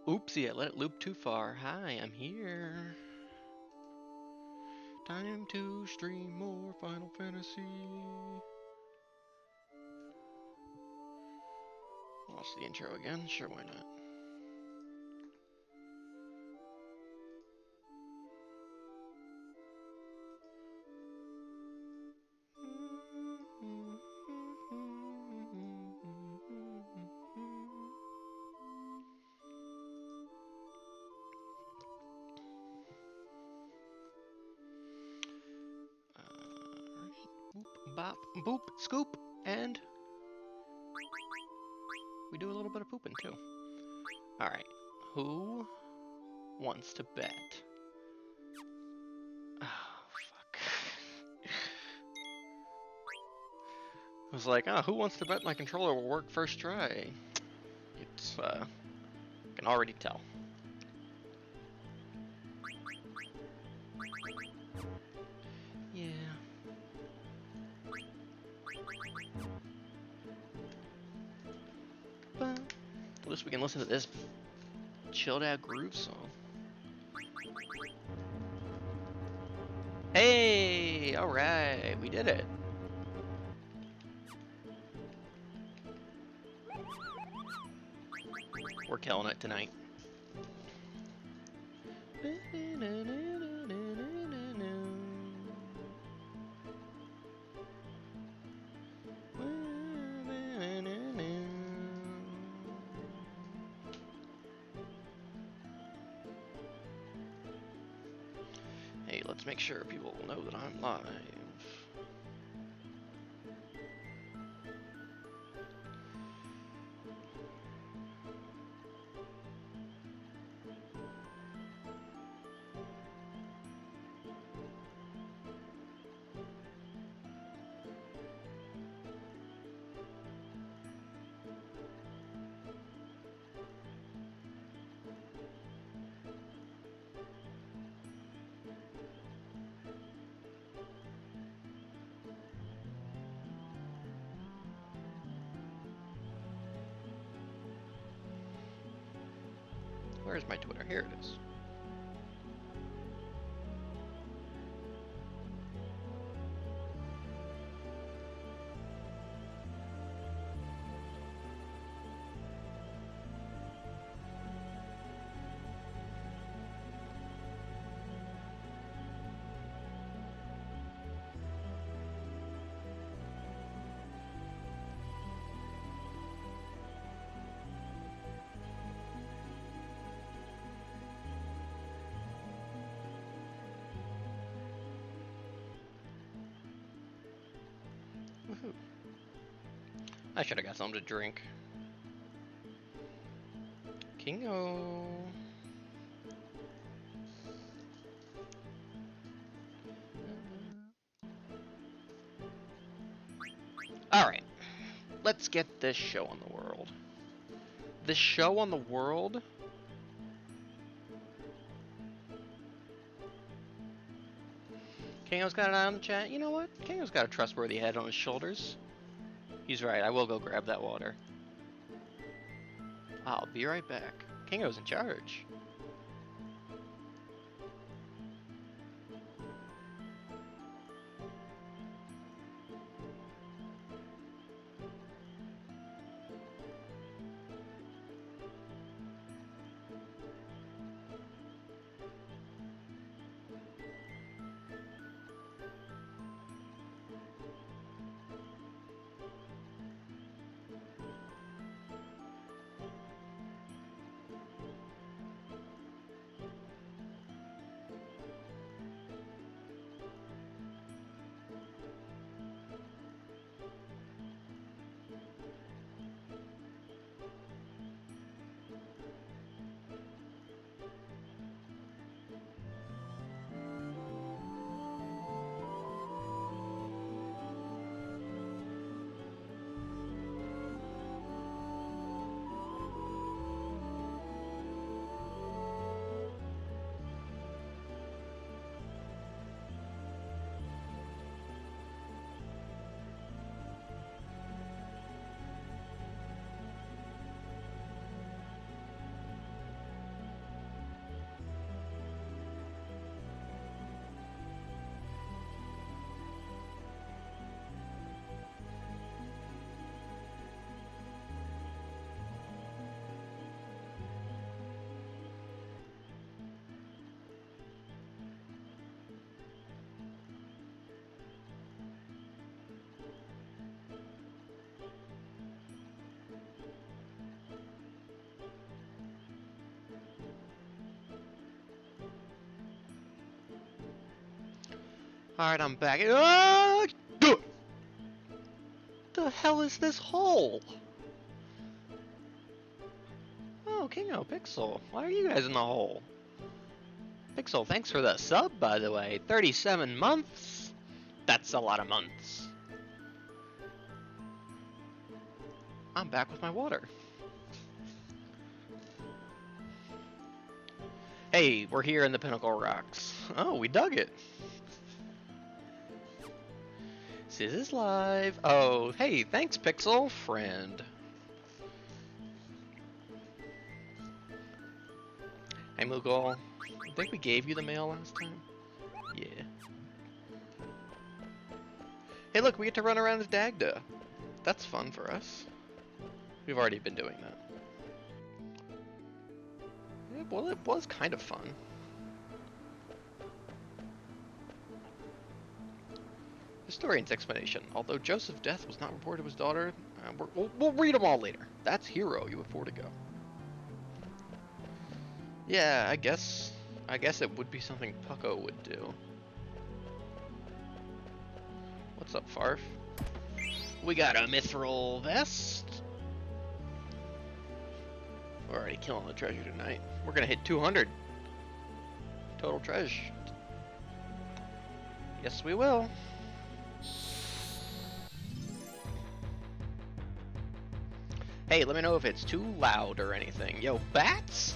Oopsie, I let it loop too far. Hi, I'm here. Time to stream more Final Fantasy. Watch the intro again? Sure, why not? Boop, bop, boop, scoop, and we do a little bit of pooping too. Alright, who wants to bet? Oh, fuck. I was like, who wants to bet my controller will work first try? It's, I can already tell. Yeah. But at least we can listen to this chilled out groove song. Hey! Alright, we did it. We're killing it tonight. Hey, let's make sure people know that I'm live. Where's my Twitter? Here it is. Woohoo. I should have got something to drink. Kingo. Alright. Let's get this show on the world. This show on the world? Kingo's got an eye on the chat. You know what? Kingo's got a trustworthy head on his shoulders. He's right. I will go grab that water. I'll be right back. Kingo's in charge. Alright, I'm back. The hell is this hole? Oh, Kingo, Pixel. Why are you guys in the hole? Pixel, thanks for the sub, by the way. 37 months? That's a lot of months. I'm back with my water. Hey, we're here in the Pinnacle Rocks. Oh, we dug it. This is live. Oh, hey, thanks, Pixel friend. Hey, Moogle. I think we gave you the mail last time. Yeah. Hey, look, we get to run around as Dagda. That's fun for us. We've already been doing that. Yeah, well, it was kind of fun. Historian's explanation. Although Joseph's death was not reported to his daughter, we'll read them all later. That's Hero. You have 4 to go. Yeah, I guess it would be something Pucko would do. What's up, Farf? We got a Mithril vest. We're already killing the treasure tonight. We're gonna hit 200 total treasure. Yes, we will. Hey, let me know if it's too loud or anything. Yo, bats?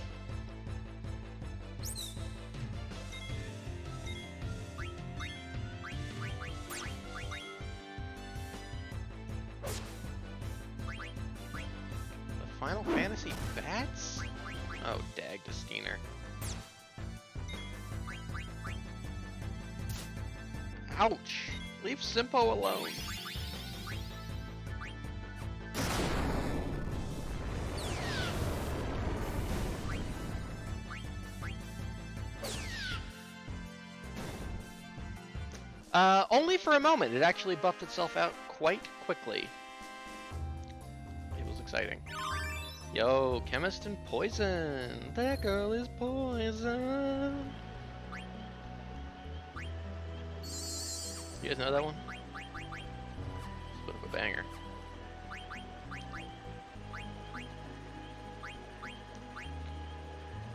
The Final Fantasy bats? Oh, dag to Steiner. Ouch! Leave Simpo alone. Only for a moment. It actually buffed itself out quite quickly. It was exciting. Yo, Chemist and Poison. That girl is poison. You guys know that one? It's a bit of a banger.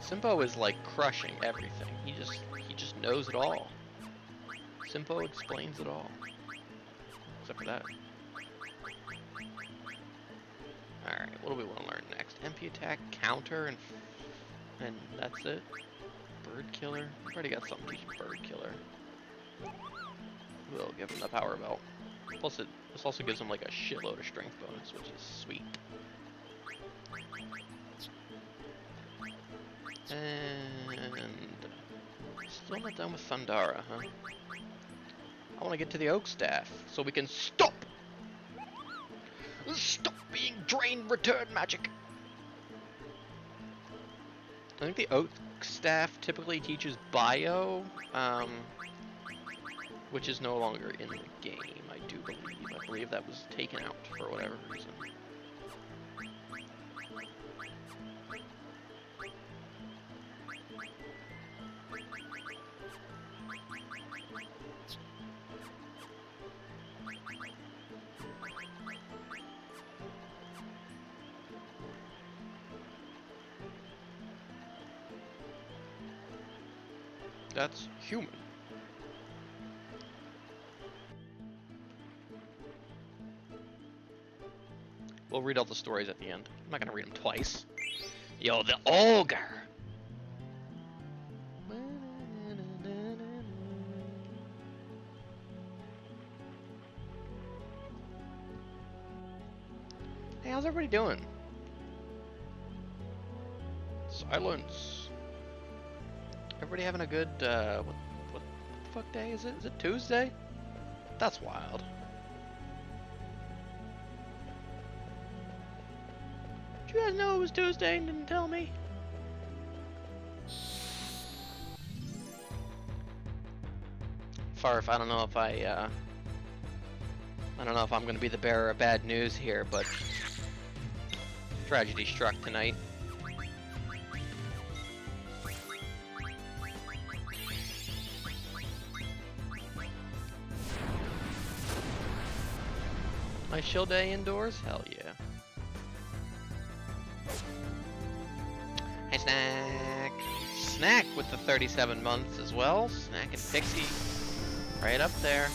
Simpo is like crushing everything. He just knows it all. Simpo explains it all. Except for that. Alright, what do we want to learn next? MP attack, counter, and that's it? Bird killer? I've already got something teaching bird killer. We'll give him the power belt. Plus this also gives him like a shitload of strength bonus, which is sweet. And still not done with Thundara, huh? I want to get to the Oak Staff so we can stop being drained return magic. I think the Oak Staff typically teaches Bio, which is no longer in the game, I do believe. I believe that was taken out for whatever reason. That's human. We'll read all the stories at the end. I'm not gonna read them twice. Yo, the ogre! Hey, how's everybody doing? Silence. Everybody having a good, what the fuck day is it? Is it Tuesday? That's wild. Did you guys know it was Tuesday and didn't tell me? Farf, I don't know if I don't know if I'm gonna be the bearer of bad news here, but tragedy struck tonight. My chill day indoors? Hell yeah. Hey, Snack! Snack with the 37 months as well. Snack and Pixie. Right up there.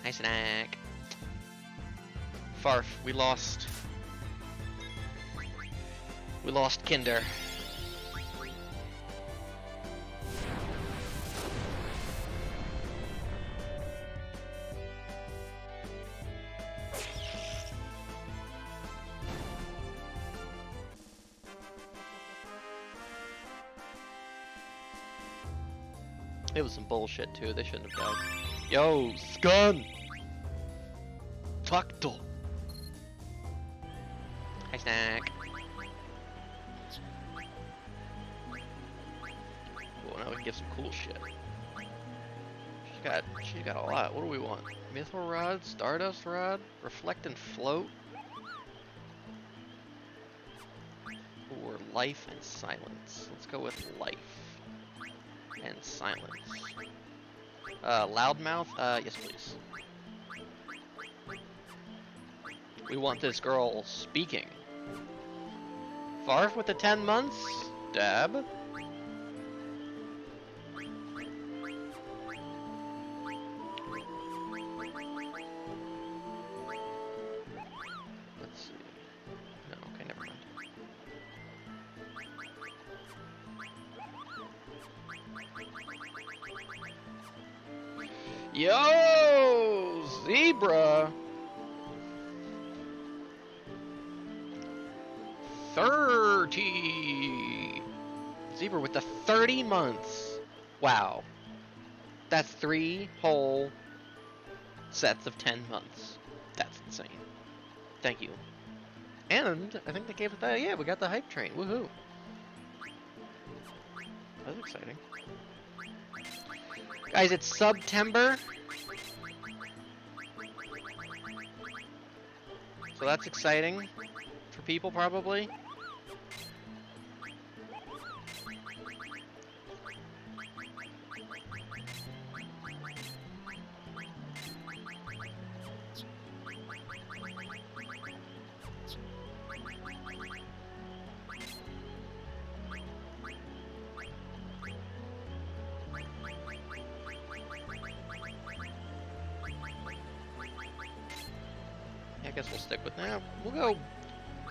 Hi, Snack. Farf, we lost Kinder. It was some bullshit too, they shouldn't have died. Yo, Skun! Fuckto! Hi, Snack. Well, now we can get some cool shit. She's got a lot. What do we want? Mithril Rod, Stardust Rod, Reflect and Float, or Life and Silence. Let's go with Life and Silence. Loudmouth? Yes please. We want this girl speaking. Farf with the 10 months? Dab? Let's see. No, okay, never mind. Yo! Zebra! 30! Zebra with the 30 months. Wow. That's 3 whole sets of 10 months. That's insane. Thank you. And I think they gave it that. Yeah, we got the hype train. Woohoo. That's exciting. Guys, it's September. So that's exciting for people probably. I guess we'll stick with that. We'll go,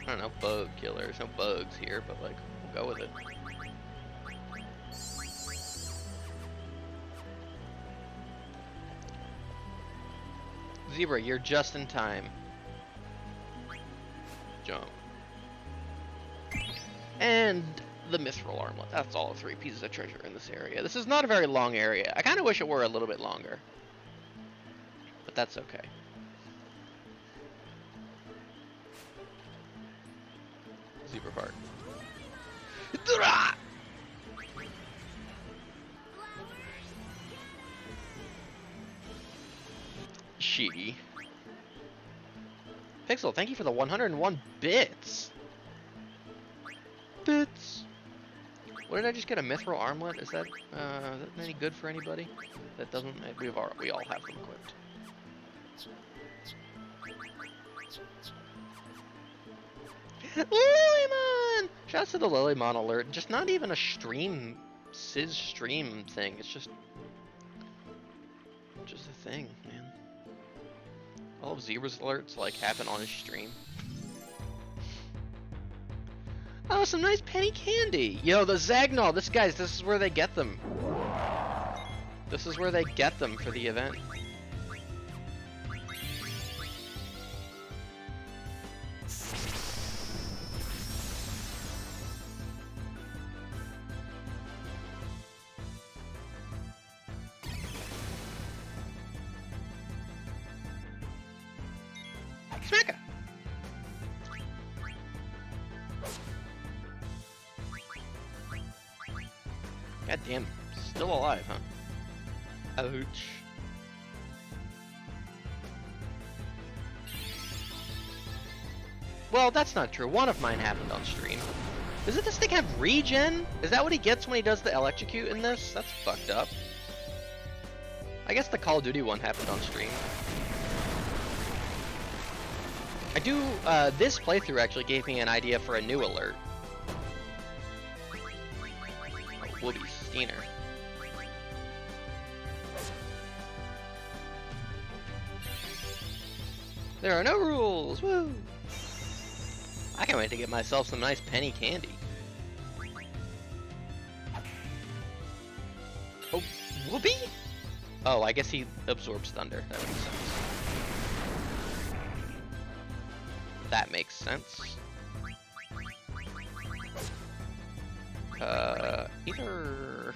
I don't know, bug killer. There's no bugs here, but like, we'll go with it. Zebra, you're just in time. Jump. And the mithril armlet. That's all 3 pieces of treasure in this area. This is not a very long area. I kind of wish it were a little bit longer. But that's okay. Zebra part. She. Pixel, thank you for the 101 bits. Bits. What did I just get? A mithril armlet? Is that any good for anybody? That doesn't. We all have them equipped. Lilymon! Shouts to the Lilymon alert. Just not even a stream, Sizz stream thing. It's just a thing, man. All of Zebra's alerts like happen on his stream. Oh, some nice penny candy. Yo, the Zagnol. This is where they get them. This is where they get them for the event. Smacker. God damn, still alive, huh? Ouch. Well, that's not true. One of mine happened on stream. Doesn't this thing have regen? Is that what he gets when he does the electrocute in this? That's fucked up. I guess the Call of Duty one happened on stream. This playthrough actually gave me an idea for a new alert. Oh, Woody Steiner. There are no rules, woo! I can't wait to get myself some nice penny candy. Oh, Whoopee? Oh, I guess he absorbs thunder. That makes sense. That makes sense. Either...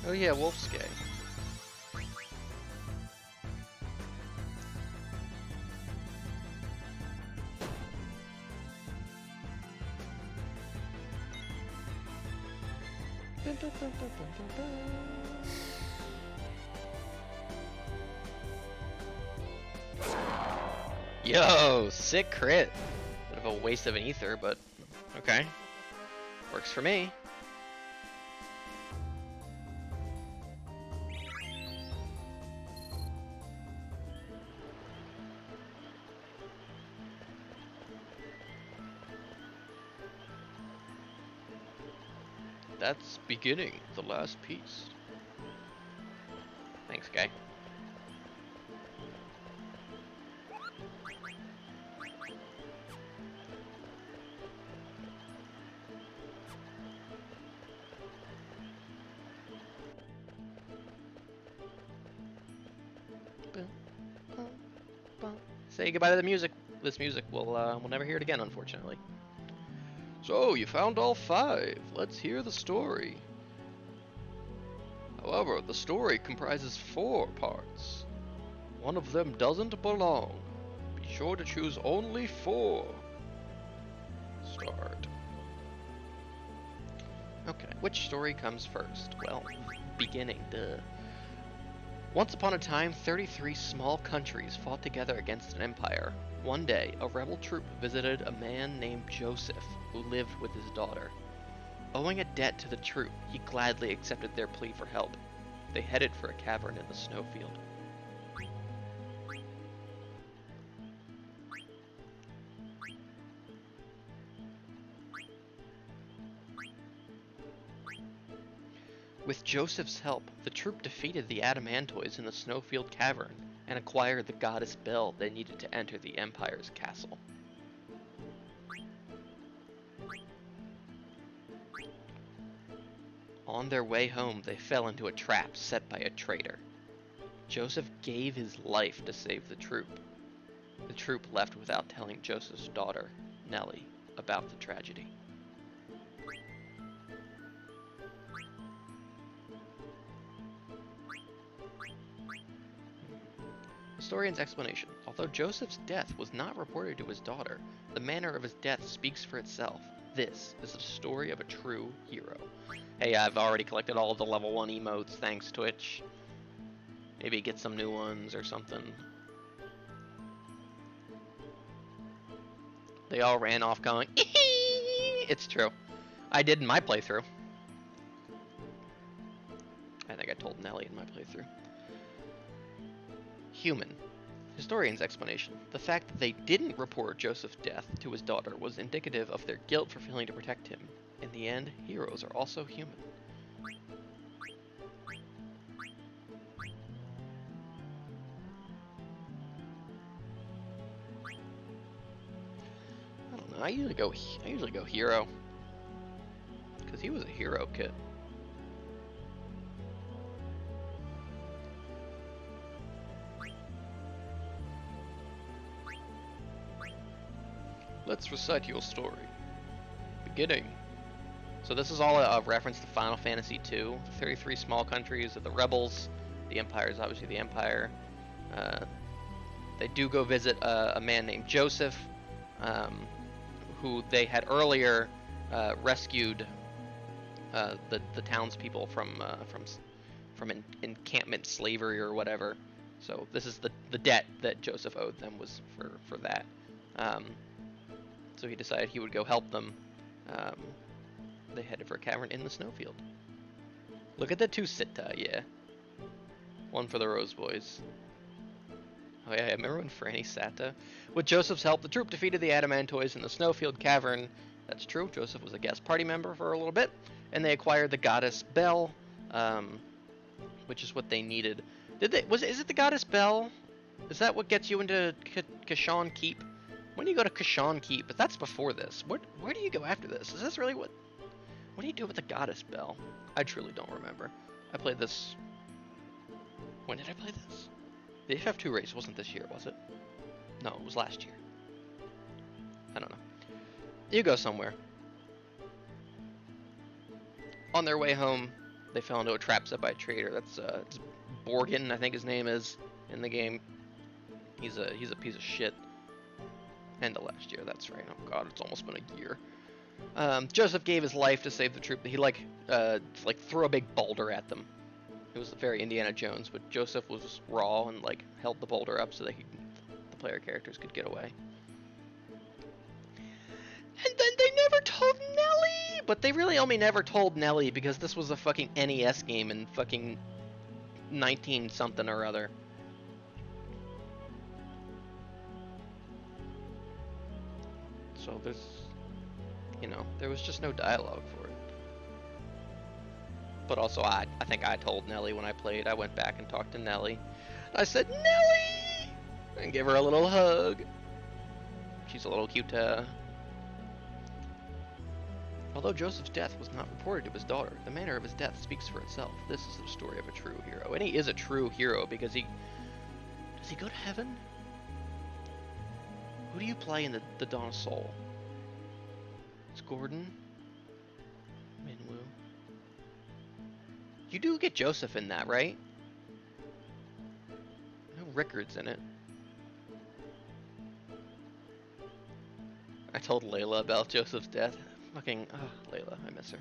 Oh yeah, Wolfskay. Yo, sick crit. Bit of a waste of an ether, but okay. Works for me. That's beginning the last piece. Thanks, guy. Say goodbye to the music. this music, we'll never hear it again, unfortunately. So, you found all 5. Let's hear the story. However, the story comprises 4 parts. One of them doesn't belong. Be sure to choose only 4. Start. Okay, which story comes first? Well, beginning, duh. Once upon a time, 33 small countries fought together against an empire. One day, a rebel troop visited a man named Joseph, who lived with his daughter. Owing a debt to the troop, he gladly accepted their plea for help. They headed for a cavern in the snowfield. With Joseph's help, the troop defeated the Adamantoids in the Snowfield Cavern and acquired the goddess Belle they needed to enter the Empire's castle. On their way home, they fell into a trap set by a traitor. Joseph gave his life to save the troop. The troop left without telling Joseph's daughter, Nellie, about the tragedy. Historian's explanation. Although Joseph's death was not reported to his daughter, the manner of his death speaks for itself. This is the story of a true hero. Hey, I've already collected all of the level 1 emotes, thanks Twitch. Maybe get some new ones or something. They all ran off going, it's true. I did in my playthrough. I think I told Nellie in my playthrough. Human. Historian's explanation. The fact that they didn't report Joseph's death to his daughter was indicative of their guilt for failing to protect him. In the end, heroes are also human. I don't know. I usually go hero, because he was a hero kit. Let's recite your story. Beginning. So this is all a reference to Final Fantasy II. The 33 small countries are the rebels. The Empire is obviously the Empire. They do go visit a man named Joseph, who they had earlier rescued the townspeople from encampment slavery or whatever. So this is the debt that Joseph owed them was for that. So he decided he would go help them. They headed for a cavern in the snowfield. Look at the 2 Sitta, yeah. One for the Rose Boys. Oh yeah, I remember when Franny Sata? With Joseph's help, the troop defeated the Adamantoids in the snowfield cavern. That's true, Joseph was a guest party member for a little bit. And they acquired the goddess Belle, which is what they needed. Is it the goddess Belle? Is that what gets you into Kashan Keep? When do you go to Kashan Keep? But that's before this. Where do you go after this? Is this really what do you do with the goddess Belle? I truly don't remember. I played this. When did I play this? The FF2 race wasn't this year, was it? No, it was last year. I don't know. You go somewhere. On their way home, they fell into a trap set by a traitor. That's it's Borgin, I think his name is in the game. He's a piece of shit. End of last year, that's right. Oh god, it's almost been a year. Joseph gave his life to save the troop. He like threw a big boulder at them. It was very Indiana Jones, but Joseph was raw and like held the boulder up so that the player characters could get away. And then they never told Nellie! But they really only never told Nellie because this was a fucking NES game in fucking 19 something or other. So there's, there was just no dialogue for it. But also I think I told Nellie when I played. I went back and talked to Nellie. I said, Nellie! And give her a little hug. She's a little cute. Although Joseph's death was not reported to his daughter, the manner of his death speaks for itself. This is the story of a true hero. And he is a true hero because does he go to heaven? Who do you play in the Dawn of Soul? It's Gordon. Minwoo. You do get Joseph in that, right? No Rickard's in it. I told Layla about Joseph's death. Fucking, Layla, I miss her.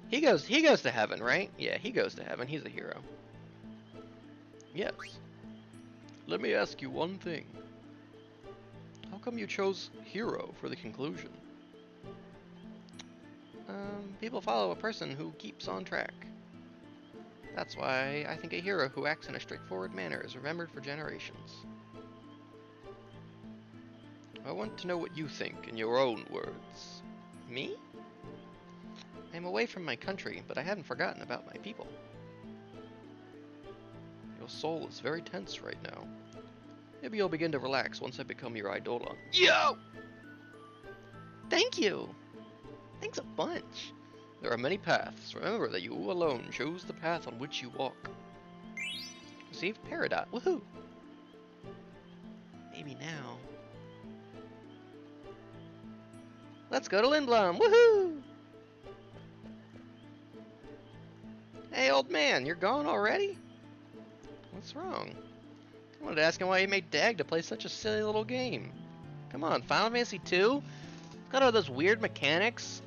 He goes to heaven, right? Yeah, he goes to heaven. He's a hero. Yes. Let me ask you one thing. How come you chose hero for the conclusion? People follow a person who keeps on track. That's why I think a hero who acts in a straightforward manner is remembered for generations. I want to know what you think in your own words. Me? I'm away from my country, but I haven't forgotten about my people. Your soul is very tense right now. Maybe you'll begin to relax once I become your idola. Yo! Thank you! Thanks a bunch. There are many paths. Remember that you alone chose the path on which you walk. Received Peridot. Woohoo! Maybe now. Let's go to Lindblum. Woohoo! Hey, old man, you're gone already? What's wrong? I wanted to ask him why he made Dag to play such a silly little game. Come on, Final Fantasy 2? It's got all those weird mechanics.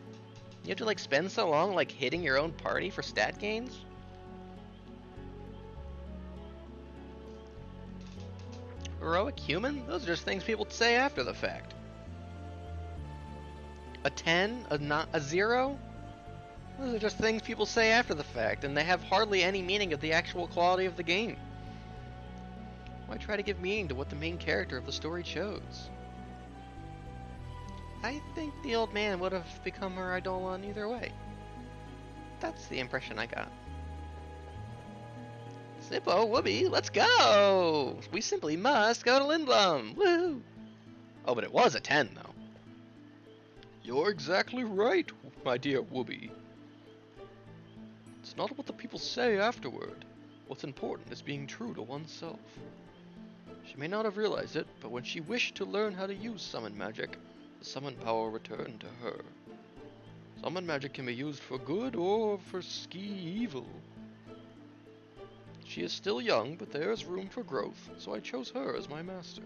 You have to like spend so long like hitting your own party for stat gains? Heroic human? Those are just things people say after the fact. A 10? A 0? Those are just things people say after the fact, and they have hardly any meaning of the actual quality of the game. Why try to give meaning to what the main character of the story chose? I think the old man would have become her eidolon either way. That's the impression I got. Zippo, Whoopi, let's go! We simply must go to Lindblum! Woo! Oh, but it was a 10, though. You're exactly right, my dear Whoopi. It's not what the people say afterward. What's important is being true to oneself. She may not have realized it, but when she wished to learn how to use summon magic, the summon power returned to her. Summon magic can be used for good or for evil. She is still young, but there is room for growth, so I chose her as my master.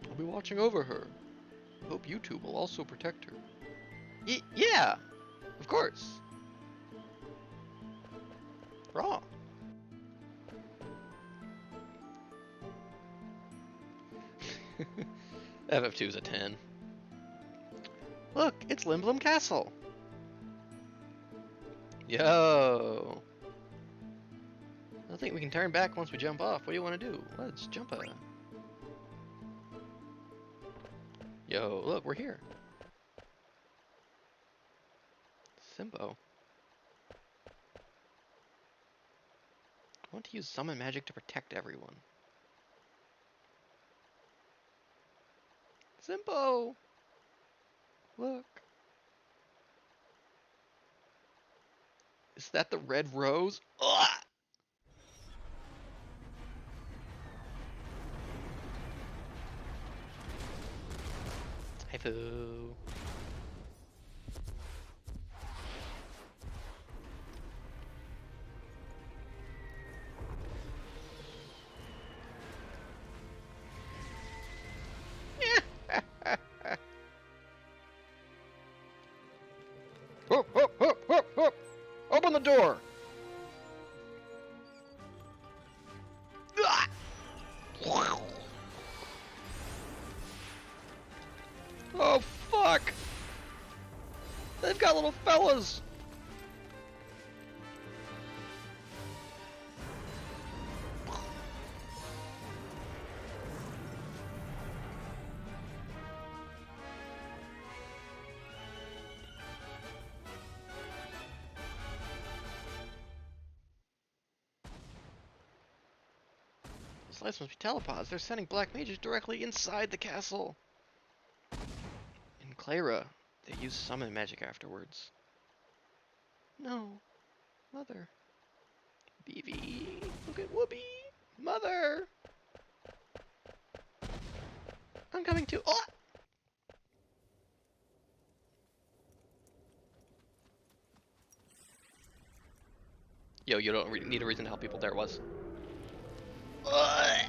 I'll be watching over her. I hope you two will also protect her. Yeah! Of course! Raw. FF2's a 10. Look, it's Lindblum Castle! Yo! I don't think we can turn back once we jump off. What do you want to do? Let's jump a... Yo, look, we're here. Simbo. I want to use summon magic to protect everyone. Simbo! Look. Is that the red rose? Ugh! Haifu. Hop, hop, hop, hop, hop! Open the door! Oh, fuck! They've got little fellas! These lights must be telepods. They're sending black mages directly inside the castle. In Clara, they use summon magic afterwards. No. Mother. BV. Look at Whoopi. Mother. I'm coming too. Oh! Yo, you don't need a reason to help people. There it was. Ugh.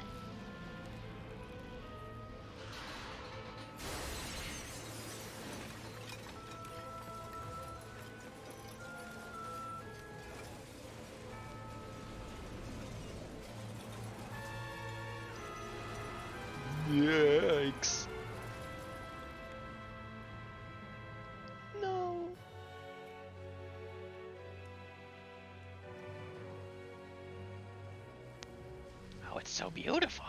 Yikes. No. Oh, it's so beautiful.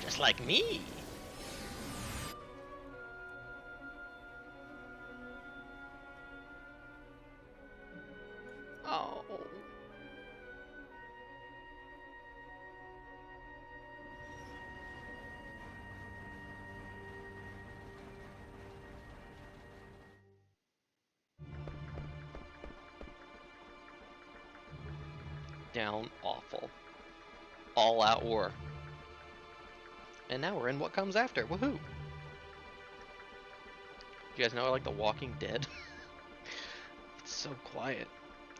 Just like me. Oh. Down awful. All out war. And now we're in what comes after. Woohoo! You guys know I like The Walking Dead? It's so quiet.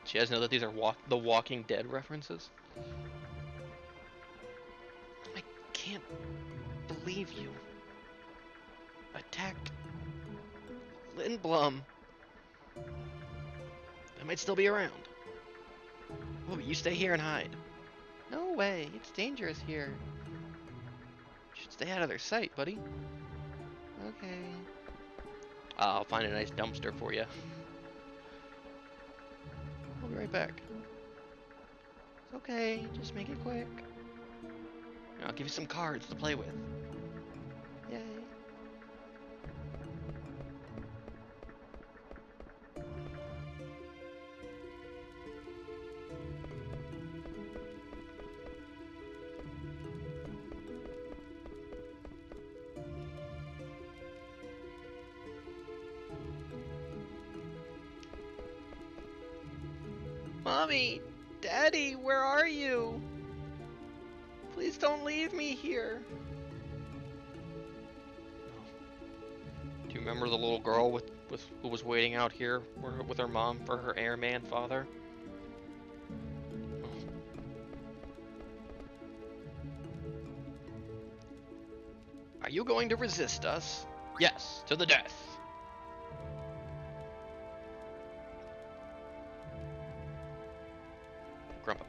Do you guys know that these are the Walking Dead references? I can't believe you attacked Lindblum. I might still be around. Oh, but you stay here and hide. No way, it's dangerous here. You should stay out of their sight, buddy. Okay. I'll find a nice dumpster for you. I'll be right back. It's okay, just make it quick. I'll give you some cards to play with. Yay. Mommy! Daddy, where are you? Please don't leave me here. Do you remember the little girl who was waiting out here with her mom for her airman father? Are you going to resist us? Yes, to the death. Grandpa.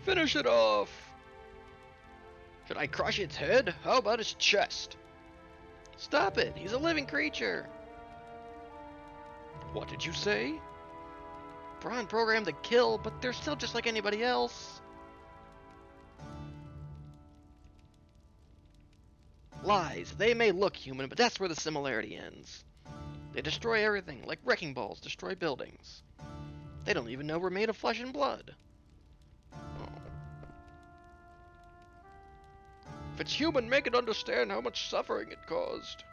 Finish it off! Should I crush its head? How about its chest? Stop it! He's a living creature! What did you say? Brawn programmed to kill, but they're still just like anybody else. Lies. They may look human, but that's where the similarity ends. They destroy everything, like wrecking balls destroy buildings. They don't even know we're made of flesh and blood. Oh. If it's human, make it understand how much suffering it caused.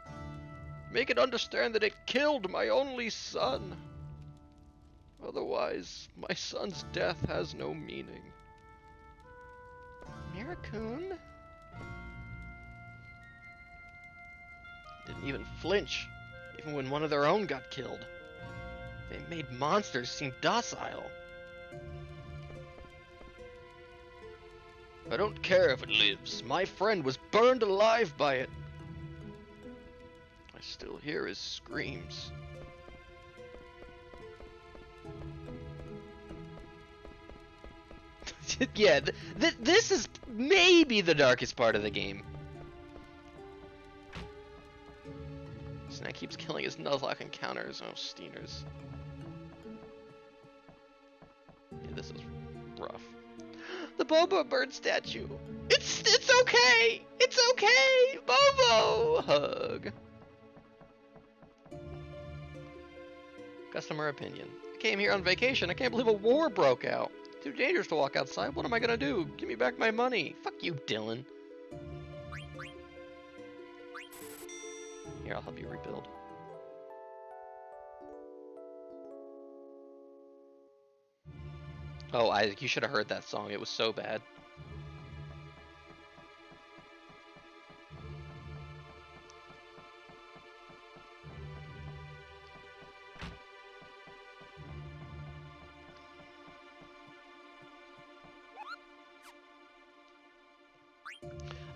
Make it understand that it killed my only son. Otherwise, my son's death has no meaning. Miracoon? Didn't even flinch, even when one of their own got killed. They made monsters seem docile. I don't care if it lives. My friend was burned alive by it. I still hear his screams. Yeah, this is maybe the darkest part of the game. Snack keeps killing his Nuzlocke encounters. Oh, Steeners. Yeah, this is rough. The Bobo bird statue. It's okay. It's okay. Bobo hug. Customer opinion. I came here on vacation. I can't believe a war broke out. Too dangerous to walk outside. What am I gonna do? Give me back my money. Fuck you, Dylan. Here, I'll help you rebuild. Oh, Isaac, you should have heard that song. It was so bad.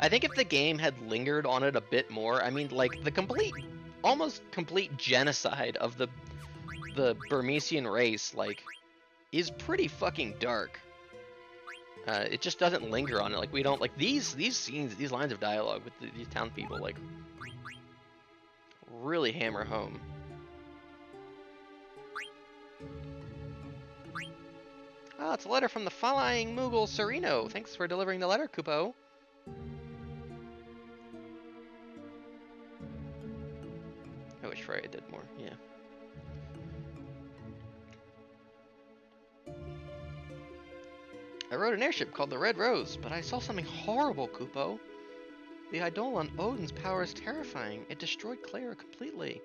I think if the game had lingered on it a bit more, I mean, like, the almost complete genocide of the Burmesian race, like, is pretty fucking dark. It just doesn't linger on it. Like, we don't, like, these scenes, these lines of dialogue with these town people, like, really hammer home. Oh, it's a letter from the flying Moogle Sereno. Thanks for delivering the letter, Kupo. I wish Freya did more, yeah. I rode an airship called the Red Rose, but I saw something horrible, Kupo. The Eidolon Odin's power is terrifying. It destroyed Clara completely.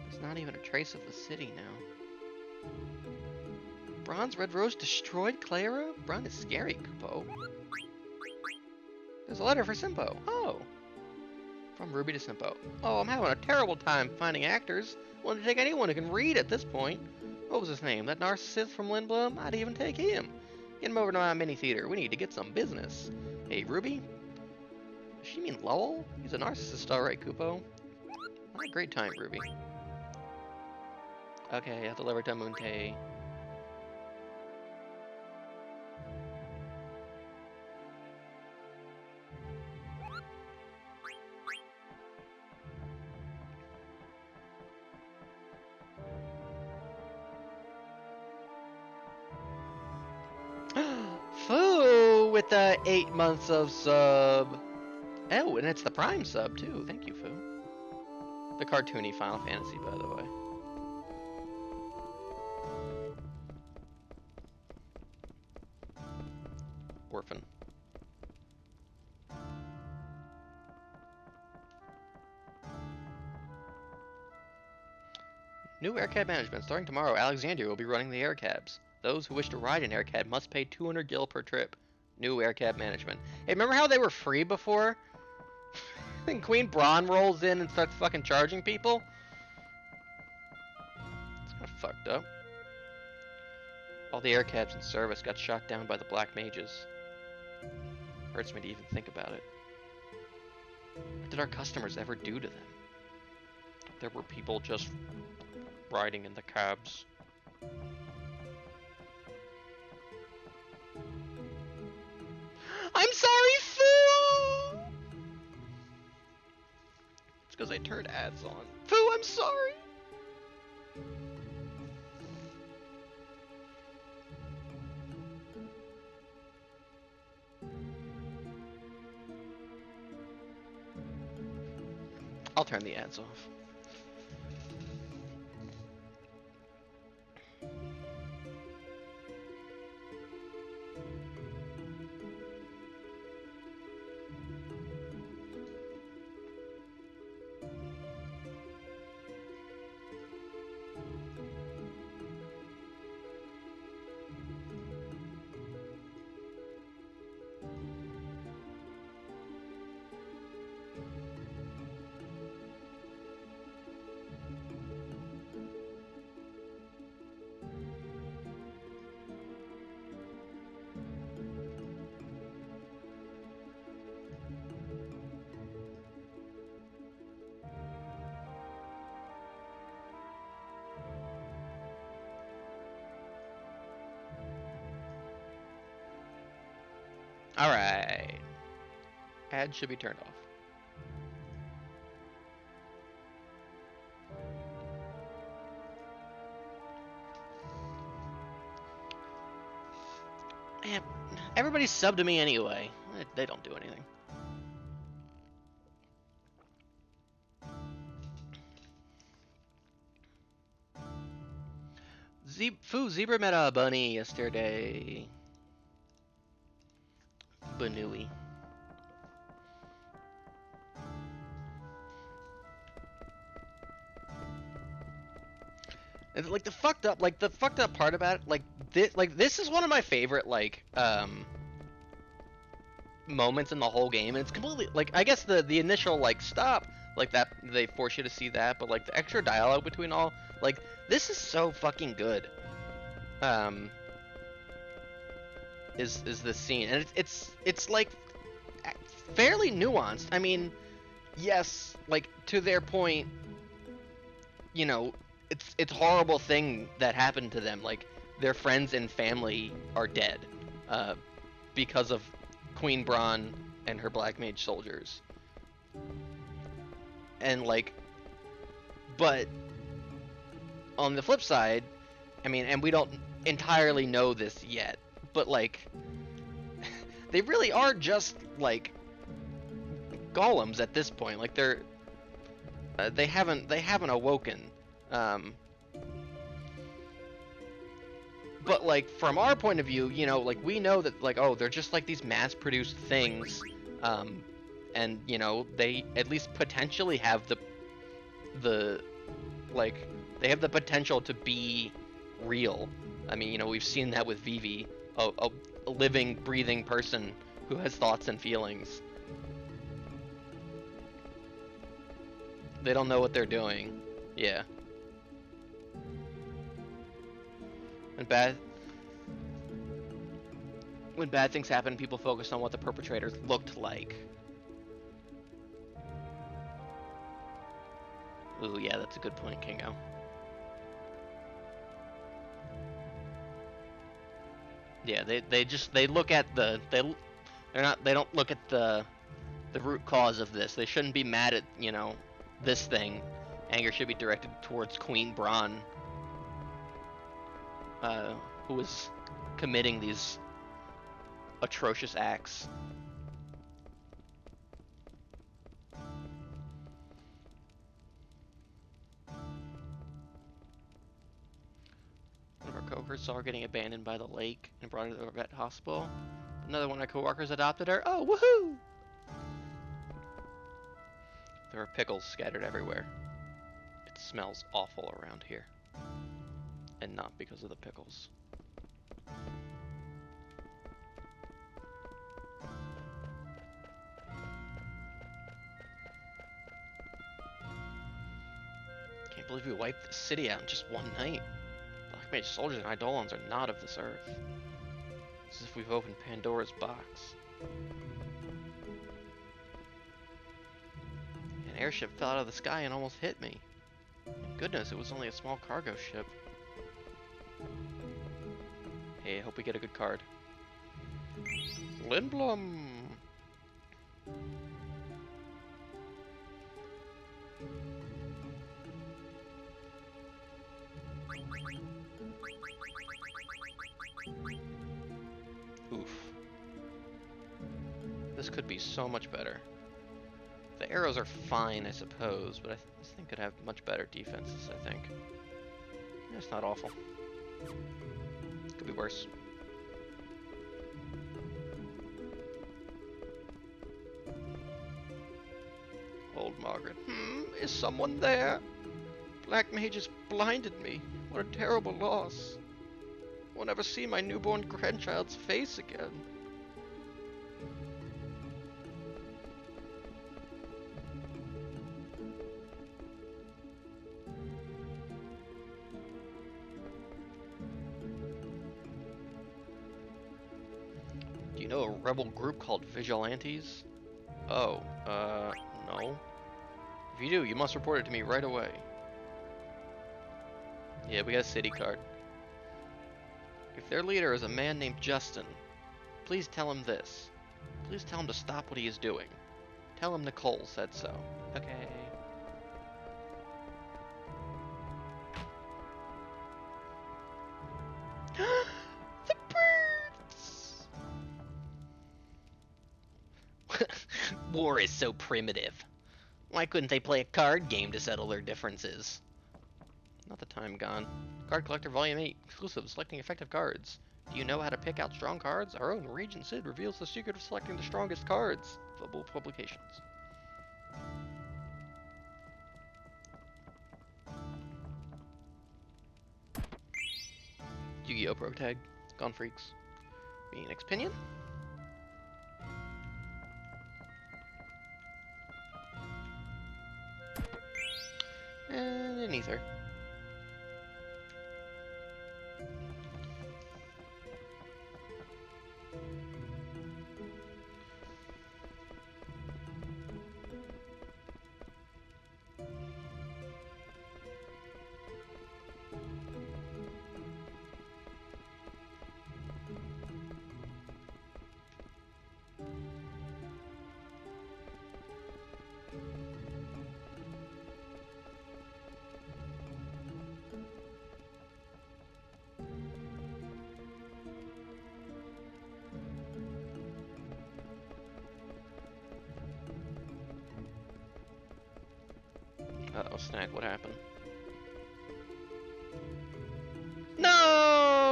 There's not even a trace of the city now. Bronze Red Rose destroyed Clara? Bron is scary, Kupo. There's a letter for Simpo. Oh. From Ruby to Simpo. Oh, I'm having a terrible time finding actors. Willing to take anyone who can read at this point. What was his name? That narcissist from Lindblom? I'd even take him. Get him over to my mini theater. We need to get some business. Hey, Ruby? Does she mean Lowell? He's a narcissist, alright, Kupo. What a great time, Ruby. Okay, I have to deliver to Munte. Foo with the 8 months of sub. Oh, and it's the Prime sub too. Thank you, Foo. The cartoony Final Fantasy, by the way. Orphan. New aircab management. Starting tomorrow, Alexandria will be running the aircabs. Those who wish to ride an aircab must pay 200 gil per trip. New aircab management. Hey, remember how they were free before? And Queen Braun rolls in and starts fucking charging people? It's kind of fucked up. All the aircabs in service got shot down by the Black Mages. Hurts me to even think about it. What did our customers ever do to them? There were people just riding in the cabs. I'm sorry, Foo! It's because I turned ads on. Foo, I'm sorry! I'll turn the ads off. Alright. Ads should be turned off. Man, everybody's subbed to me anyway. They don't do anything. Foo Zebra met a bunny yesterday. Banui. And like the fucked up part about it, this is one of my favorite moments in the whole game. And it's completely I guess the initial stop that they force you to see that, but the extra dialogue between all this is so fucking good. Is this scene, and it's fairly nuanced. I mean, yes, like to their point, you know, it's a horrible thing that happened to them. Like their friends and family are dead, uh, because of Queen Braun and her Black Mage soldiers. And like, but on the flip side, I mean, and we don't entirely know this yet, but like, they really are just like golems at this point. Like they haven't awoken. Um, but like from our point of view, you know, like we know that like, oh, they're just like these mass-produced things, and you know they at least potentially have the like they have the potential to be real. I mean, you know, we've seen that with Vivi, a living, breathing person who has thoughts and feelings. They don't know what they're doing. Yeah. When bad things happen, people focus on what the perpetrators looked like. Ooh, yeah, that's a good point, Kingo. Yeah, they look at they don't look at the root cause of this. They shouldn't be mad at, you know, this thing. Anger should be directed towards Queen Braun, who is committing these atrocious acts. One of our coworkers saw her getting abandoned by the lake and brought her to the vet hospital. Another one of our coworkers adopted her. Oh, woohoo! There are pickles scattered everywhere. It smells awful around here. And not because of the pickles. Can't believe we wiped the city out in just one night. Black Mage soldiers and Eidolons are not of this earth. It's as if we've opened Pandora's box. An airship fell out of the sky and almost hit me. Thank goodness, it was only a small cargo ship. Hey, I hope we get a good card. Lindblom! Oof. This could be so much better. The arrows are fine, I suppose, but this thing could have much better defenses, I think. It's not awful. Could be worse. Old Margaret. Is someone there? Black Mage has blinded me. What a terrible loss. I'll never see my newborn grandchild's face again. Do you know a rebel group called Vigilantes? Oh, no. If you do, you must report it to me right away. Yeah, we got a city card. If their leader is a man named Justin, please tell him this. Please tell him to stop what he is doing. Tell him Nicole said so. Okay. The birds! War is so primitive. Why couldn't they play a card game to settle their differences? Not the time gone. Card Collector Volume 8, exclusive, selecting effective cards. Do you know how to pick out strong cards? Our own Regent Sid reveals the secret of selecting the strongest cards. Available publications. Yu-Gi-Oh! Pro Tag. Gone Freaks. Phoenix Pinion. And an Ether. Uh-oh, Snack, what happened? No!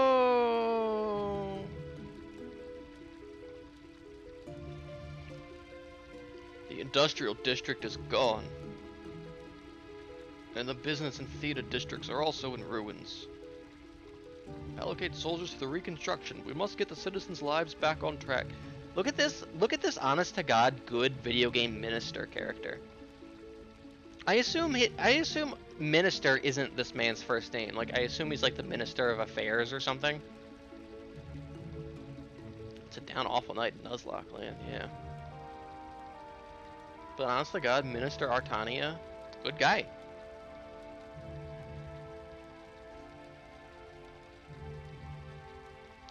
The industrial district is gone. And the business and theater districts are also in ruins. Allocate soldiers to the reconstruction. We must get the citizens' lives back on track. Look at this honest to God good video game minister character. I assume minister isn't this man's first name. Like, I assume he's like the minister of affairs or something. It's a down awful night in Nuzlocke land, yeah. But honest to God, Minister Artania, good guy.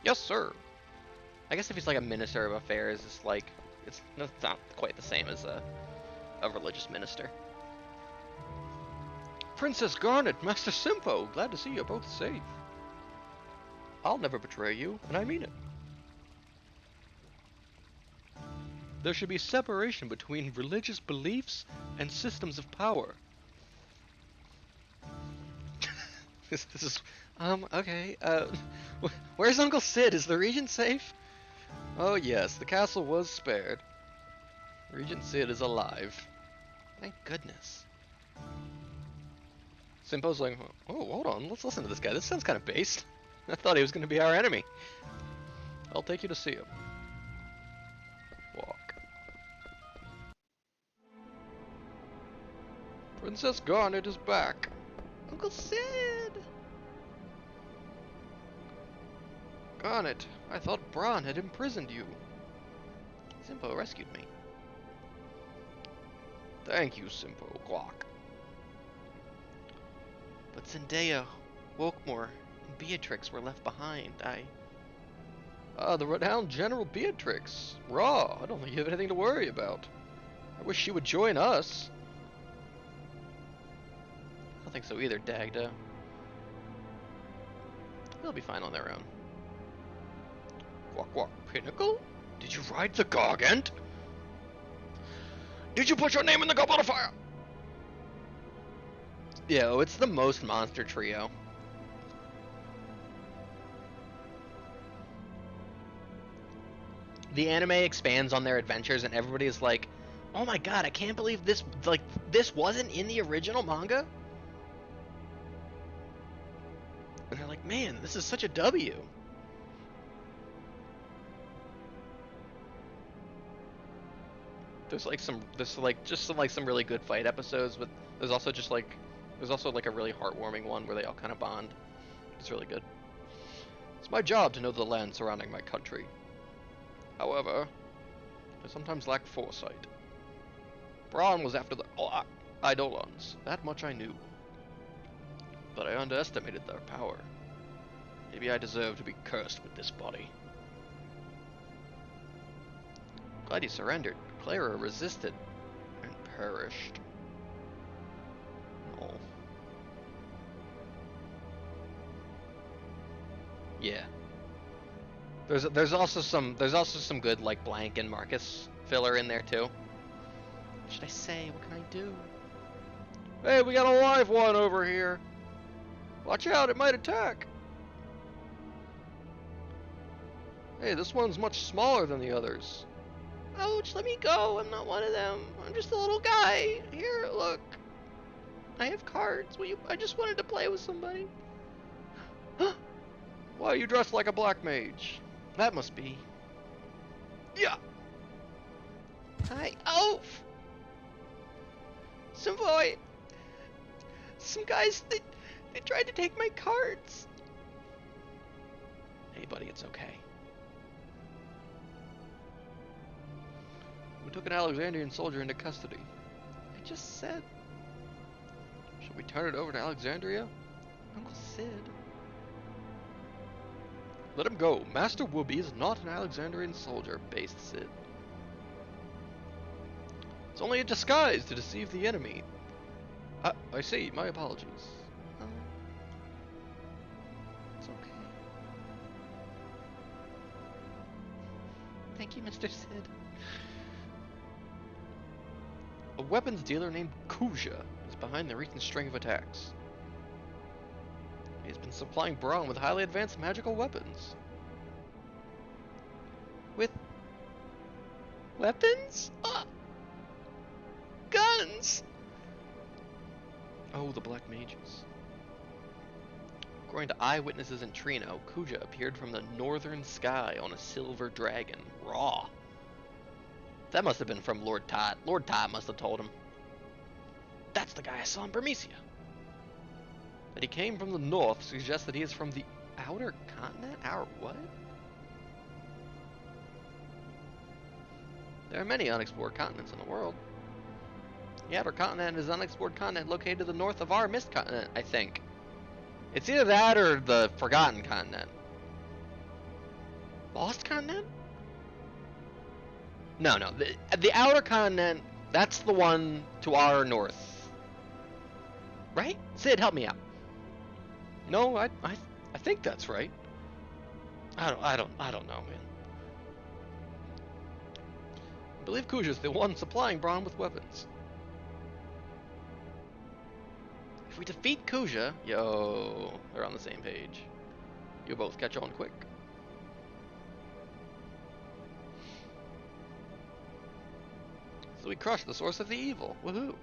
Yes, sir. I guess if he's like a minister of affairs, it's like it's not quite the same as a religious minister. Princess Garnet, Master Simpo, glad to see you're both safe. I'll never betray you, and I mean it. There should be separation between religious beliefs and systems of power. This is okay. Where's Uncle Sid? Is the Regent safe? Oh yes, the castle was spared. Regent Sid is alive. Thank goodness. Simpo's like, oh, hold on, let's listen to this guy. This sounds kind of based. I thought he was going to be our enemy. I'll take you to see him. Walk. Princess Garnet is back. Uncle Sid! Garnet, I thought Bron had imprisoned you. Simpo rescued me. Thank you, Simpo, Guac. But Zendaya, Wokemore, and Beatrix were left behind. The renowned General Beatrix. Raw, I don't think you have anything to worry about. I wish she would join us. I don't think so either, Dagda. They'll be fine on their own. Guac Guac, Pinnacle? Did you ride the Gargant? Did you put your name in the goblet of fire? Yo, it's the most monster trio. The anime expands on their adventures and everybody is like, oh my god, I can't believe this wasn't in the original manga? And they're like, man, this is such a W. There's some really good fight episodes, but there's also a really heartwarming one where they all kind of bond. It's really good. It's my job to know the land surrounding my country. However, I sometimes lack foresight. Bron was after the Eidolons. That much I knew. But I underestimated their power. Maybe I deserve to be cursed with this body. Glad you surrendered. Clara resisted and perished. No. Yeah. There's also some good like Blank and Marcus filler in there too. What should I say? What can I do? Hey, we got a live one over here. Watch out, it might attack. Hey, this one's much smaller than the others. Ouch, let me go. I'm not one of them. I'm just a little guy. Here, look. I have cards. I just wanted to play with somebody. Why are you dressed like a black mage? That must be. Yeah. Hi. Oh! Some guys, they tried to take my cards. Hey, buddy, it's okay. We took an Alexandrian soldier into custody. I just said. Should we turn it over to Alexandria? Uncle Sid. Let him go. Master Whoopi is not an Alexandrian soldier, based Sid. It's only a disguise to deceive the enemy. I see. My apologies. It's okay. Thank you, Mr. Sid. A weapons dealer named Kuja is behind the recent string of attacks. He's been supplying Braun with highly advanced magical weapons. With weapons? Guns! Oh, the Black Mages. According to eyewitnesses in Trino, Kuja appeared from the northern sky on a silver dragon, raw. That must have been from Lord Todd. Lord Todd must have told him. That's the guy I saw in Burmecia. That he came from the north suggests that he is from the outer continent? Outer what? There are many unexplored continents in the world. The outer continent is an unexplored continent located to the north of our mist continent, I think. It's either that or the Forgotten Continent. Lost Continent? No. The outer continent, that's the one to our north. Right? Sid, help me out. No, I think that's right. I don't know, man. I believe Kuja's the one supplying Braun with weapons. If we defeat Kuja, yo, they're on the same page. You'll both catch on quick. So we crush the source of the evil. Woohoo!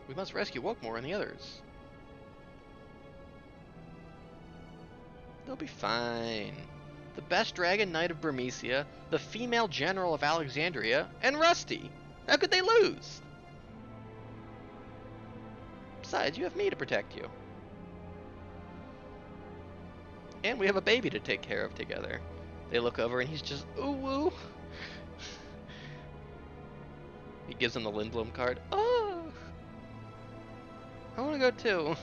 We must rescue Wokmore and the others. They'll be fine. The best Dragon Knight of Burmecia, the female general of Alexandria, and Rusty. How could they lose? Besides, you have me to protect you. And we have a baby to take care of together. They look over and he's just, ooh woo. He gives him the Lindblom card. Oh! I want to go too.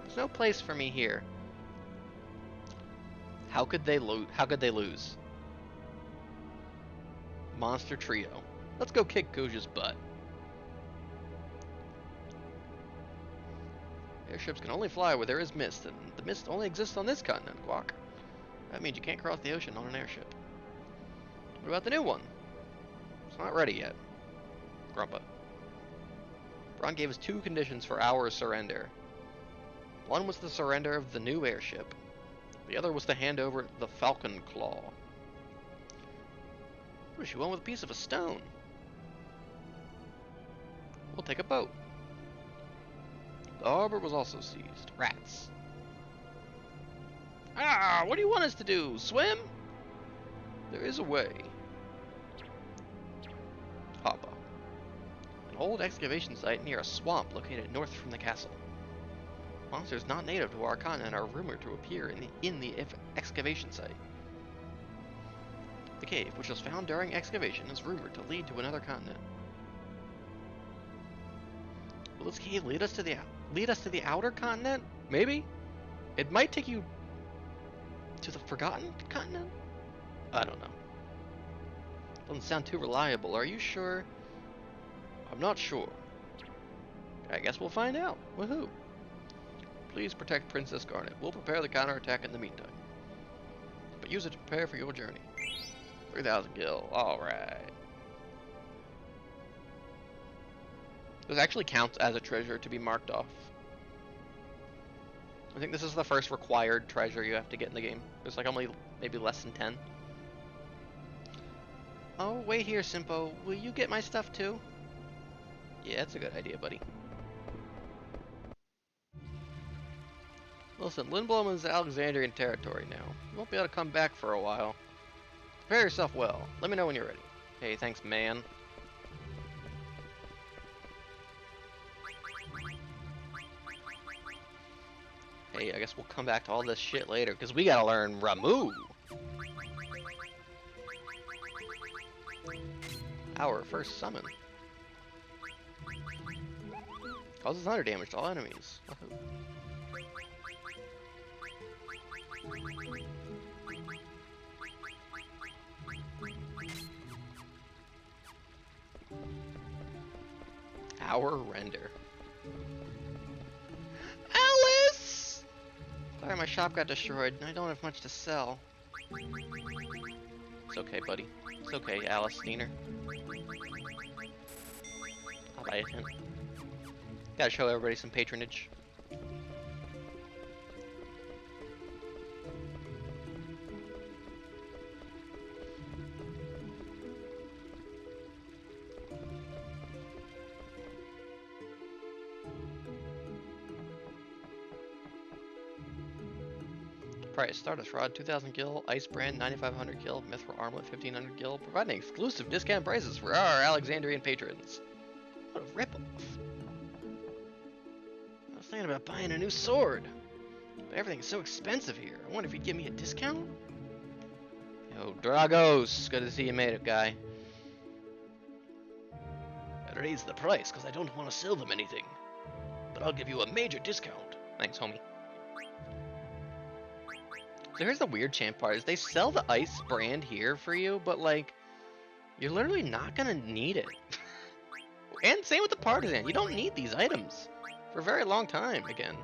There's no place for me here. How could they lose? Monster Trio. Let's go kick Kuja's butt. Airships can only fly where there is mist, and the mist only exists on this continent, Guac. That means you can't cross the ocean on an airship. What about the new one? It's not ready yet. Grumpa. Braun gave us 2 conditions for our surrender. One was the surrender of the new airship. The other was to hand over the Falcon Claw. What if she went with a piece of a stone? We'll take a boat. The harbor was also seized. Rats. Ah, what do you want us to do? Swim? There is a way. Hoppa. An old excavation site near a swamp located north from the castle. Monsters not native to our continent are rumored to appear in the excavation site. The cave, which was found during excavation, is rumored to lead to another continent. Will this cave lead us to the outer continent? Maybe? It might take you to the Forgotten Continent? I don't know. Doesn't sound too reliable. Are you sure? I'm not sure. I guess we'll find out. Woohoo! Please protect Princess Garnet. We'll prepare the counterattack in the meantime. But use it to prepare for your journey. 3,000 gil. Alright. This actually counts as a treasure to be marked off. I think this is the first required treasure you have to get in the game. There's like only maybe less than 10. Oh, wait here, Simpo. Will you get my stuff too? Yeah, that's a good idea, buddy. Listen, Lindblom is Alexandrian territory now. You won't be able to come back for a while. Prepare yourself well. Let me know when you're ready. Hey, thanks, man. Hey, I guess we'll come back to all this shit later, because we gotta learn Ramuh! Our first summon. Causes thunder damage to all enemies. Our render. Alice! Sorry, my shop got destroyed and I don't have much to sell. It's okay, buddy. It's okay, Alice Steiner. I'll buy it. Gotta show everybody some patronage. Price, Stardust Rod, 2,000 gil, Ice Brand, 9,500 gil, Mithril Armlet, 1,500 gil, providing exclusive discount prices for our Alexandrian patrons. What a ripoff. I was thinking about buying a new sword, but everything's so expensive here. I wonder if you'd give me a discount? Yo, Dragos, good to see you made it, guy. I raised the price because I don't want to sell them anything, but I'll give you a major discount. Thanks, homie. So here's the weird champ part, is they sell the ice brand here for you, but like, you're literally not gonna need it. And same with the partisan, you don't need these items for a very long time again.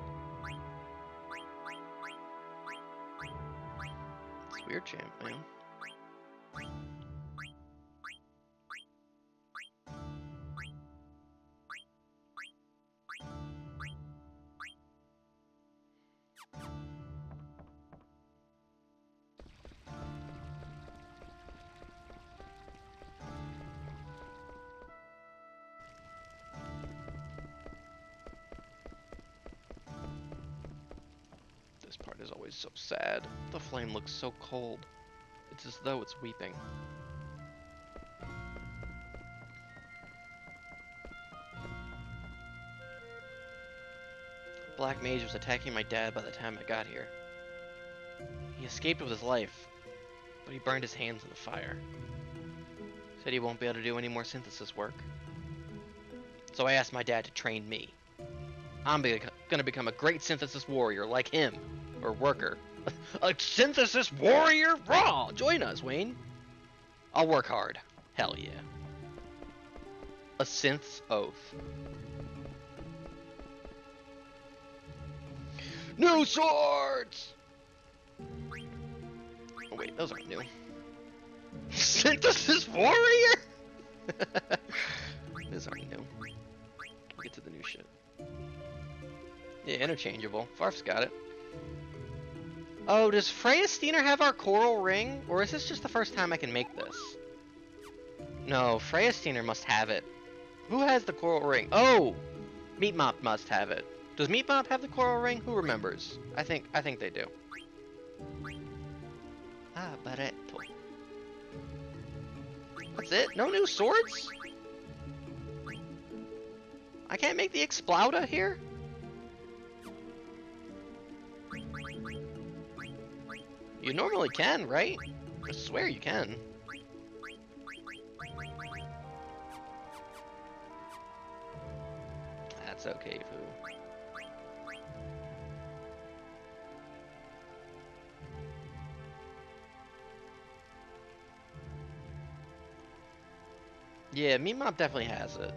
It's weird champ, man. This part is always so sad. The flame looks so cold. It's as though it's weeping. Black Mage was attacking my dad by the time I got here. He escaped with his life, but he burned his hands in the fire. Said he won't be able to do any more synthesis work. So I asked my dad to train me. I'm gonna become a great synthesis warrior like him. Or worker. A synthesis warrior? Raw! Join us, Wayne. I'll work hard. Hell yeah. A synth's oath. New swords! Oh wait, those aren't new. Synthesis warrior? Those aren't new. We'll get to the new shit. Yeah, interchangeable. Farf's got it. Oh, does Freya Steiner have our coral ring? Or is this just the first time I can make this? No, Freya Steiner must have it. Who has the coral ring? Oh! Meat Mop must have it. Does Meat Mop have the coral ring? Who remembers? I think they do. Ah, Barretto. That's it? No new swords? I can't make the Explauda here? You normally can, right? I swear you can. That's okay, Pooh. Yeah, Meat Mop definitely has it.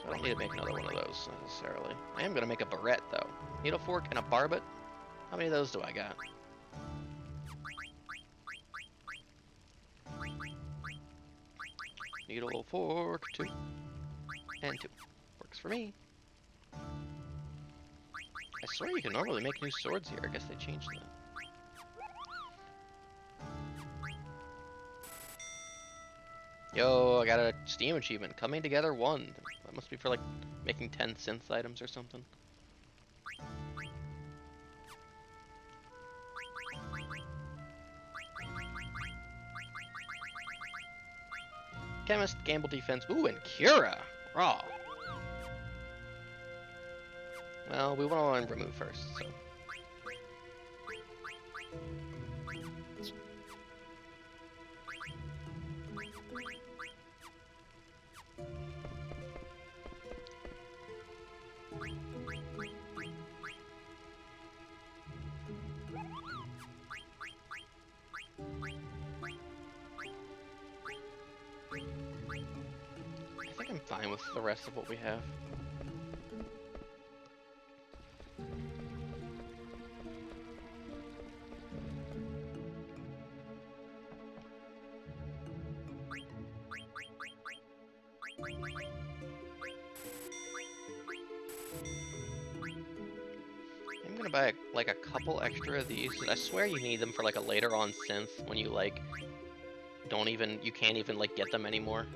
So I don't need to make another one of those, necessarily. I am going to make a barrette, though. Needle fork and a barbet. How many of those do I got? Needle fork, 2. And 2. Works for me. I swear you can normally make new swords here. I guess they changed that. Yo, I got a Steam achievement. Coming Together 1. That must be for like making 10 synth items or something. Chemist, Gamble Defense. Ooh, and Cura. Raw. Well, we want to remove first, so. I think I'm fine with the rest of what we have. gonna buy like a couple extra of these, 'cause I swear you need them for like a later on synth when you like you can't even like get them anymore.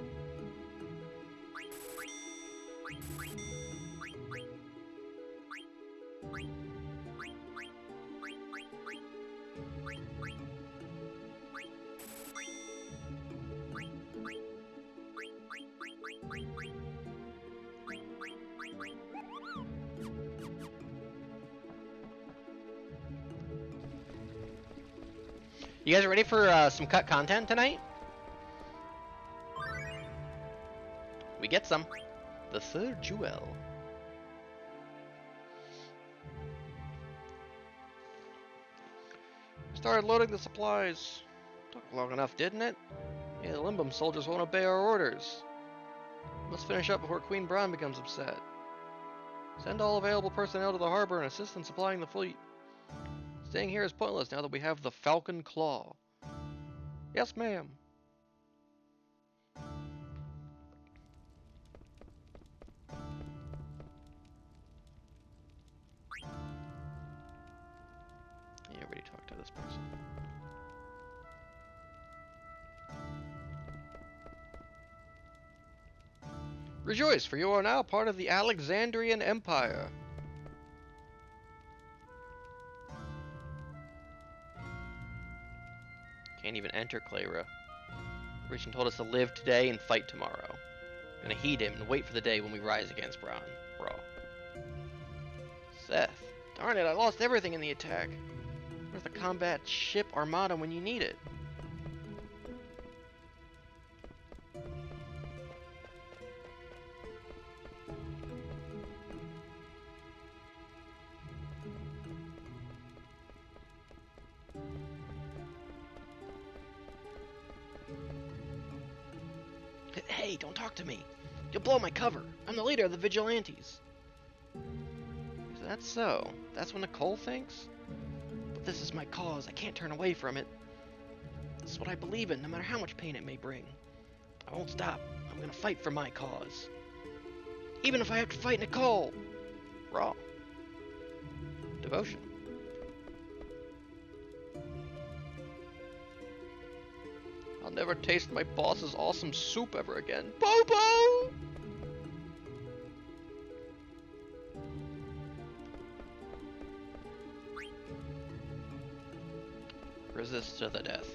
You guys ready for some cut content tonight? We get some. The third jewel. Started loading the supplies. Took long enough, didn't it? Yeah, the Limbum soldiers won't obey our orders. Must finish up before Queen Braun becomes upset. Send all available personnel to the harbor and assist in supplying the fleet. Staying here is pointless now that we have the Falcon Claw. Yes, ma'am. Yeah, already talked to this person. Rejoice, for you are now part of the Alexandrian Empire. Can't even enter Clara. Rishon told us to live today and fight tomorrow. Gonna heed him and wait for the day when we rise against Braun. Bro. Seth. Darn it, I lost everything in the attack. Where's the combat ship armada when you need it? Hey, don't talk to me. You'll blow my cover. I'm the leader of the Vigilantes. Is that so? That's what Nicole thinks? But this is my cause. I can't turn away from it. This is what I believe in, no matter how much pain it may bring. I won't stop. I'm gonna fight for my cause. Even if I have to fight Nicole. Raw. Devotion. I'll never taste my boss's awesome soup ever again. Bobo! Resist to the death.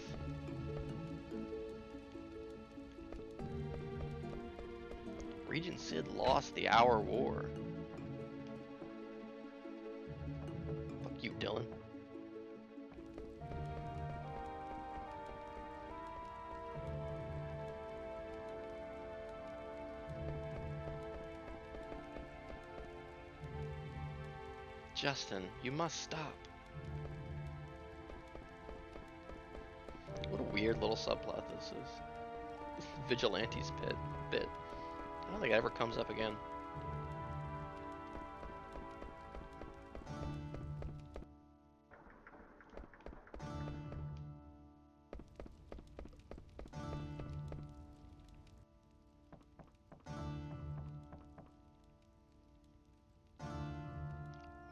Regent Sid lost the Hour War. Fuck you, Dylan. Justin, you must stop. What a weird little subplot this is. Vigilantes bit. I don't think it ever comes up again.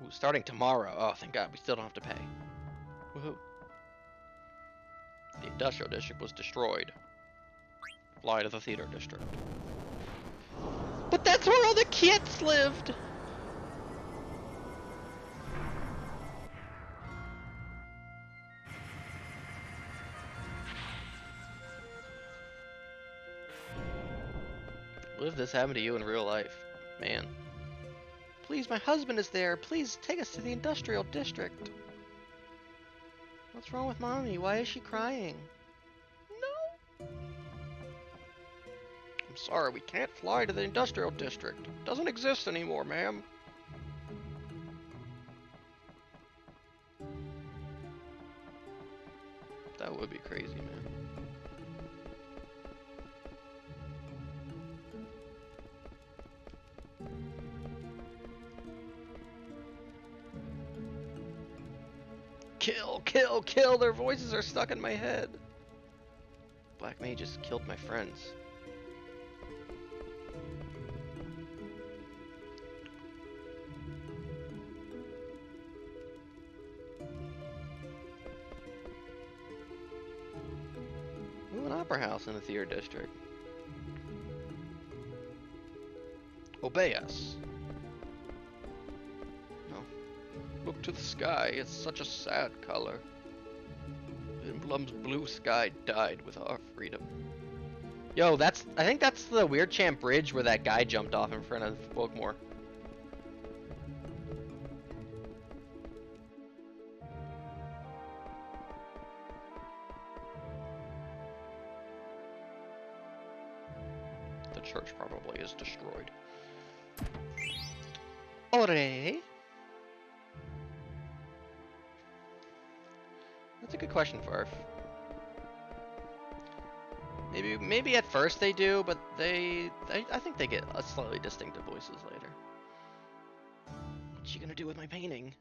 Ooh, starting tomorrow. Oh, thank God, we still don't have to pay. Woohoo. The industrial district was destroyed. Fly to the theater district. But that's where all the kids lived! What if this happened to you in real life? Man. Please, my husband is there. Please take us to the industrial district. What's wrong with Mommy? Why is she crying? No. I'm sorry, we can't fly to the industrial district. It doesn't exist anymore, ma'am. That would be crazy, man. Kill, kill, kill! Their voices are stuck in my head. Black Mage just killed my friends. opera house in the theater district. Obey us. No. Look to the sky. It's such a sad color. Imblum's blue sky died with our freedom. Yo, I think that's the Weird Champ Bridge where that guy jumped off in front of Folkmore. The church probably is destroyed. Ore. That's a good question, Farf. Maybe at first they do, but I think they get a slightly distinctive voices later. What you gonna do with my painting?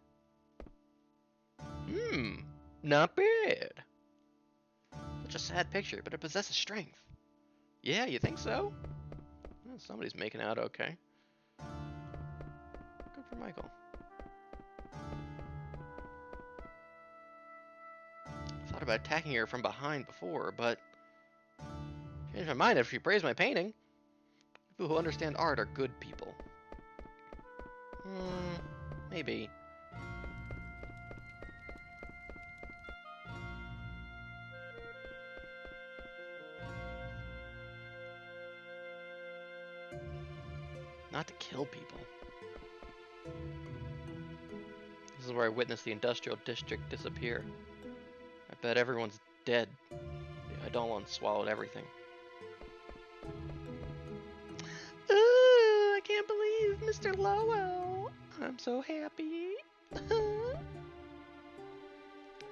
Not bad. Such a sad picture, but it possesses strength. Yeah, you think so? Well, somebody's making out okay. Good for Michael. I thought about attacking her from behind before, but changed my mind after she praised my painting. People who understand art are good people. Maybe. Not to kill people. This is where I witnessed the industrial district disappear. I bet everyone's dead. I don't want swallowed everything. I can't believe Mr. Lowell. I'm so happy.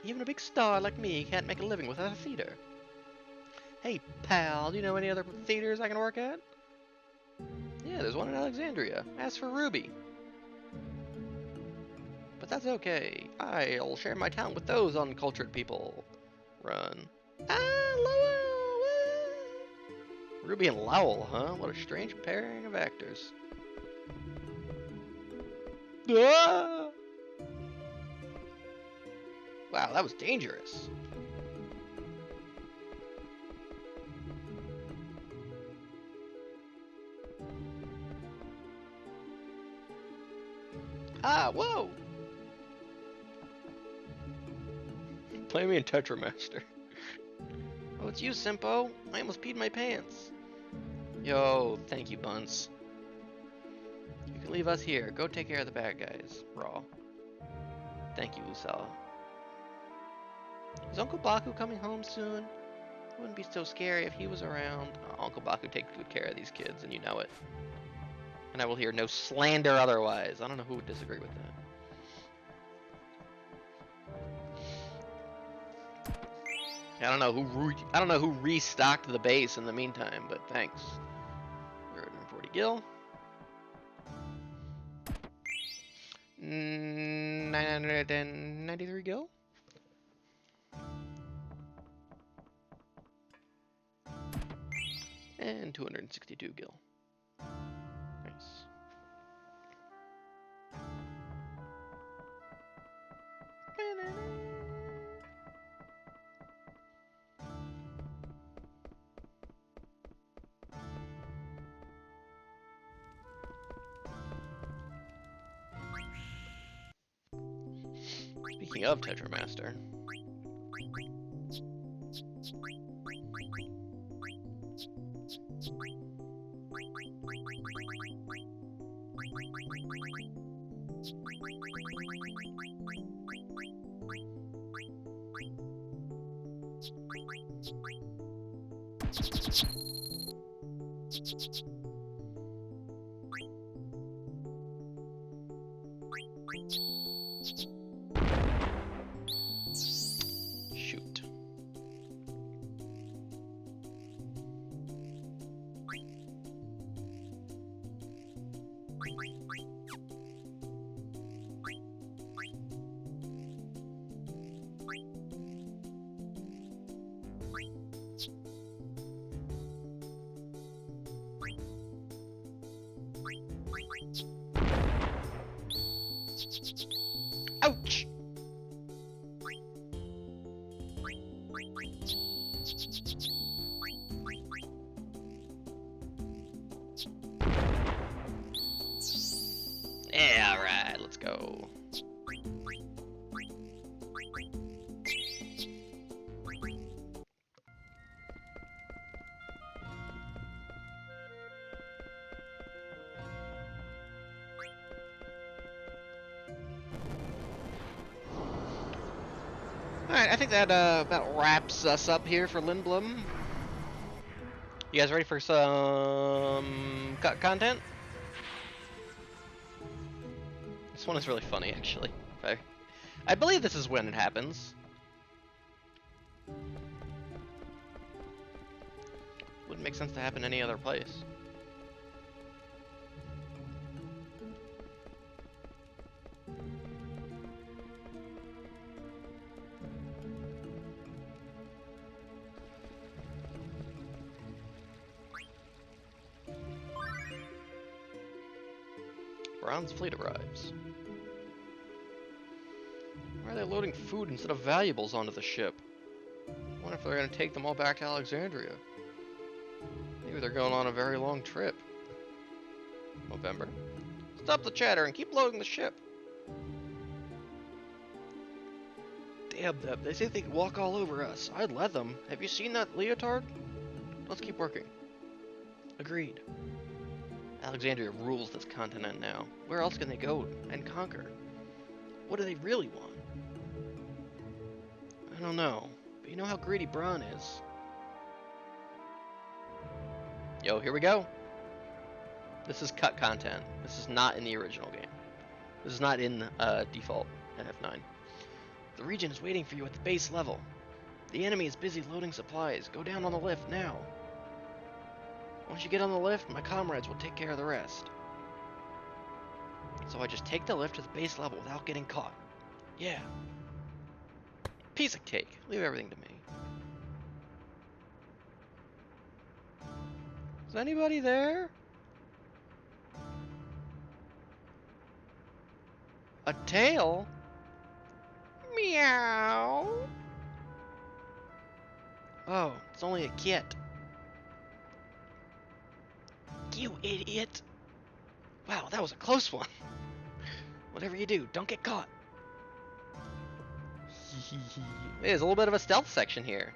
Even a big star like me can't make a living without a theater. Hey, pal, do you know any other theaters I can work at? Yeah, there's one in Alexandria. Ask for Ruby. But that's okay. I'll share my talent with those uncultured people. Run. Lowell! Ruby and Lowell, huh? What a strange pairing of actors. Ah! Wow, that was dangerous. Whoa! Play me in Tetramaster. Oh, it's you, Simpo. I almost peed my pants. Yo, thank you, Bunce. You can leave us here. Go take care of the bad guys. Raw. Thank you, Usala. Is Uncle Baku coming home soon? It wouldn't be so scary if he was around. Oh, Uncle Baku takes good care of these kids, and you know it. And I will hear no slander otherwise. I don't know who would disagree with that. I don't know who restocked the base in the meantime, but thanks. 140 gil. 993 gil. And 262 gil. Nice. Speaking of Tetramaster. Shoot. Ouch! Alright, I think that about wraps us up here for Lindblom. You guys ready for some content? This one is really funny, actually. I believe this is when it happens. Wouldn't make sense to happen any other place. Bronze fleet arrives. Why are they loading food instead of valuables onto the ship? I wonder if they're going to take them all back to Alexandria. Maybe they're going on a very long trip. November. Stop the chatter and keep loading the ship. Damn them, they say they can walk all over us. I'd let them. Have you seen that leotard? Let's keep working. Agreed. Alexandria rules this continent now. Where else can they go and conquer? What do they really want? I don't know, but you know how greedy Braun is. Yo, here we go. This is cut content. This is not in the original game. This is not in default FF9. The region is waiting for you at the base level. The enemy is busy loading supplies. Go down on the lift now. Once you get on the lift, my comrades will take care of the rest. So I just take the lift to the base level without getting caught. Yeah. Piece of cake. Leave everything to me. Is anybody there? A tail? Meow. Oh, it's only a kit. You idiot! Wow, that was a close one. Whatever you do, don't get caught. There's a little bit of a stealth section here.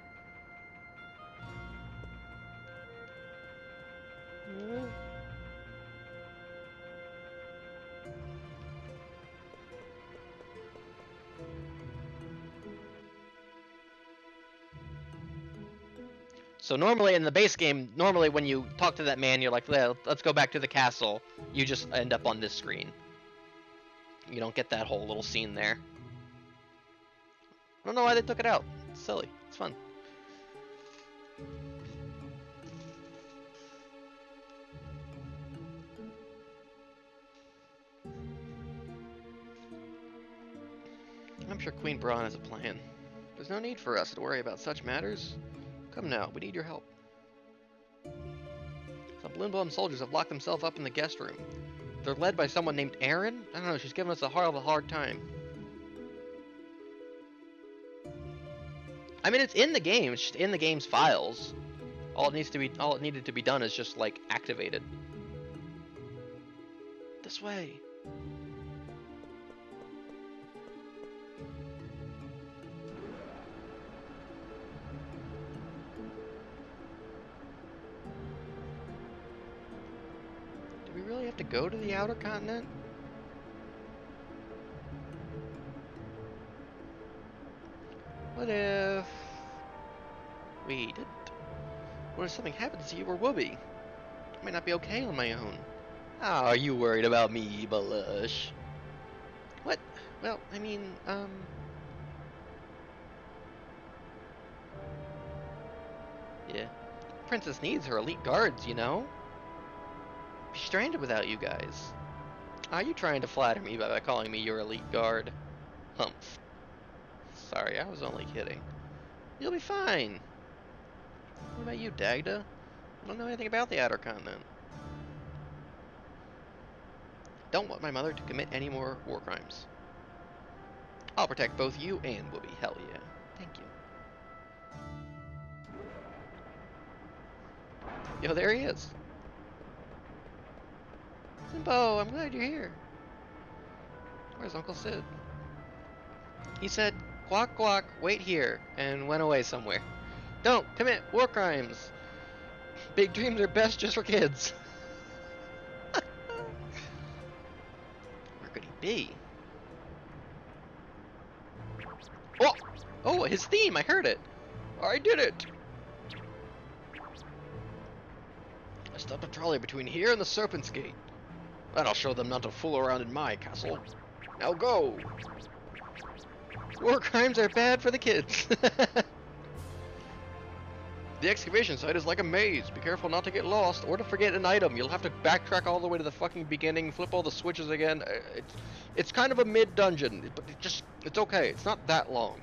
So normally in the base game, normally when you talk to that man, you're like, let's go back to the castle. You just end up on this screen. You don't get that whole little scene there. I don't know why they took it out. It's silly. It's fun. I'm sure Queen Braun has a plan. There's no need for us to worry about such matters. Come now, we need your help. Some Lindblom soldiers have locked themselves up in the guest room. They're led by someone named Erin? I don't know, she's giving us a hard time. I mean, it's in the game, it's just in the game's files. All it needed to be done is just, like, activated. This way. Have to go to the outer continent? What if we didn't? What if something happens to you or Wooby? I might not be okay on my own. Oh, are you worried about me, Blush? What? Well, I mean, yeah. Princess needs her elite guards, you know? Be stranded without you guys. Are you trying to flatter me by calling me your elite guard? Humph. Sorry, I was only kidding. You'll be fine. What about you, Dagda? I don't know anything about the Outer Continent. Don't want my mother to commit any more war crimes. I'll protect both you and Wooby. Hell yeah. Thank you. Yo, there he is. Simbo, I'm glad you're here. Where's Uncle Sid? He said, "Quack quack, wait here," and went away somewhere. Don't commit war crimes. Big dreams are best just for kids. Where could he be? Oh! Oh, his theme! I heard it! I did it! I stopped a trolley between here and the Serpent's Gate. And I'll show them not to fool around in my castle. Now go! War crimes are bad for the kids. The excavation site is like a maze. Be careful not to get lost or to forget an item. You'll have to backtrack all the way to the fucking beginning, flip all the switches again. It's kind of a mid-dungeon, but it's okay. It's not that long.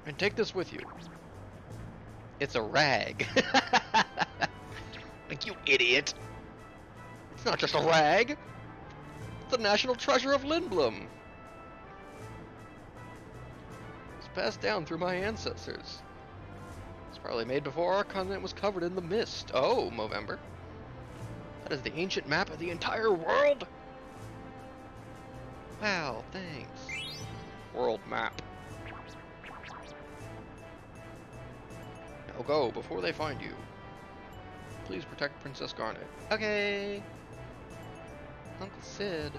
And take this with you. It's a rag. Like, you idiot. It's not just a rag. It's the national treasure of Lindblum. It's passed down through my ancestors. It's probably made before our continent was covered in the mist. Oh, Movember. That is the ancient map of the entire world? Wow, thanks. World map. Now go before they find you. Please protect Princess Garnet. Okay. Uncle Sid.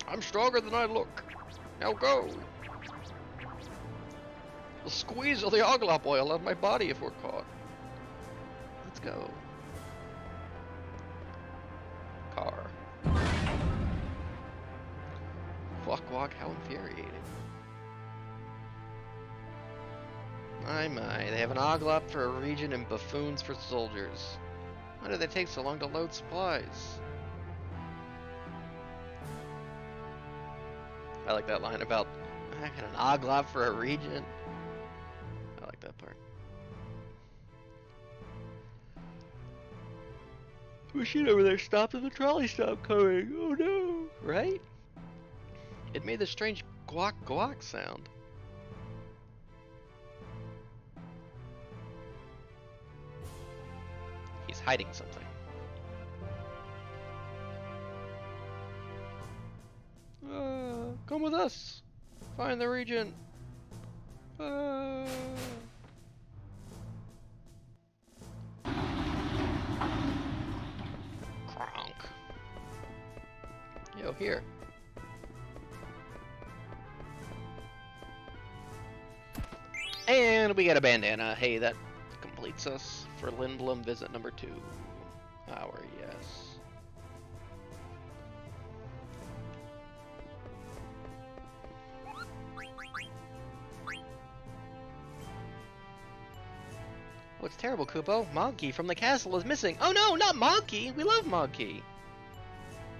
I'm stronger than I look. Now go. We'll squeeze all the Oglop oil out of my body if we're caught. Let's go. Car. Quack quack, how infuriating. My, they have an Oglop for a region and buffoons for soldiers. Why do they take so long to load supplies? I like that line about, I got an Oglop for a region. I like that part. Machine over there stopped and the trolley stopped coming. Oh no! Right? It made this strange guac guac sound. He's hiding something. Come with us. Find the region. Kronk. Yo, here. And we got a bandana. Hey, that completes us for Lindblum visit number 2. Our yes. Oh, it's terrible, Kupo. Moggy from the castle is missing. Oh no, not Moggy! We love Moggy!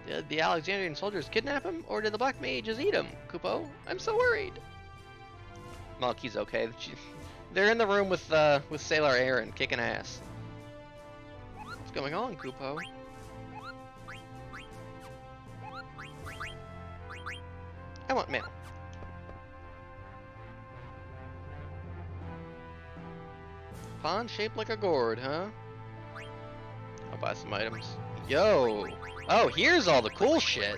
Did the Alexandrian soldiers kidnap him, or did the black mages eat him, Kupo? I'm so worried. Moggy's okay. They're in the room with Sailor Aaron, kicking ass. What's going on, Kupo? I want mail. Pond shaped like a gourd, huh? I'll buy some items. Yo! Oh, here's all the cool shit!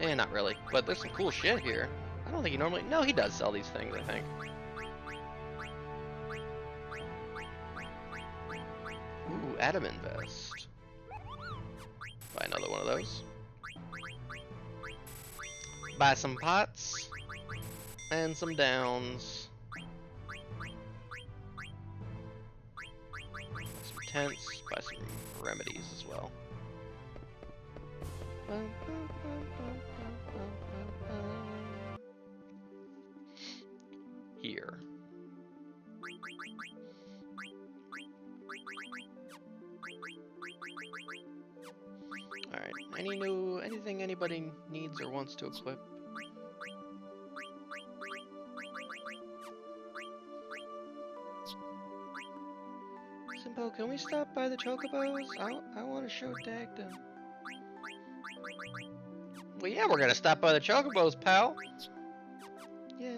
Eh, not really, but there's some cool shit here. I don't think he normally... No, he does sell these things, I think. Ooh, Adamant Vest. Buy another one of those. Buy some pots. And some downs. Some tents. Buy some remedies as well. Here. Alright, anything anybody needs or wants to equip? Simpo, can we stop by the Chocobos? I want to show Dagdom. Well, yeah, we're gonna stop by the Chocobos, pal. Yay.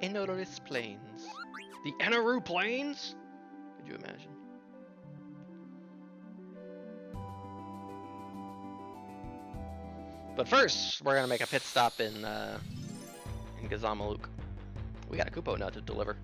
Enorous Plains. The Anaru Plains? Could you imagine? But first, we're gonna make a pit stop in Gazamaluk. We got a Koopo nut to deliver.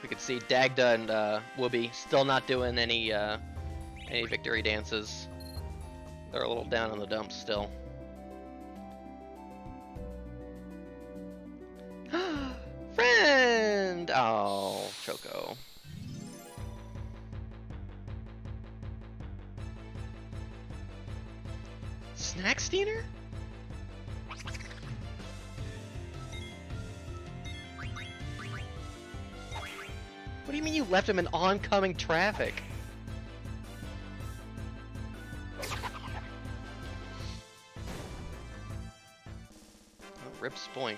We could see Dagda and Wooby still not doing any victory dances. They're a little down in the dumps still. Friend! Oh, Choco. Snacksteiner? What do you mean you left him in oncoming traffic? Oh, rip Spoink.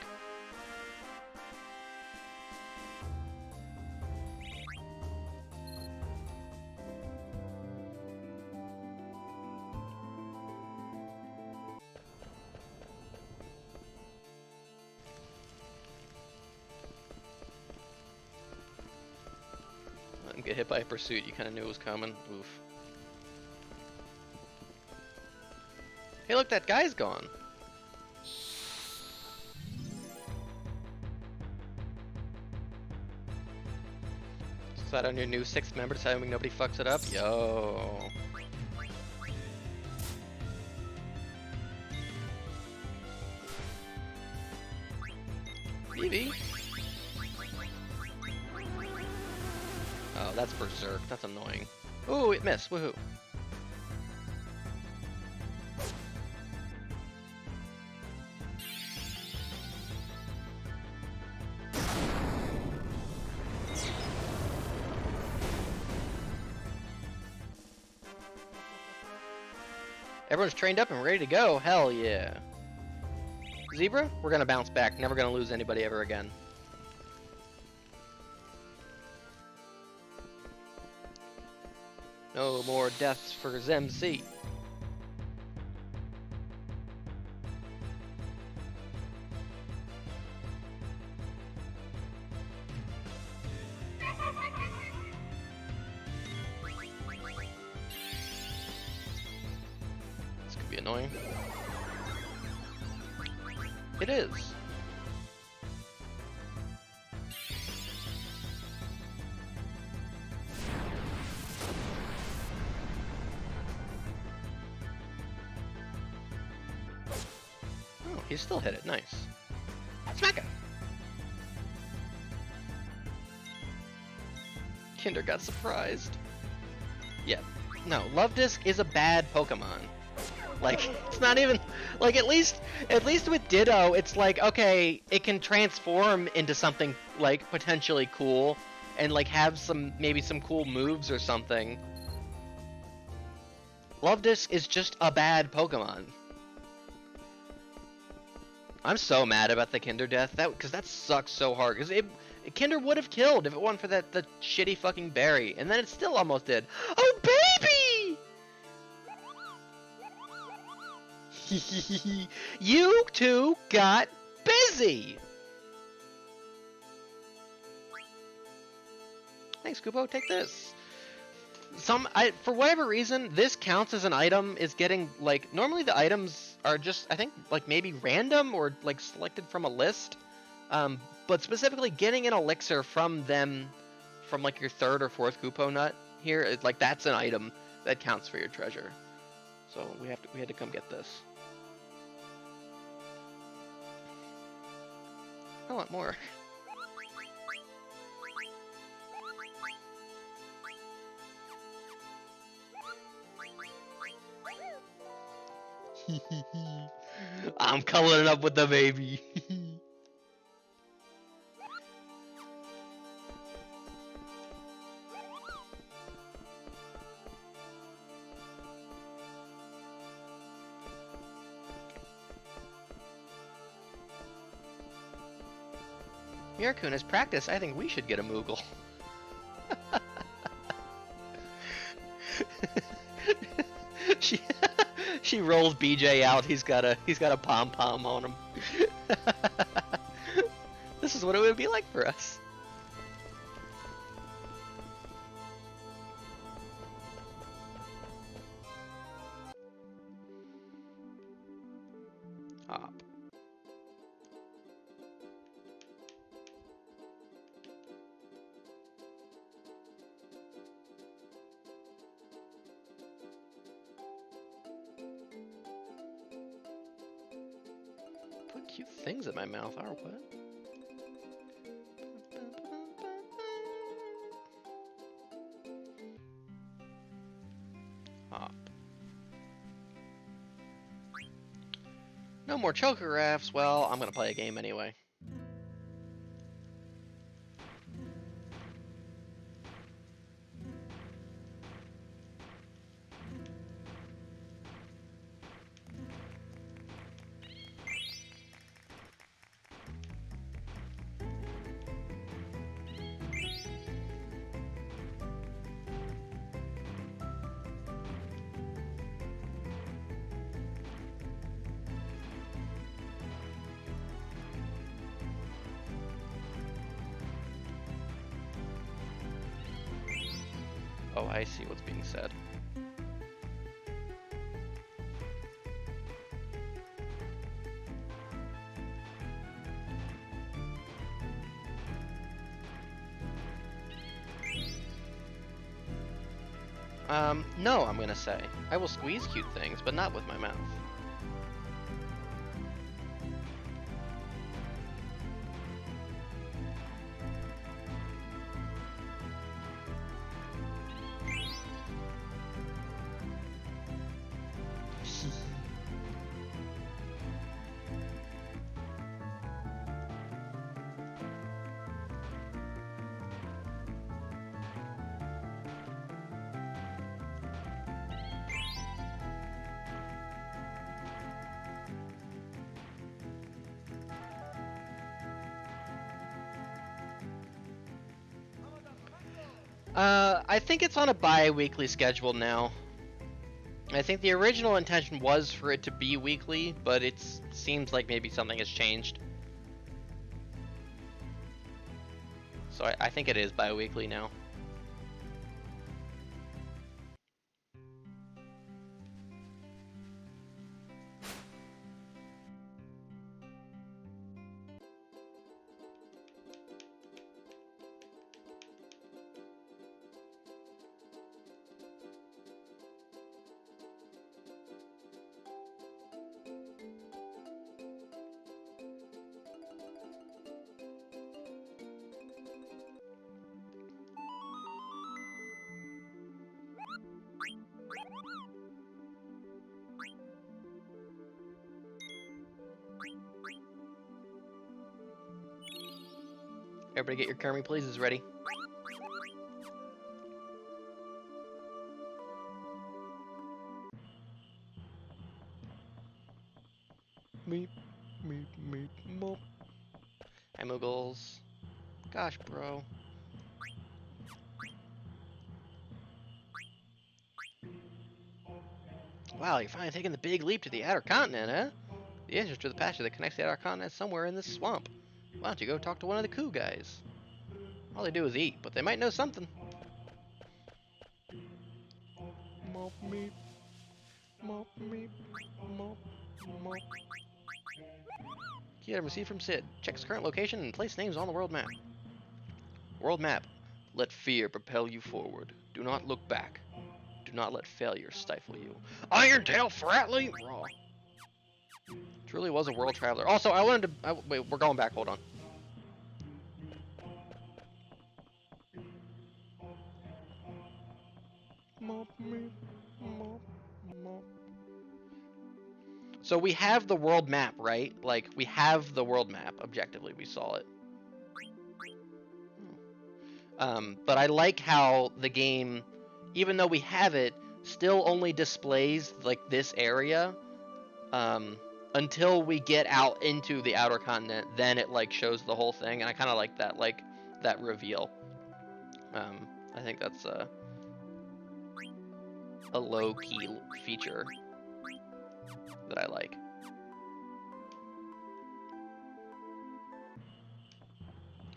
Let him get hit by a pursuit. You kind of knew it was coming. Oof. Hey, look, that guy's gone. Is that on your new 6th member, deciding nobody fucks it up? Yo. Eevee? Oh, that's Berserk. That's annoying. Ooh, it missed. Woohoo. Everyone's trained up and ready to go. Hell yeah. Zebra, we're gonna bounce back. Never gonna lose anybody ever again. No more deaths for ZemC. This could be annoying. It is. Oh, he still hit it. Nice. Smack it! Kinder got surprised. Yeah. No, Love Disc is a bad Pokemon. Like, it's not even like at least with Ditto, it's like, okay, it can transform into something like potentially cool and like have maybe some cool moves or something. Love Disc is just a bad Pokemon. I'm so mad about the Kinder death, because that sucks so hard. Because Kinder would have killed if it wasn't for the shitty fucking berry, and then it still almost did. Oh baby! You two got busy. Thanks, Koopo. Take this. For whatever reason, this counts as an item. Is getting like normally the items are just I think like maybe random or like selected from a list, but specifically getting an elixir from them, from like your 3rd or 4th Koopo nut here, like that's an item that counts for your treasure. So we had to come get this. I want more. I'm coloring up with the baby. Mirakun has practiced. I think we should get a Moogle. she she rolls BJ out. He's got a pom pom on him. This is what it would be like for us. Hop. Put cute things in my mouth. Or what? Hop. No more Chocographs. Well, I'm gonna play a game anyway. Oh, I see what's being said. No, I'm gonna say. I will squeeze cute things, but not with my mouth. I think it's on a bi-weekly schedule now. I think the original intention was for it to be weekly, but it seems like maybe something has changed. So I think it is bi-weekly now. Everybody get your Kermie Pleases ready. Meep, meep, meep, mop. Hi, Moogles. Gosh, bro. Wow, you're finally taking the big leap to the outer continent, huh? The entrance to the pasture that connects the outer continent is somewhere in this swamp. Why don't you go talk to one of the Coup guys? All they do is eat, but they might know something. Mop meep. Mop meep. Mop. Mop. Key item received from Sid. Checks current location and place names on the world map. World map. Let fear propel you forward. Do not look back. Do not let failure stifle you. Iron-tail Fratley! Raw. Truly was a world traveler. Also, I wanted to... wait, we're going back. Hold on. Mop me, mop, mop. So we have the world map, right? Like, we have the world map. Objectively, we saw it. But I like how the game, even though we have it, still only displays, like, this area. until we get out into the outer continent, then it like shows the whole thing, and I kind of like that reveal. I think that's a low-key feature that I like.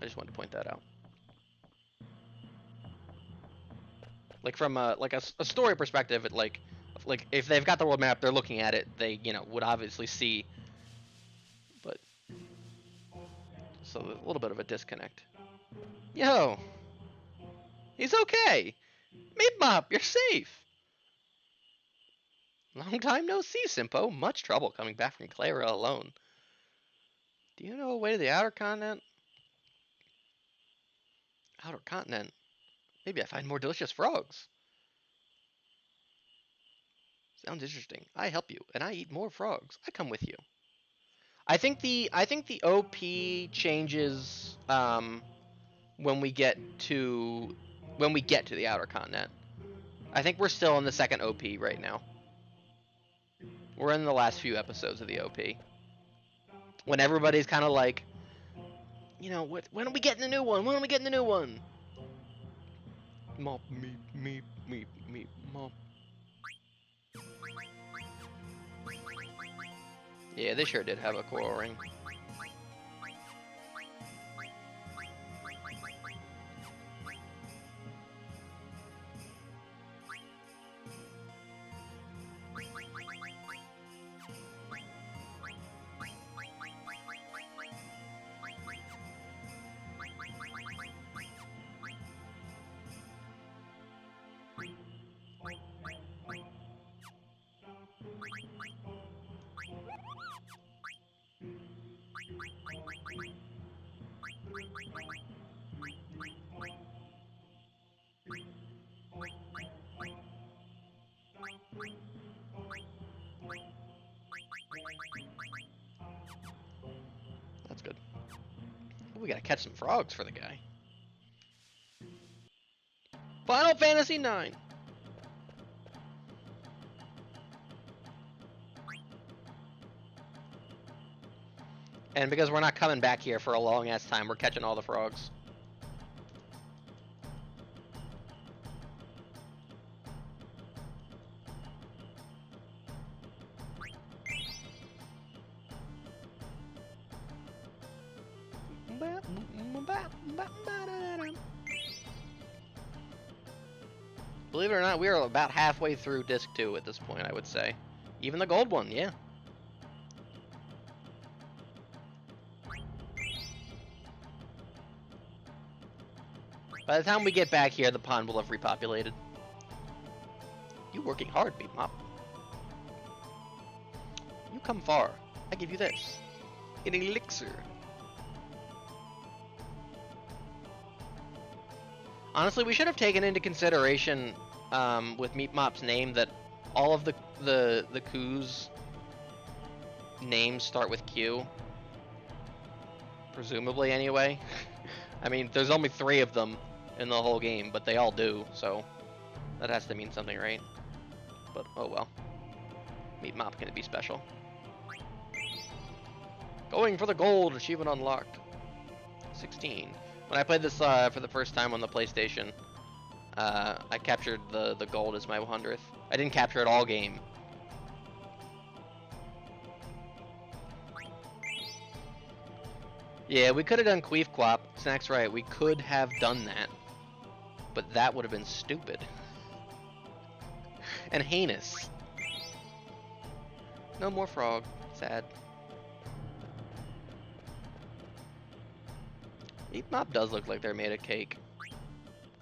I just wanted to point that out. Like from a story perspective, it like if they've got the world map, they're looking at it, they would obviously see. But so a little bit of a disconnect. Yo, he's okay. Meep Mop, you're safe. Long time no see, Simpo. Much trouble coming back from Clara alone. Do you know a way to the outer continent? Outer continent? Maybe I find more delicious frogs. Sounds interesting. I help you, and I eat more frogs. I come with you. I think the OP changes when we get to the outer continent. I think we're still in the second OP right now. We're in the last few episodes of the OP. When everybody's kind of like, when are we getting the new one? When are we getting the new one? Mop, meep, meep, meep, meep, mop. Yeah, they sure did have a coral ring. That's good. We gotta catch some frogs for the guy. Final Fantasy IX. And because we're not coming back here for a long ass time, we're catching all the frogs. Believe it or not, we are about halfway through Disc 2 at this point, I would say. Even the gold one, yeah. By the time we get back here, the pond will have repopulated. You working hard, Meep Mop. You come far. I give you this. An elixir. Honestly, we should have taken into consideration with Meep Mop's name that all of the Ku's names start with Q. Presumably, anyway. I mean, there's only 3 of them in the whole game, but they all do, so that has to mean something, right? But oh well. Meep Mop can be special. Going for the gold, achievement unlocked. 16. When I played this for the first time on the PlayStation, I captured the gold as my 100th. I didn't capture it all game. Yeah, we could have done Queef Quap. Snack's right, we could have done that. But that would have been stupid. And heinous. No more frog. Sad. Meep Mop does look like they're made of cake.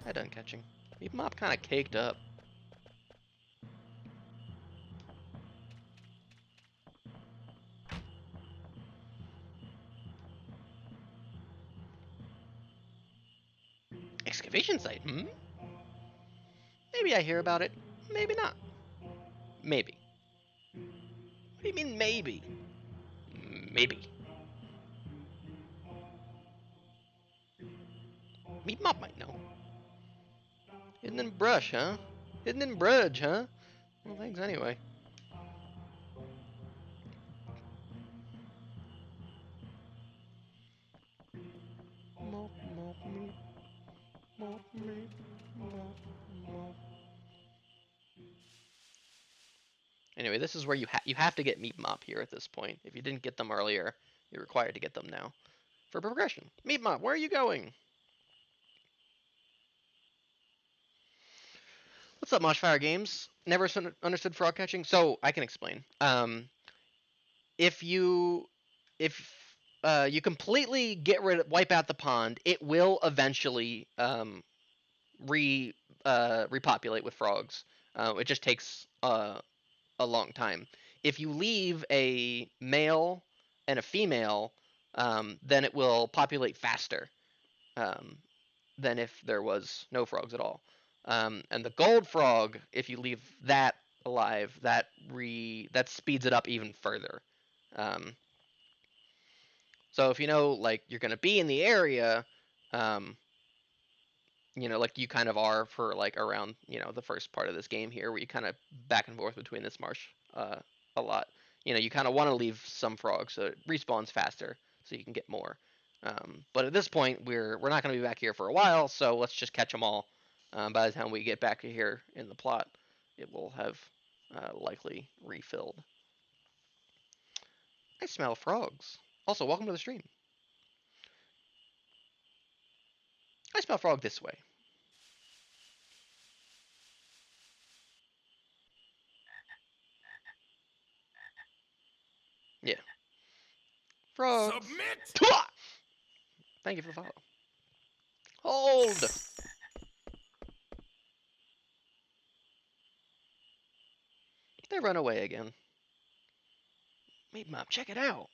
I done catching. Meep Mop kind of caked up. Excavation site, Maybe I hear about it. Maybe not. Maybe. What do you mean, maybe? Maybe. Meep Mop might know. Hidden in brush, huh? Hidden in brudge, huh? Well, thanks anyway. Anyway, this is where you have to get Meep Mop here at this point. If you didn't get them earlier, you're required to get them now for progression. Meep Mop, where are you going? What's up, Moshfire Games? Never understood frog catching, so I can explain. If you you completely wipe out the pond, it will eventually repopulate with frogs. It just takes a long time. If you leave a male and a female, then it will populate faster than if there was no frogs at all. And the gold frog, if you leave that alive, that speeds it up even further. So if you know, like, you're gonna be in the area, like you kind of are for like around, the first part of this game here, where you kind of back and forth between this marsh a lot. You kind of want to leave some frogs so it respawns faster, so you can get more. But at this point, we're not going to be back here for a while, so let's just catch them all. By the time we get back here in the plot, it will have likely refilled. I smell frogs. Also, welcome to the stream. I smell frog this way. Yeah. Frog. Submit! Thank you for the follow. Hold! They run away again. Meep Mop, check it out.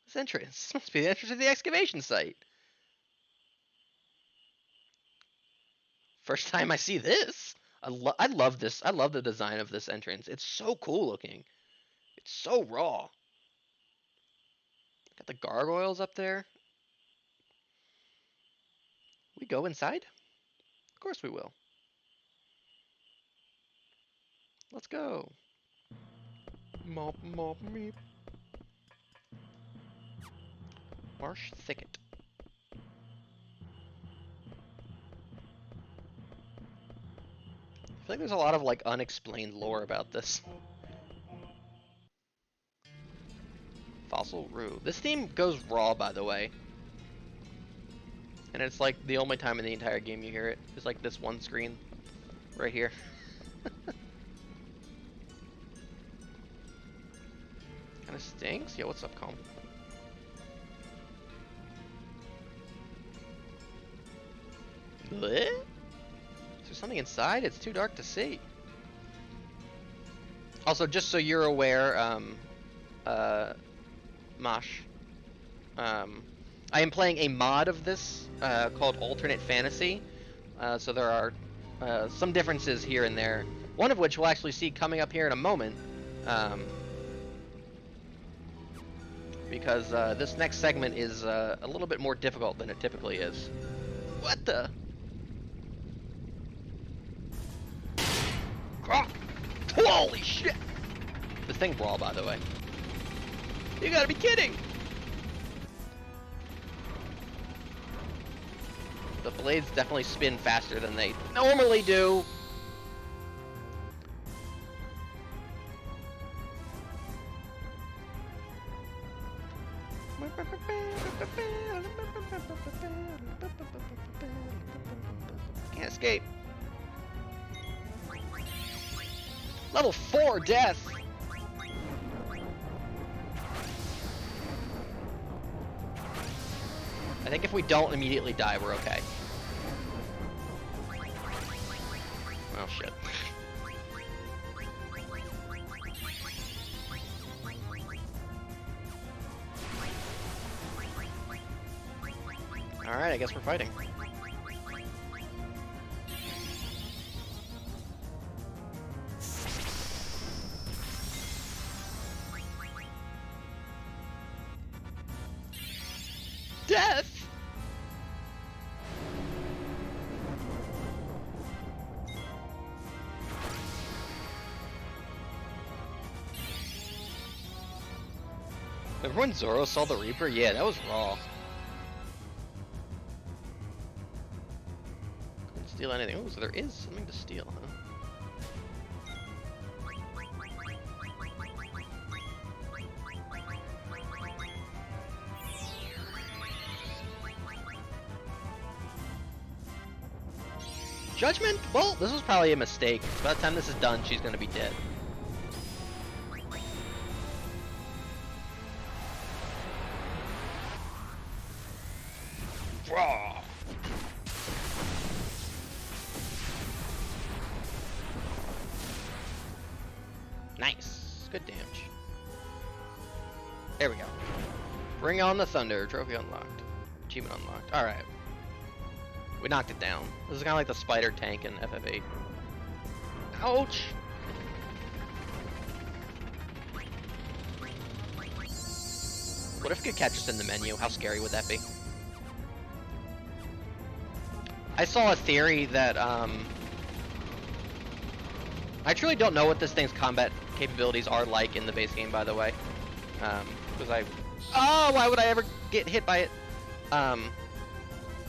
This entrance. This must be the entrance to the excavation site. First time I see this. I love this. I love the design of this entrance. It's so cool looking. It's so raw. Got the gargoyles up there. We go inside? Of course we will. Let's go. Mop, mop, meep. Marsh thicket. I feel like there's a lot of like unexplained lore about this. Fossil Rue. This theme goes raw, by the way. And it's like the only time in the entire game you hear it is like this one screen right here. Kinda stinks? Yo, what's up, Calm? Blech? Is there something inside? It's too dark to see. Also, just so you're aware, Mosh, I am playing a mod of this called Alternate Fantasy. So there are some differences here and there. One of which we'll actually see coming up here in a moment. Because this next segment is a little bit more difficult than it typically is. What the? Holy shit! This thing brawl, by the way. You gotta be kidding! The blades definitely spin faster than they normally do. Can't escape. Level 4 death. I think if we don't immediately die, we're okay. Oh shit. Alright, I guess we're fighting. Death! Remember when Zoro saw the Reaper? Yeah, that was raw. Couldn't steal anything. Oh, so there is something to steal, huh? Judgment? Well, this was probably a mistake. By the time this is done, she's gonna be dead. Raw. Nice. Good damage. There we go. Bring on the thunder. Trophy unlocked. Achievement unlocked. Alright. We knocked it down. This is kind of like the spider tank in FF8. Ouch! What if it could catch us in the menu? How scary would that be? I saw a theory that, I truly don't know what this thing's combat capabilities are like in the base game, by the way. Because oh, why would I ever get hit by it?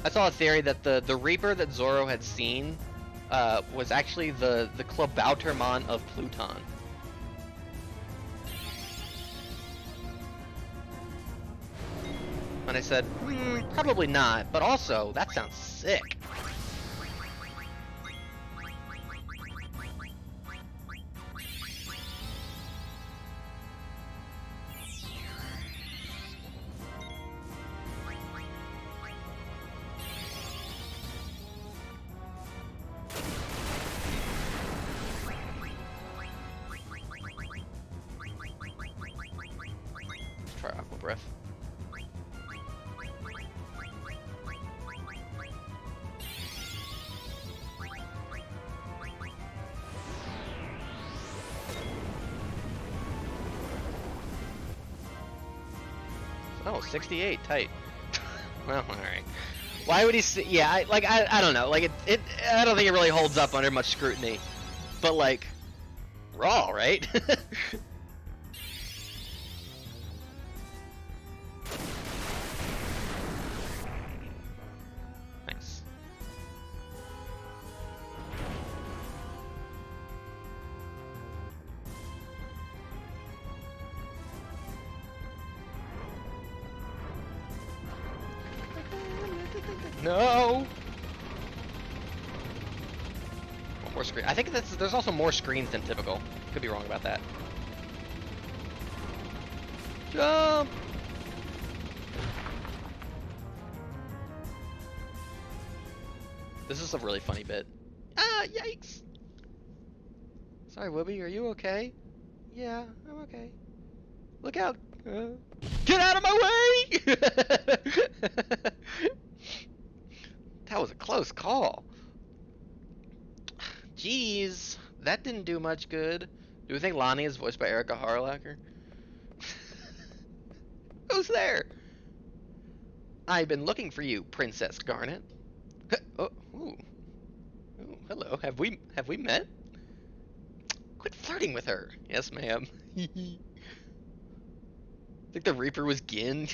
I saw a theory that the Reaper that Zoro had seen was actually the Klabautermann of Pluton. And I said, probably not, but also, that sounds sick. Try Aqua Breath. Oh, 68, tight. Well, all right. Why would he? Yeah, I don't know. Like I don't think it really holds up under much scrutiny. But like, raw, right? Nice. No. One more screen. I think there's also more screens than typical. Could be wrong about that. Jump. This is a really funny bit. Ah, yikes. Sorry, Whoopi, are you okay? Yeah, I'm okay. Look out. Get out of my way! That was a close call. Jeez, that didn't do much good. Do we think Lonnie is voiced by Erica Harlacher? Who's there? I've been looking for you, Princess Garnet. Oh, ooh. Ooh, hello. Have we met? Quit flirting with her. Yes, ma'am. Think the Reaper was Gin?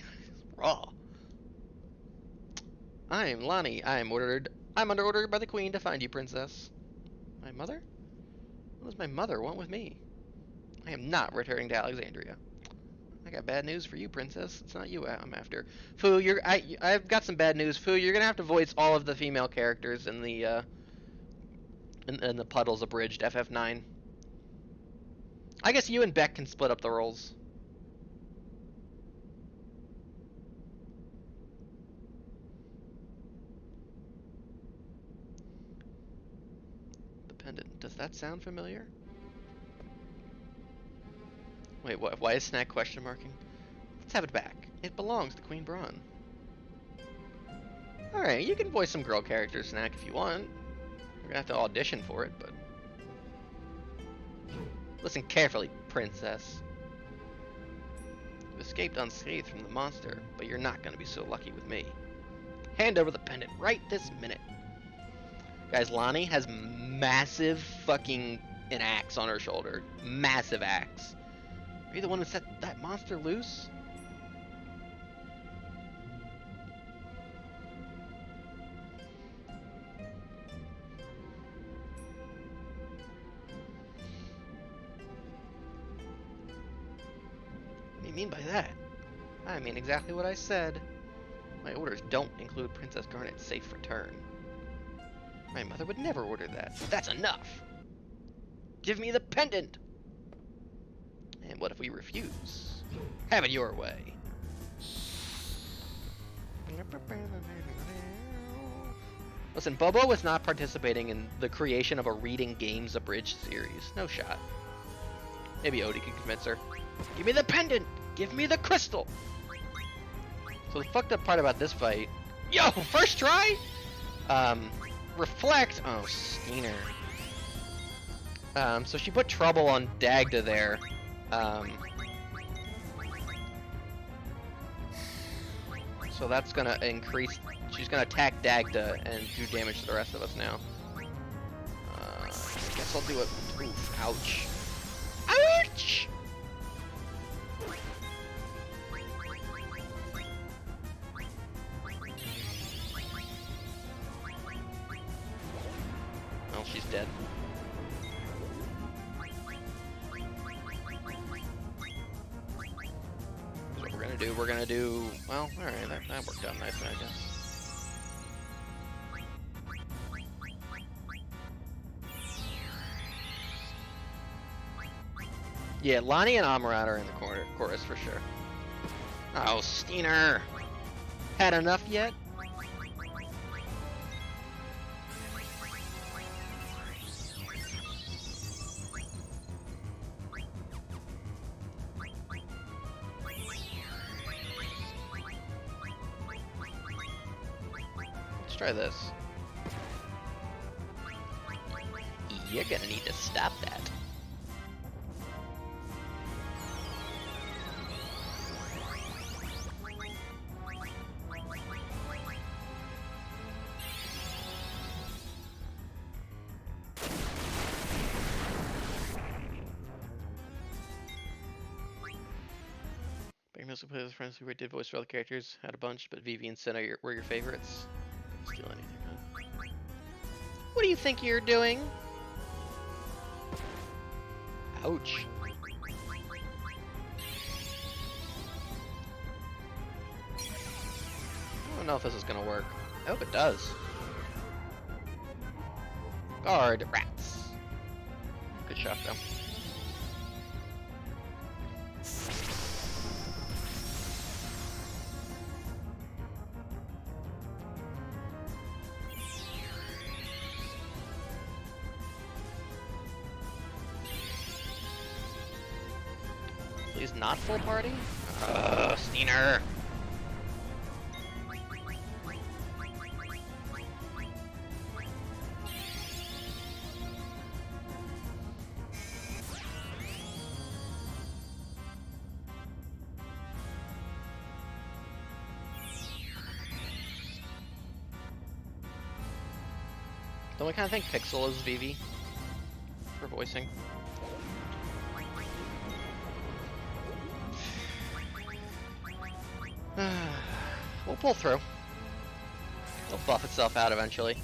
Raw. I'm Lonnie. I'm under order by the Queen to find you, Princess. My mother? What does my mother want with me? I am not returning to Alexandria. I got bad news for you, Princess. It's not you I'm after. Fu, I've got some bad news. Fu, you're gonna have to voice all of the female characters in the in the Puddles Abridged FF9. I guess you and Beck can split up the roles. The pendant. Does that sound familiar? Wait, what? Why is Snack question marking? Let's have it back. It belongs to Queen Braun. Alright, you can voice some girl characters, Snack, if you want. You're gonna have to audition for it, but... Listen carefully, Princess. You escaped unscathed from the monster, but you're not gonna be so lucky with me. Hand over the pendant right this minute. Guys, Lonnie has massive fucking an axe on her shoulder. Massive axe. Are you the one who set that monster loose? What do you mean by that? I mean exactly what I said. My orders don't include Princess Garnet's safe return. My mother would never order that. That's enough! Give me the pendant! And what if we refuse? Have it your way. Listen, Bobo was not participating in the creation of a Reading Games Abridged series. No shot. Maybe Odie could convince her. Give me the pendant! Give me the crystal! So the fucked up part about this fight... Yo! First try?! Reflect... Oh, Steiner. So she put trouble on Dagda there. So that's gonna increase... She's gonna attack Dagda and do damage to the rest of us now. I guess I'll do it... Oof, ouch. Ouch! Oh, she's dead. What we're gonna do... Well, alright, that worked out nicely, I guess. Yeah, Lonnie and Amarat are in the chorus for sure. Oh, Steiner! Had enough yet? Let's try this. You're gonna need to stop that. Play with friends who did voice for other characters, had a bunch, but Vivi and Senna were your favorites. Steal anything, huh? What do you think you're doing? Ouch. I don't know if this is gonna work. I hope it does. Guard rats. Good shot, though. Please not full party? Steiner! Don't we kind of think Pixel is Vivi for voicing? We'll pull through. It'll buff itself out eventually.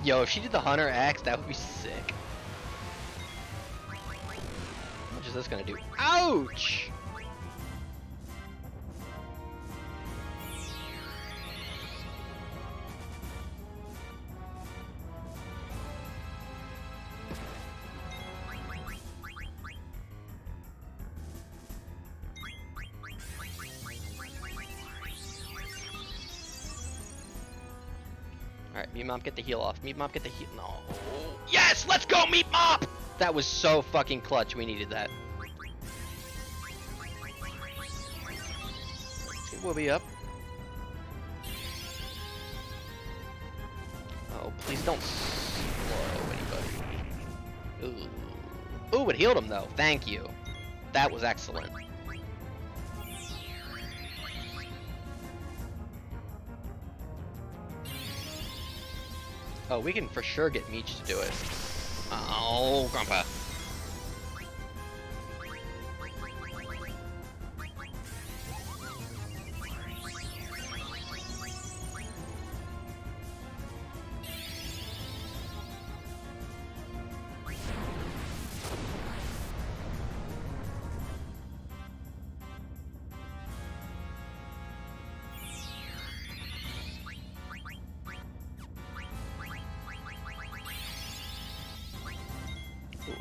Yo, if she did the Hunter Axe, that would be sick. How much is this gonna do? Ouch! Alright, Meat Mop, get the heal off. Meat Mop, get the heal. No. Yes! Let's go, Meat Mop! That was so fucking clutch. We needed that. We'll be up. Oh, please don't slow anybody. Ooh. Ooh, it healed him, though. Thank you. That was excellent. Oh, we can for sure get Meech to do it. Oh, Grandpa.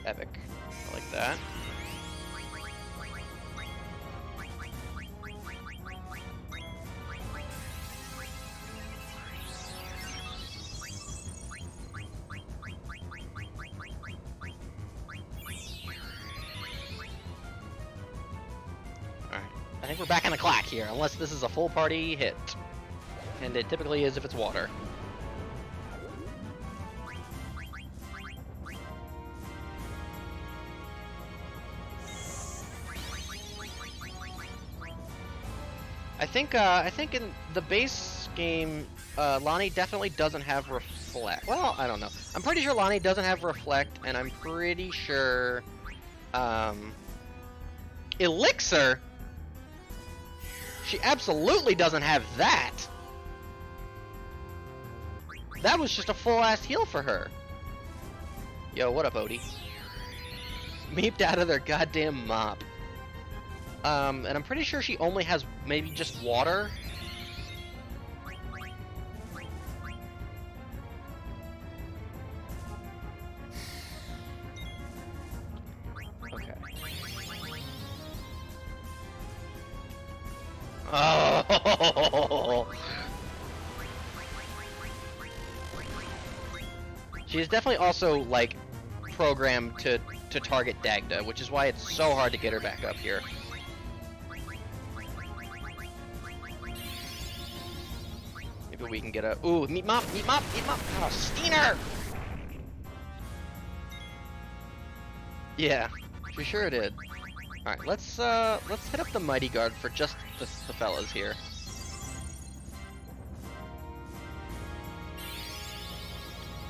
epic. I like that. I think we're back on the clock here, unless this is a full party hit. And it typically is if it's water. I think in the base game, Lonnie definitely doesn't have Reflect. Well, I don't know. I'm pretty sure Lonnie doesn't have Reflect, and I'm pretty sure, Elixir? She absolutely doesn't have that! That was just a full-ass heal for her. Yo, what up, Odie? Meeped out of their goddamn mop. And I'm pretty sure she only has maybe just water. Okay. Oh! She is definitely also, like, programmed to target Dagda, which is why it's so hard to get her back up here. Maybe we can get a... Ooh, meat mop, meat mop, meat mop! Oh, Steiner! Yeah, she sure did. Alright, let's hit up the Mighty Guard for just the fellas here.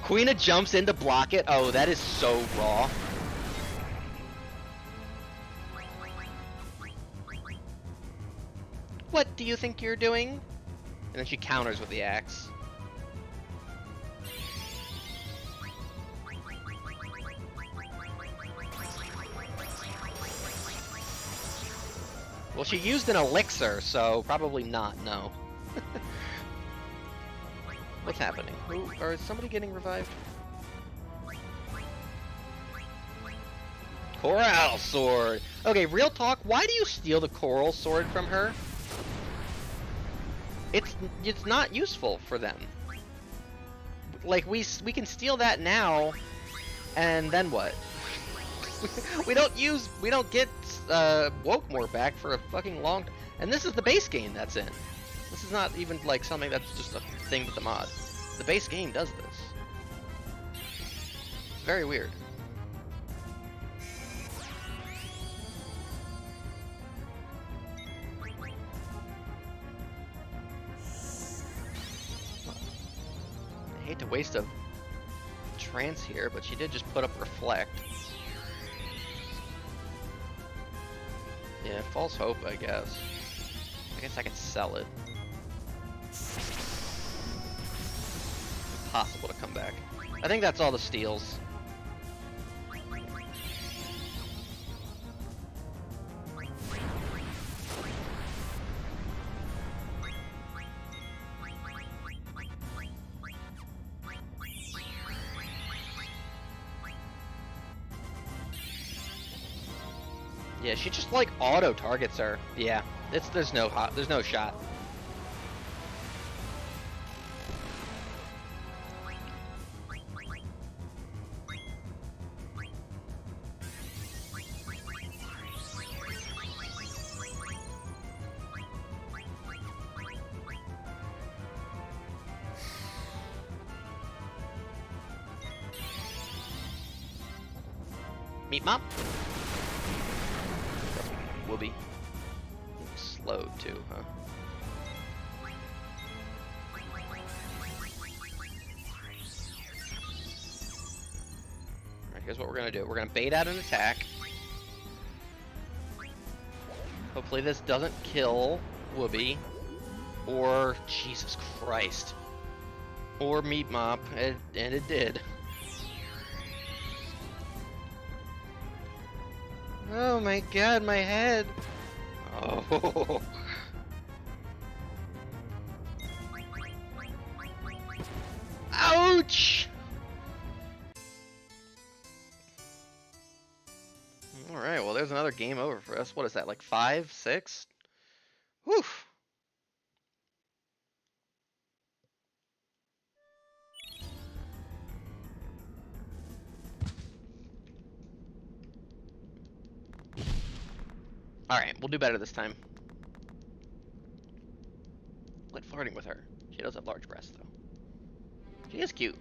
Queena jumps in to block it. Oh, that is so raw. What do you think you're doing? And then she counters with the axe. Well, she used an elixir, so probably not, no. What's happening? Or is somebody getting revived? Coral Sword! Okay, real talk, why do you steal the Coral Sword from her? It's not useful for them. Like, we can steal that now, and then what? we don't get Wokemore back for a fucking long time. And this is the base game that's in. This is not even like something that's just a thing with the mod. The base game does this. It's very weird. I hate to waste a trance here, but she did just put up Reflect. Yeah, False Hope, I guess. I guess I could sell it. Impossible to come back. I think that's all the steals. Yeah, she just like auto targets her. Yeah, there's no shot. Meat mop. Whoopee. Slowed too, huh? Alright, here's what we're gonna do. We're gonna bait out an attack. Hopefully this doesn't kill Whoopee. Or, Jesus Christ. Or Meat Mop, and it did. Oh my god, my head! Oh. Ouch! All right, well, there's another game over for us. What is that, like 5, 6? Whew. All right, we'll do better this time. Quit flirting with her. She does have large breasts, though. She is cute.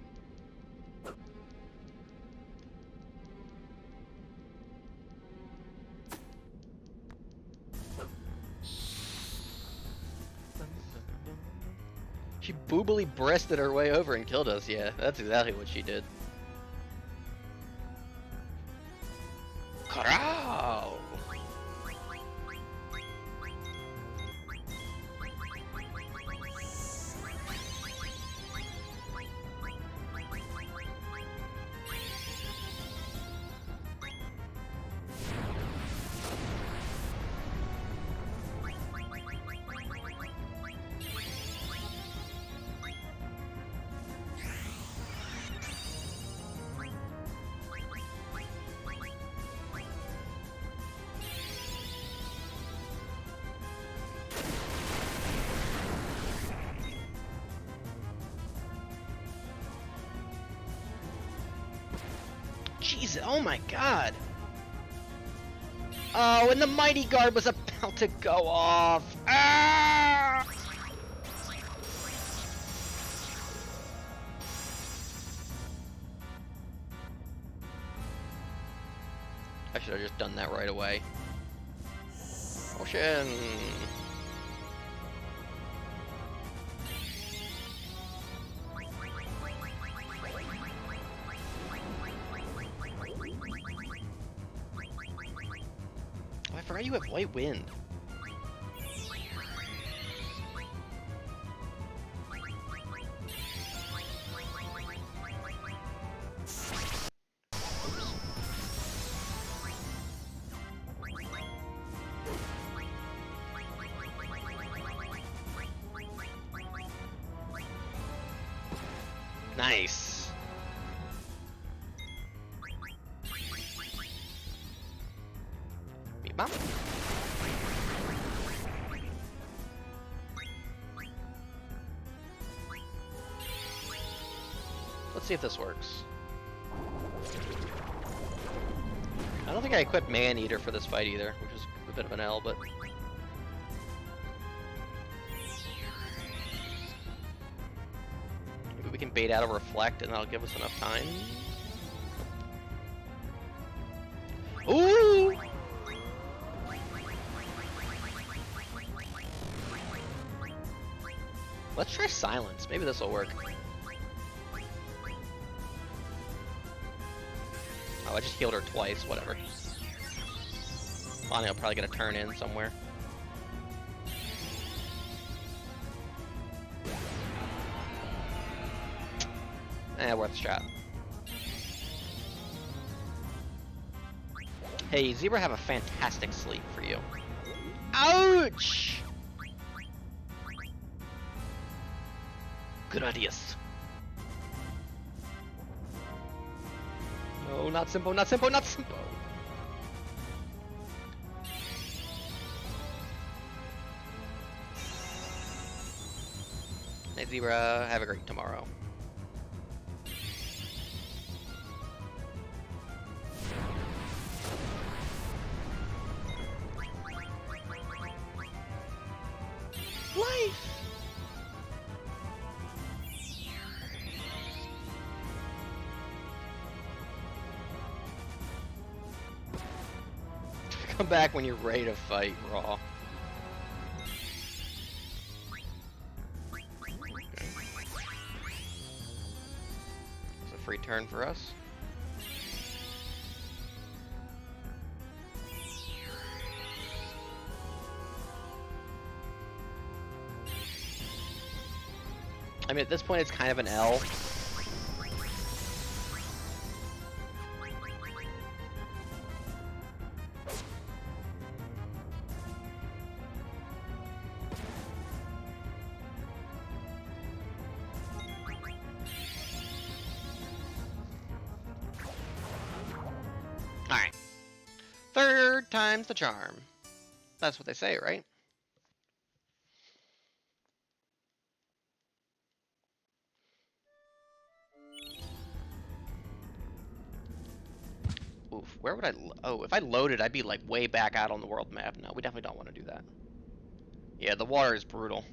She boobily breasted her way over and killed us. Yeah, that's exactly what she did. Carao! Jeez, oh my god! Oh, and the Mighty Guard was about to go off! Ah! I should have just done that right away. Ocean! Oh, I forgot you have White Wind. Nice. Beep bop. Let's see if this works. I don't think I equipped Man-Eater for this fight either, which is a bit of an L, but... maybe we can bait out a Reflect and that'll give us enough time. Ooh! Let's try Silence. Maybe this will work. Oh, I just healed her twice. Whatever. Bonnie will probably get a turn in somewhere. Worth a shot. Hey, Zebra, have a fantastic sleep for you. Ouch! Good ideas. No, not Simpo, not Simpo, not Simpo! Hey, Zebra, have a great tomorrow. Life! Come back when you're ready to fight, Raw. It's a free turn for us. I mean, at this point, it's kind of an L. Alright. Third time's the charm. That's what they say, right? Oof, where would I... Oh, if I loaded, I'd be like way back out on the world map. No, we definitely don't want to do that. Yeah, the water is brutal.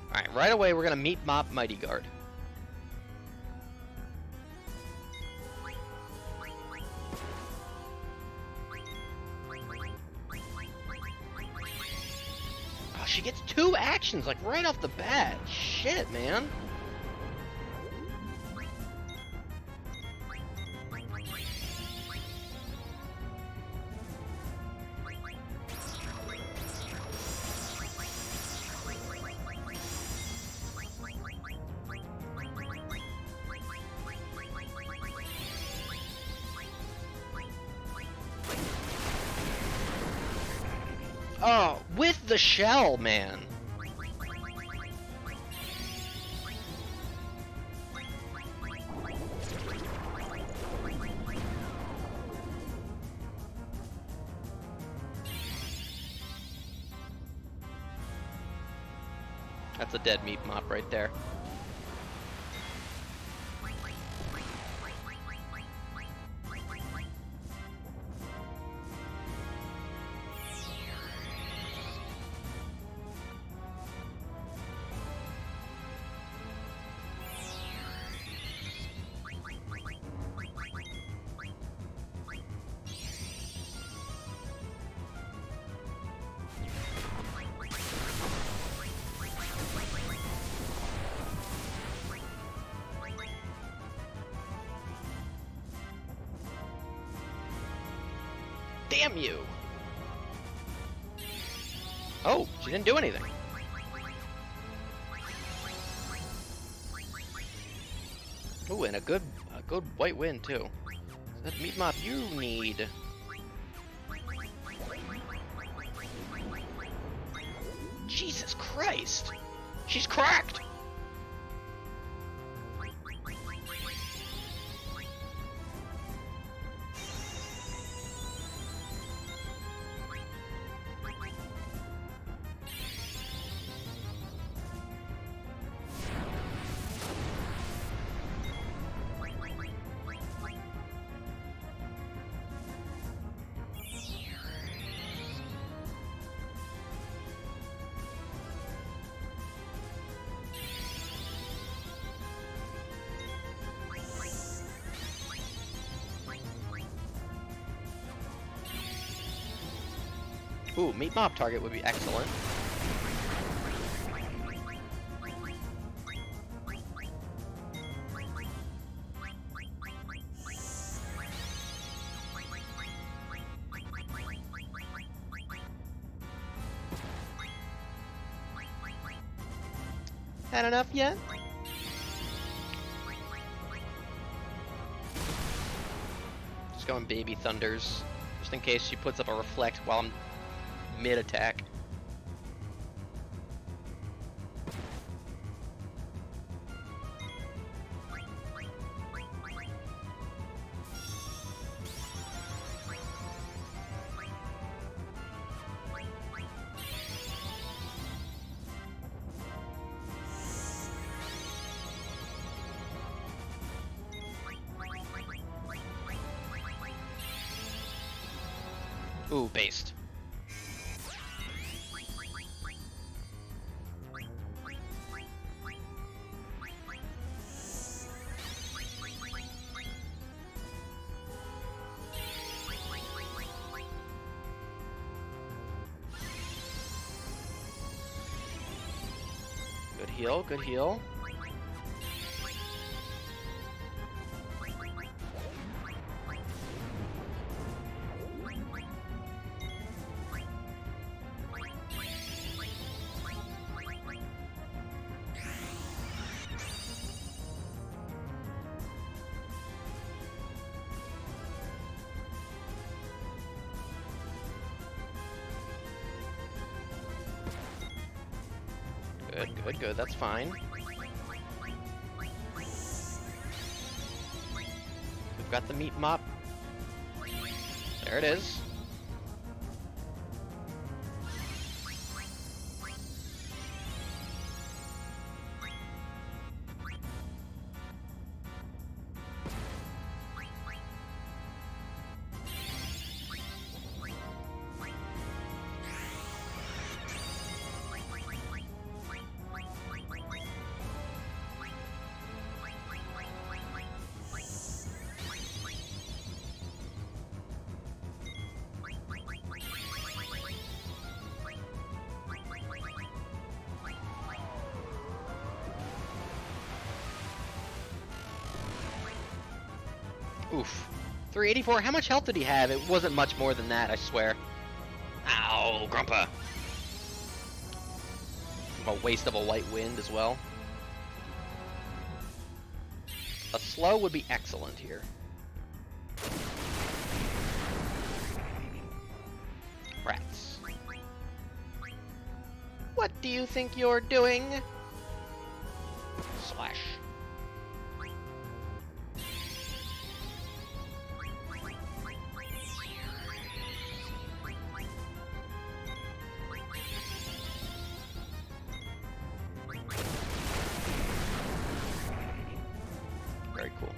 Alright, right away we're gonna meet Mop Mighty Guard. Oh, she gets 2 actions, like, right off the bat. Shit, man. Oh, with the shell, man. That's a dead meat mop right there. Damn you! Oh, she didn't do anything. Ooh, and a good white win too. So that meat mop you need. Jesus Christ! She's cracked! Ooh, meat mop target would be excellent. Had enough yet? Just going baby thunders, just in case she puts up a reflect while I'm mid-attack. Ooh, based. Good heal, good heal. Good, good, good. That's fine. We've got the meat mop. There it is. Oof. 384. How much health did he have? It wasn't much more than that, I swear. Ow, Grumpa. A waste of a white wind as well. A slow would be excellent here. Rats. What do you think you're doing? Slash. Very cool.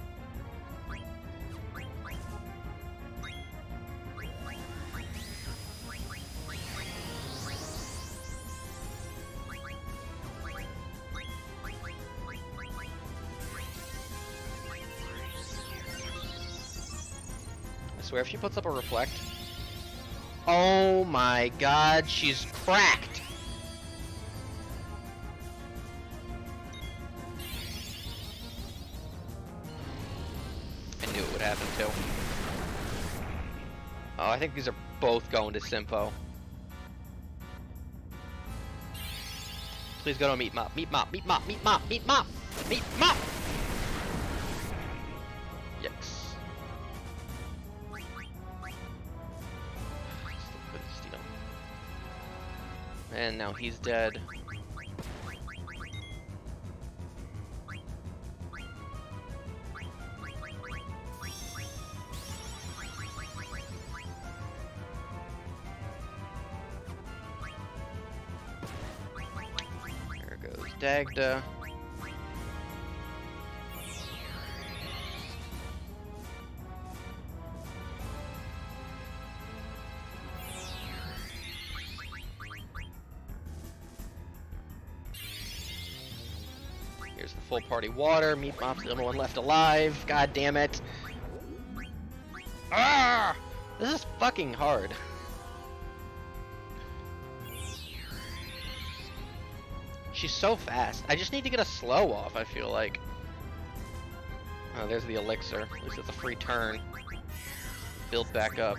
I swear if she puts up a reflect. Oh my god, she's cracked! I knew it would happen too. Oh, I think these are both going to Simpo. Please go to meat mop, meat mop, meat mop, meat mop, meat mop, meat mop! Yikes. Still couldn't steal. And now he's dead. There goes Dagda. Here's the full party water. Meat Mop's the only one left alive. God damn it. Ah! This is fucking hard. She's so fast. I just need to get a slow off, I feel like. Oh, there's the elixir. At least it's a free turn. Build back up.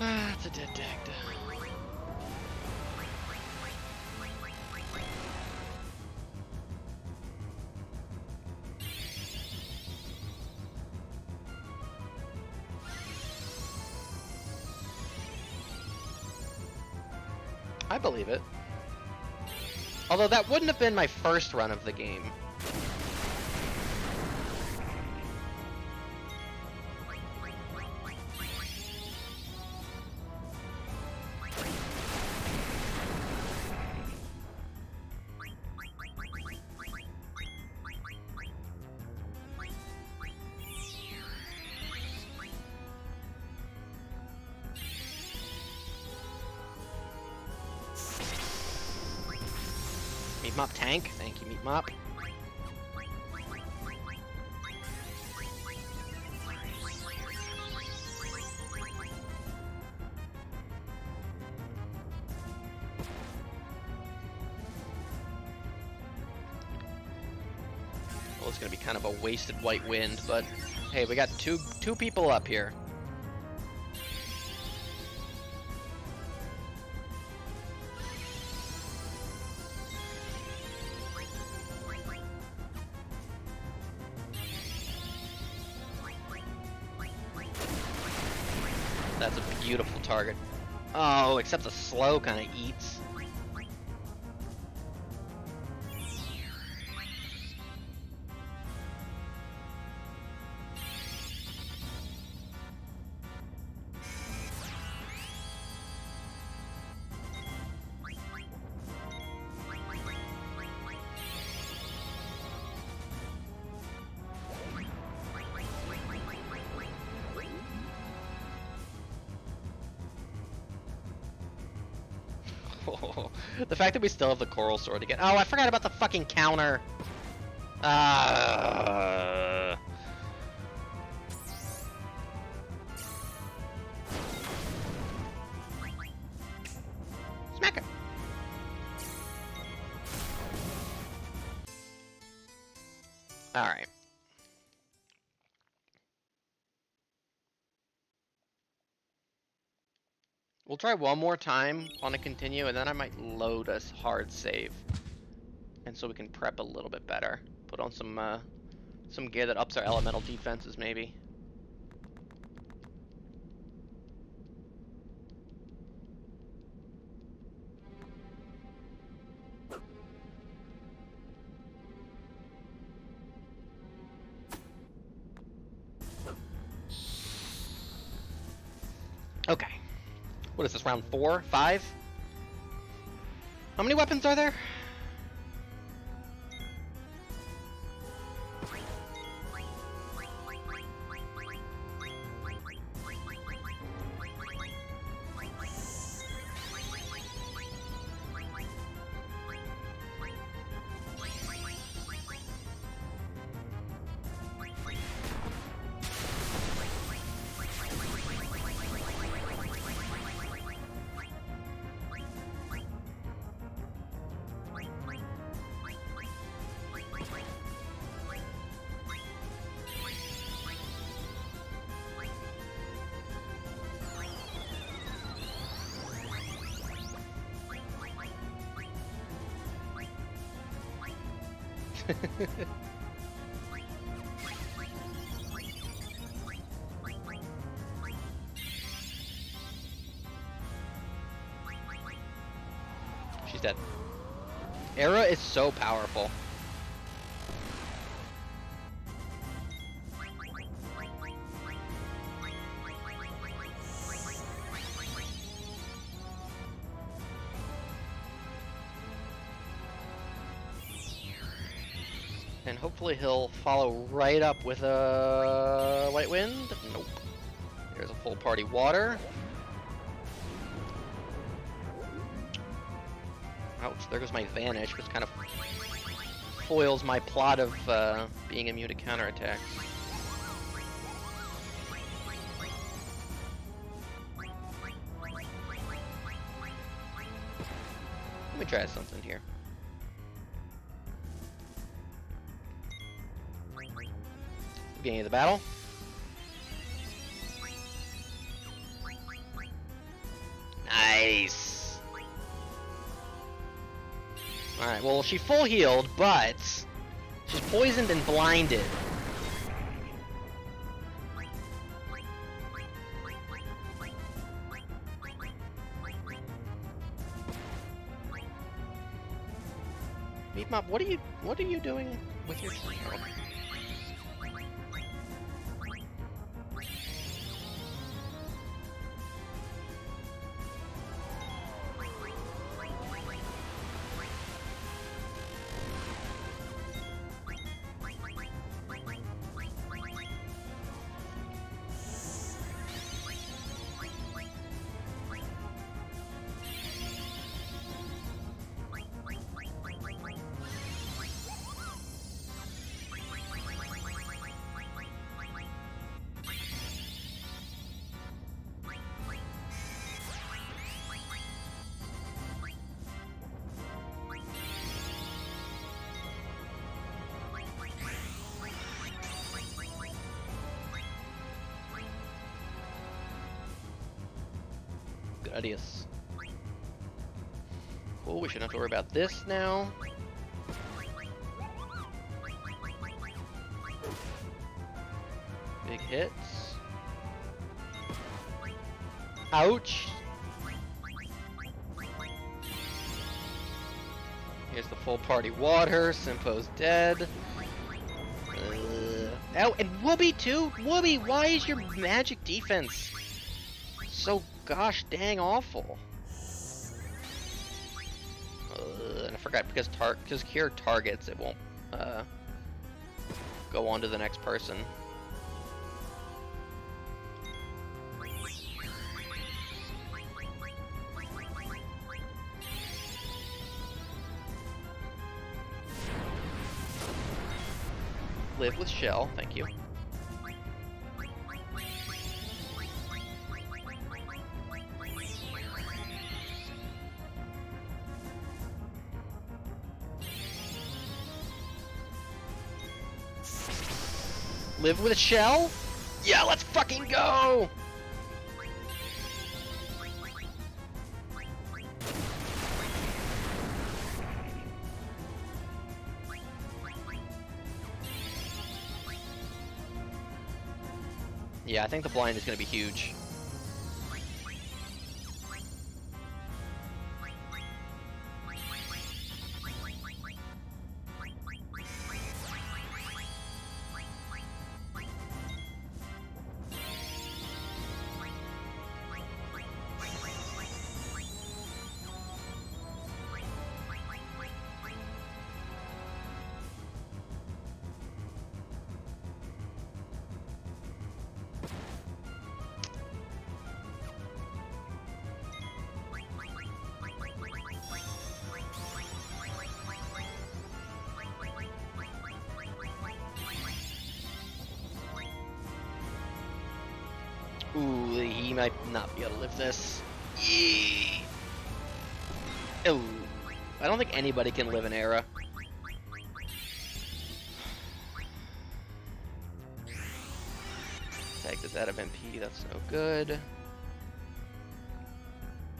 Ah, it's a dead Dagda. I believe it. Although that wouldn't have been my first run of the game. Meat Mop tank. Thank you, Meat Mop. Well, it's gonna be kind of a wasted white wind, but hey, we got two people up here. That's a beautiful target. Oh, except the slow kind of eats. The fact that we still have the Coral Sword again. Oh, I forgot about the fucking counter. Smack it. All right. We'll try one more time on a continue, and then I might load a hard save, and so we can prep a little bit better. Put on some gear that ups our elemental defenses, maybe. Okay. What is this, round 4? 5? How many weapons are there? She's dead. Era is so powerful. And hopefully he'll follow right up with a White Wind. Nope. There's a full party water. Ouch, there goes my Vanish, which kind of foils my plot of being immune to counterattacks. Let me try something here. Beginning of the battle. Nice. Alright, well, she full healed, but she's poisoned and blinded. Meat Mop, what are you doing with your control? Gradius. Cool, we shouldn't have to worry about this now. Big hits. Ouch! Here's the full party water. Simpo's dead. Oh, and Wooby too? Wooby, why is your magic defense so gosh dang awful? And I forgot, because Cure targets, it won't go on to the next person. Live with Shell, thank you. Live with Shell? Yeah, let's fucking go! Yeah, I think the blind is going to be huge. Ooh, he might not be able to live this. Yee. Ooh. I don't think anybody can live an era. Take this out of MP, that's no good.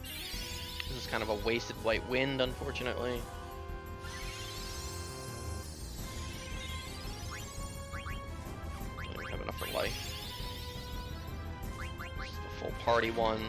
This is kind of a wasted white wind, unfortunately. Don't have enough for life. Full party one.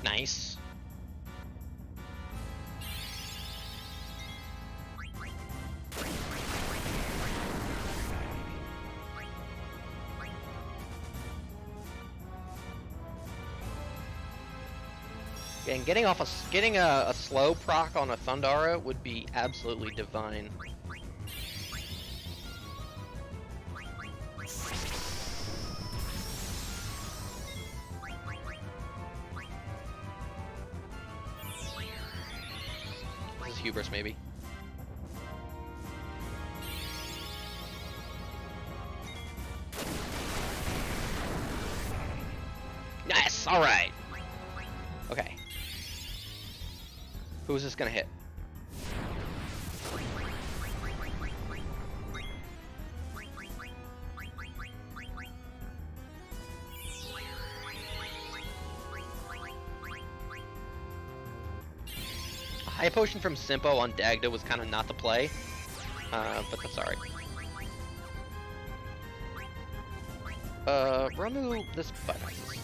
Nice. And getting a slow proc on a Thundara would be absolutely divine. Hubris, maybe. Nice! Alright! Okay. Who's this gonna hit? High potion from Simpo on Dagda was kind of not the play, but that's alright. Ramu, this bypasses.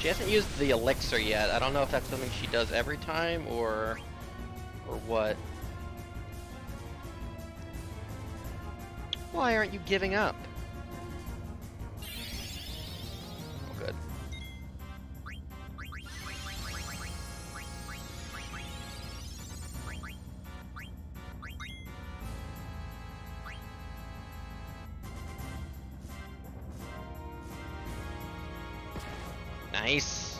She hasn't used the elixir yet. I don't know if that's something she does every time or what. Why aren't you giving up? Oh, good. Nice.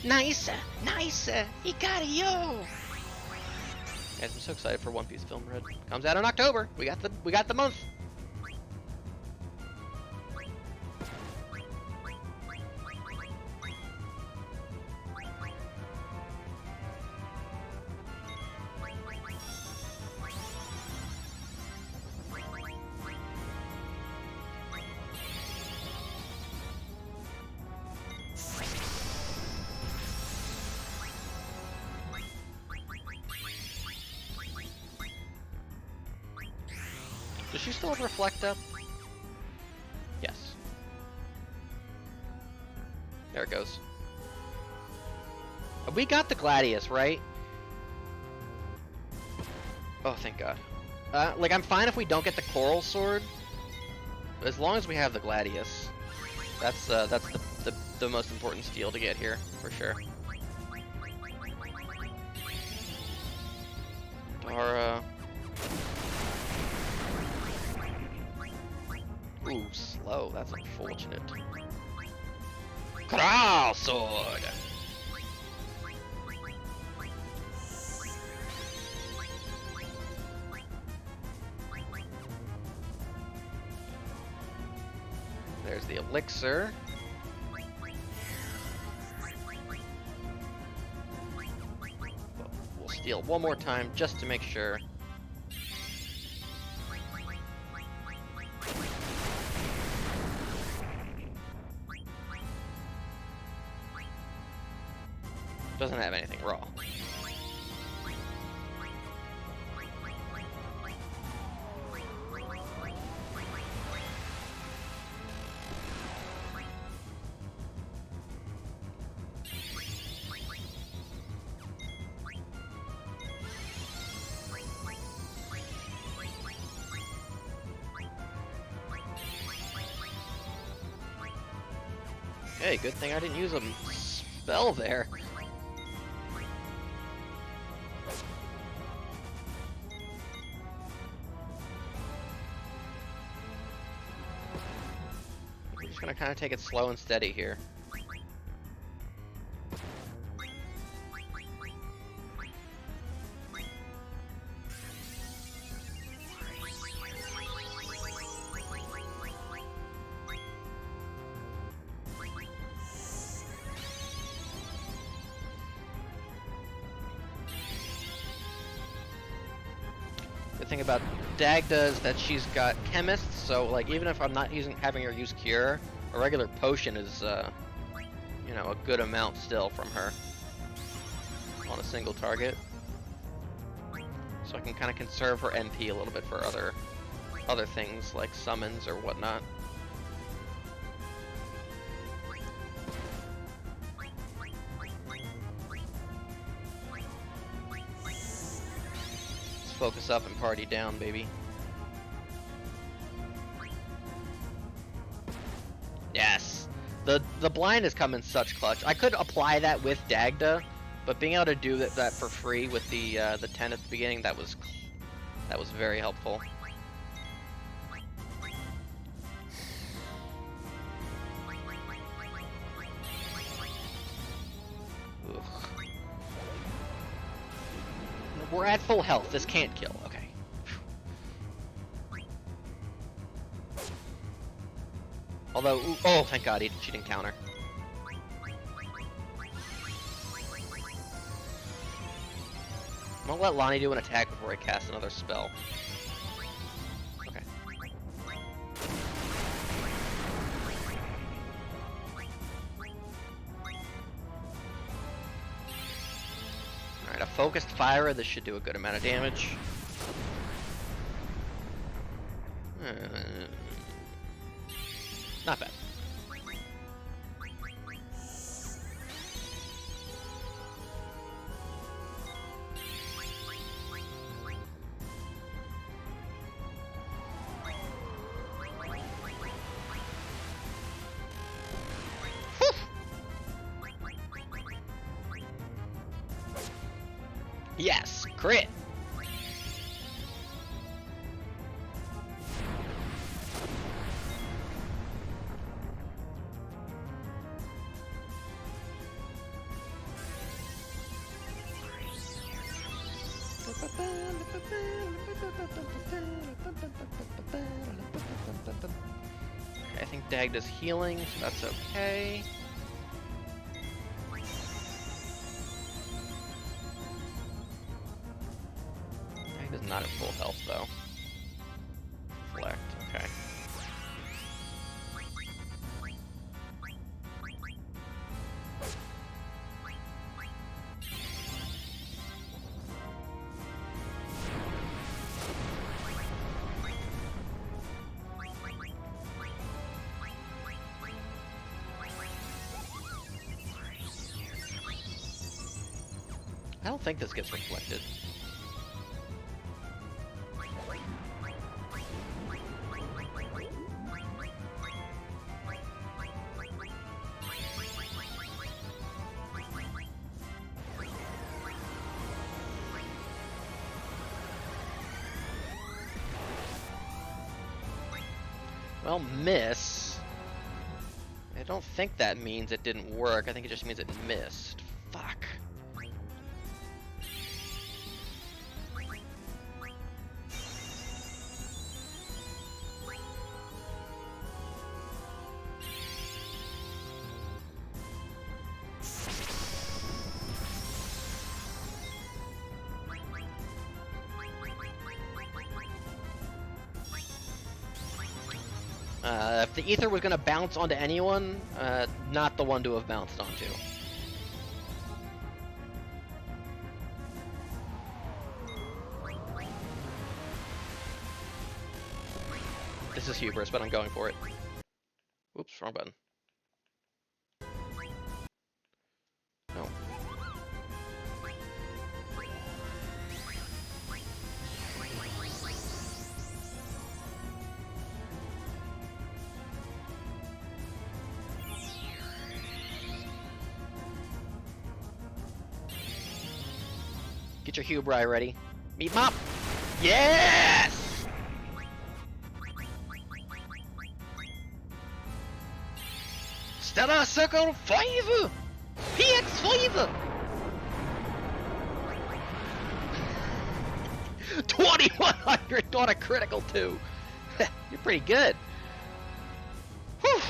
Nice, nice, Hikario. Guys, I'm so excited for One Piece Film Red. Comes out in October. We got the month. Does she still have Reflect up? Yes. There it goes. We got the Gladius, right? Oh, thank God. Like, I'm fine if we don't get the Coral Sword, as long as we have the Gladius. That's the most important steal to get here, for sure. Dara. Ooh, slow. That's unfortunate. Coral Sword! There's the elixir. We'll steal one more time just to make sure. Doesn't have anything raw. Hey, good thing I didn't use a spell there. We're just gonna kind of take it slow and steady here. The thing about Dagda is that she's got Chemist, so like even if I'm not having her use Cure, a regular potion is, you know, a good amount still from her on a single target. So I can kind of conserve her NP a little bit for other things like summons or whatnot. Focus up and party down, baby. Yes! The blind has come in such clutch. I could apply that with Dagda, but being able to do that for free with the 10 at the beginning, that was very helpful. Ugh. We're at full health. This can't kill. Okay. Although, ooh, oh, thank God, she didn't counter. I'm gonna let Lonnie do an attack before I cast another spell. Okay. Alright, a focused fire. This should do a good amount of damage. Not bad. Yes, crit. I think Dag does healing, so that's okay. Dag does not have full health though. Reflect, okay. I don't think this gets reflected. Well, miss. I don't think that means it didn't work. I think it just means it missed. Fuck. If the ether was gonna bounce onto anyone, not the one to have bounced onto. This is hubris, but I'm going for it. Oops, wrong button. No. Get your hubri ready. Meet mop! Yes! Stellar Circle 5! PX5! 2100 on a critical too! You're pretty good. Whew.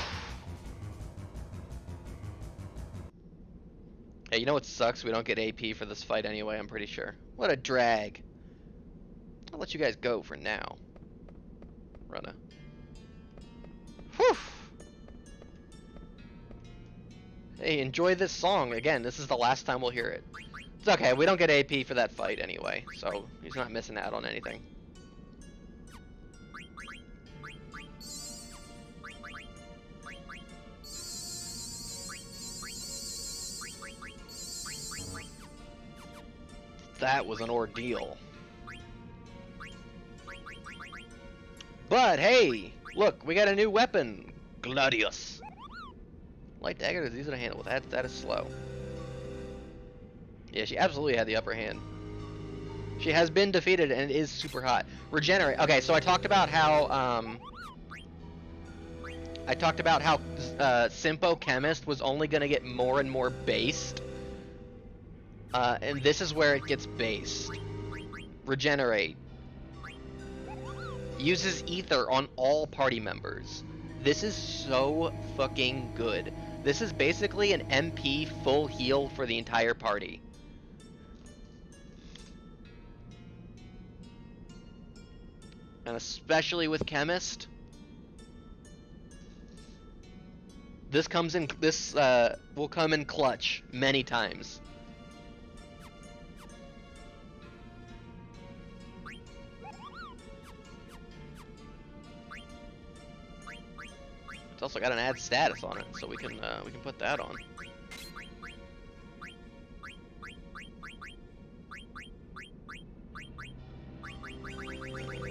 Hey, you know what sucks? We don't get AP for this fight anyway, I'm pretty sure. What a drag. I'll let you guys go for now. Runna. Whew! Hey, enjoy this song. Again, this is the last time we'll hear it. It's okay, we don't get AP for that fight anyway, so he's not missing out on anything. That was an ordeal. But hey, look, we got a new weapon, Gladius. Light dagger is easy to handle. That is slow. Yeah, she absolutely had the upper hand. She has been defeated and is super hot. Regenerate. Okay, so I talked about how Simpo Chemist was only gonna get more and more based. And this is where it gets based. Regenerate. Uses ether on all party members. This is so fucking good. This is basically an MP full heal for the entire party. And especially with Chemist. This will come in clutch many times. It's also got an add status on it, so we can put that on.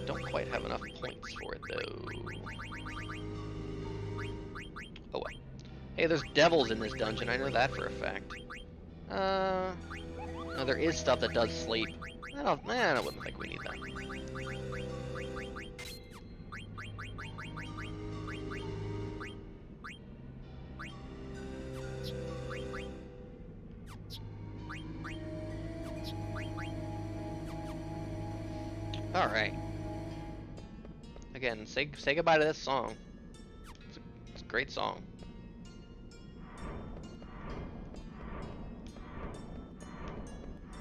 Don't quite have enough points for it though. Oh well. Hey, there's devils in this dungeon. I know that for a fact. No, there is stuff that does sleep. I wouldn't think we need that. All right. Again, say goodbye to this song. It's a great song.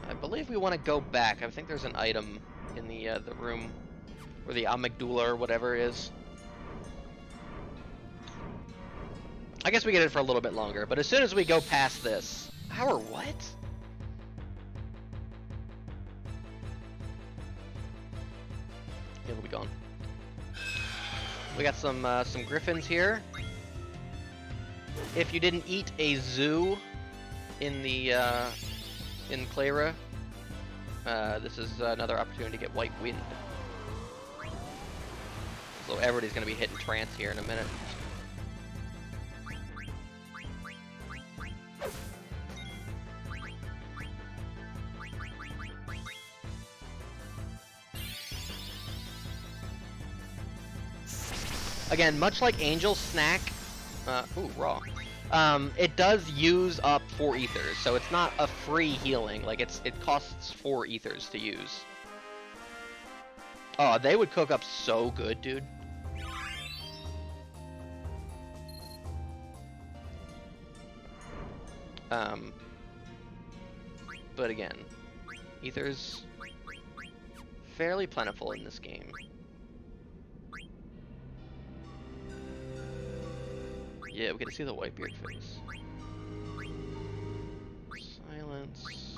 I believe we want to go back. I think there's an item in the room where the amygdala or whatever is. I guess we get it for a little bit longer, but as soon as we go past this, our what? It'll be gone. We got some griffins here. If you didn't eat a zoo in the in Clara, this is another opportunity to get White Wind. So everybody's gonna be hitting trance here in a minute. Again, much like Angel's Snack, ooh, raw. It does use up 4 ethers, so it's not a free healing. Like it costs 4 ethers to use. Oh, they would cook up so good, dude. But again, ethers fairly plentiful in this game. Yeah, we get to see the Whitebeard face. Silence.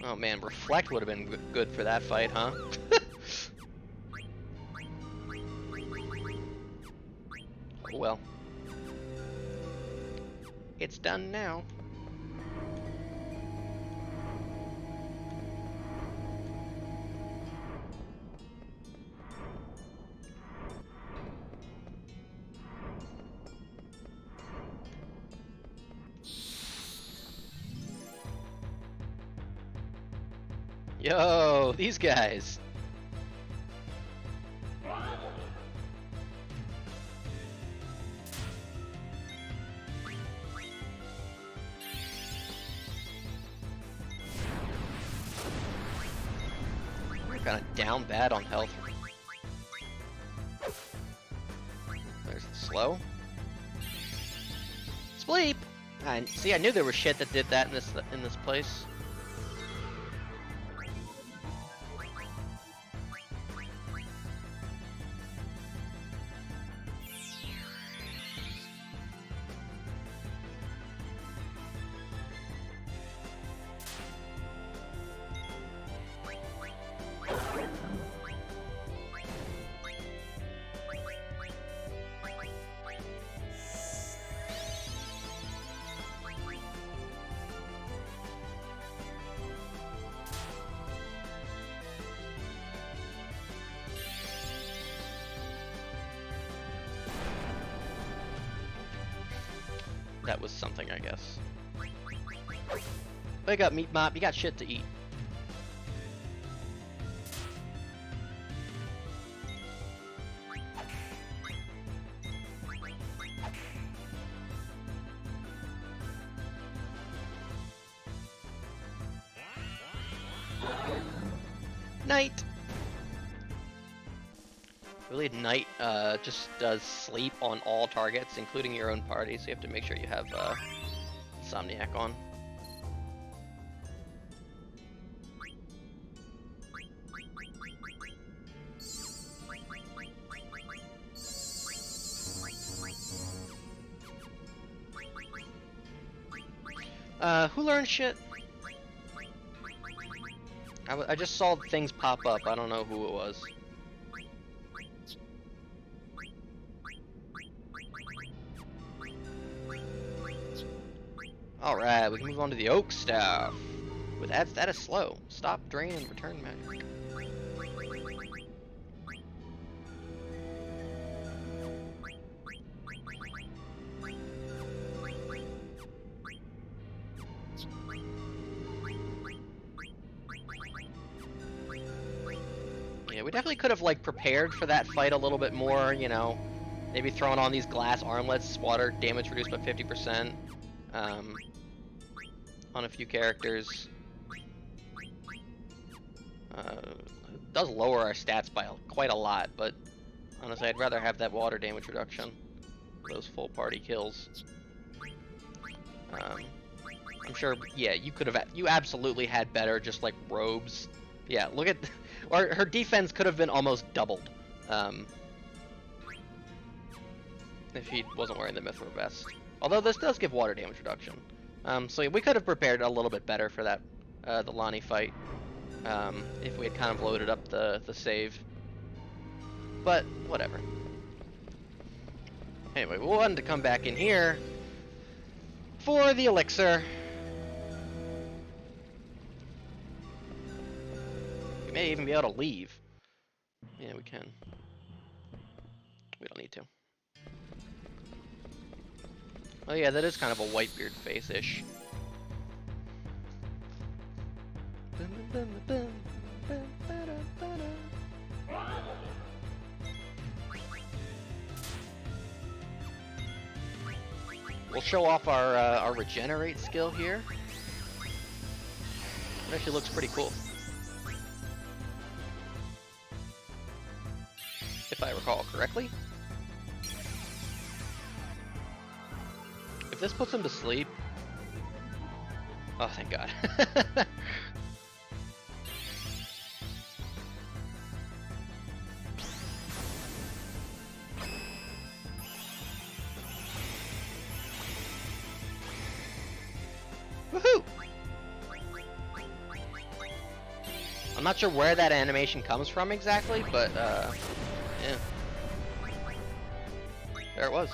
Oh man, Reflect would have been good for that fight, huh? Oh well. It's done now. Yo, these guys. We're kind of down bad on health. There's the slow. Spleep. See, I knew there was shit that did that in this place. That was something, I guess. Wake up, Meat Mop. You got shit to eat. Night. Really, Night just does sleep on all targets, including your own party, so you have to make sure you have Insomniac on. Who learned shit? I just saw things pop up. I don't know who it was. Alright, we can move on to the Oak Staff. With that is slow. Stop, drain, and return magic. Yeah, we definitely could have like prepared for that fight a little bit more, you know. Maybe throwing on these glass armlets, water damage reduced by 50%, on a few characters. It does lower our stats by quite a lot, but honestly, I'd rather have that water damage reduction. Those full party kills. I'm sure, yeah, you absolutely had better just like robes. Yeah, look at, or her defense could have been almost doubled. If he wasn't wearing the Mithril vest. Although this does give water damage reduction. So we could have prepared a little bit better for that, the Lonnie fight. If we had kind of loaded up the save. But, whatever. Anyway, we wanted to come back in here for the elixir. We may even be able to leave. Yeah, we can. We don't need to. Oh yeah, that is kind of a Whitebeard face-ish. We'll show off our regenerate skill here. It actually looks pretty cool. If I recall correctly. If this puts him to sleep... Oh, thank God. Woohoo! I'm not sure where that animation comes from exactly, but, yeah. There it was.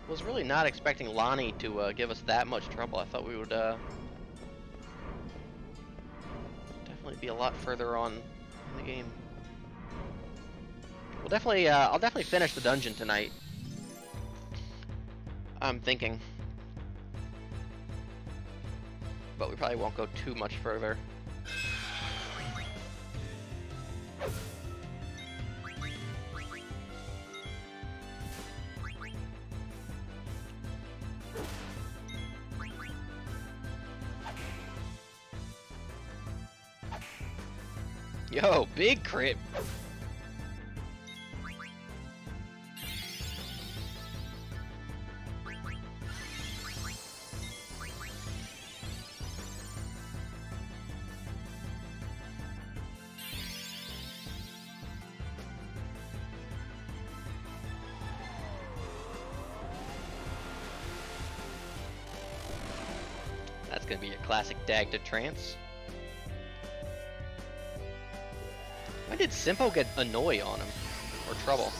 Was really not expecting Lonnie to give us that much trouble. I thought we would definitely be a lot further on in the game. We'll definitely, I'll definitely finish the dungeon tonight. I'm thinking, but we probably won't go too much further. Yo, big crit. That's gonna be your classic dag to trance. Why did Simpo get Annoy on him? Or Trouble?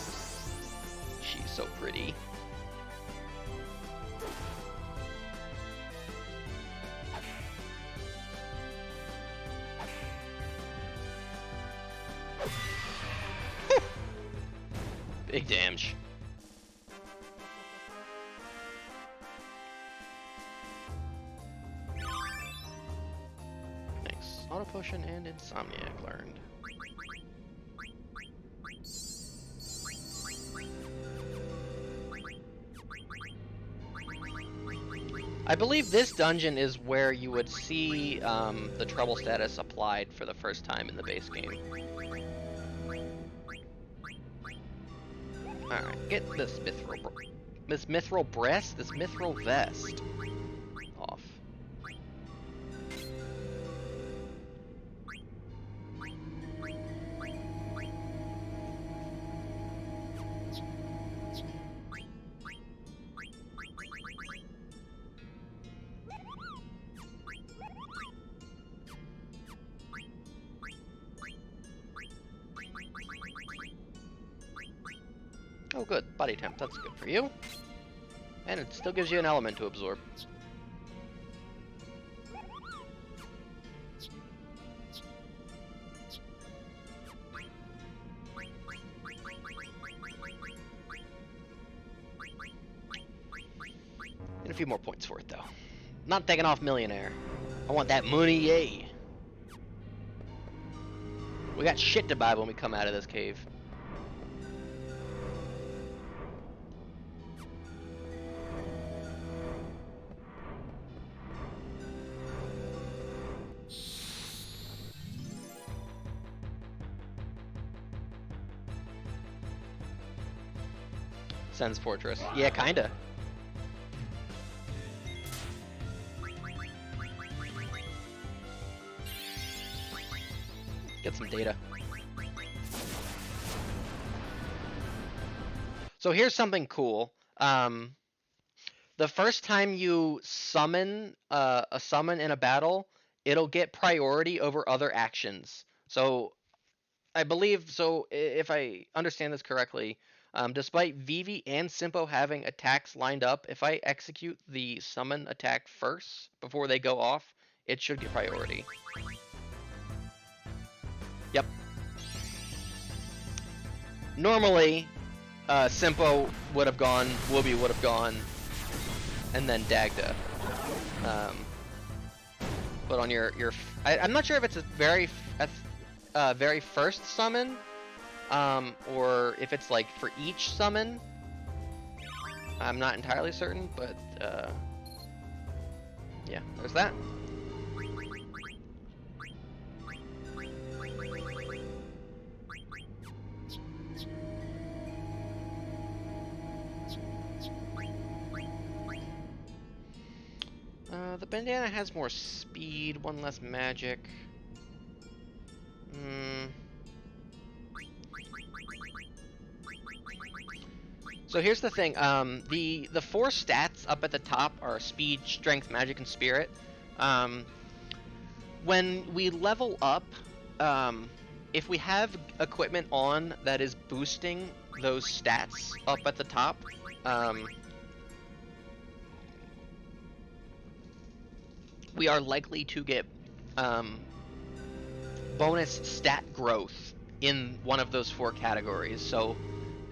She's so pretty. Big damage. Thanks. Auto Potion and Insomniac learned. I believe this dungeon is where you would see the trouble status applied for the first time in the base game. Alright, get this mithril breast, this mithril vest off. Oh good, body temp, that's good for you. And it still gives you an element to absorb. And a few more points for it though. Not taking off millionaire. I want that money, yay. We got shit to buy when we come out of this cave. Sen's Fortress. Yeah, kinda. Get some data. So here's something cool. The first time you summon a summon in a battle, it'll get priority over other actions. So I believe, so if I understand this correctly, despite Vivi and Simpo having attacks lined up, if I execute the summon attack first before they go off, it should get priority. Yep. Normally, Simpo would have gone, Wooby would have gone, and then Dagda. But on your I'm not sure if it's a very first summon, or if it's like for each summon. I'm not entirely certain, but yeah, there's that. The bandana has more speed, one less magic. So here's the thing, the four stats up at the top are speed, strength, magic, and spirit. When we level up, if we have equipment on that is boosting those stats up at the top, we are likely to get bonus stat growth in one of those four categories. So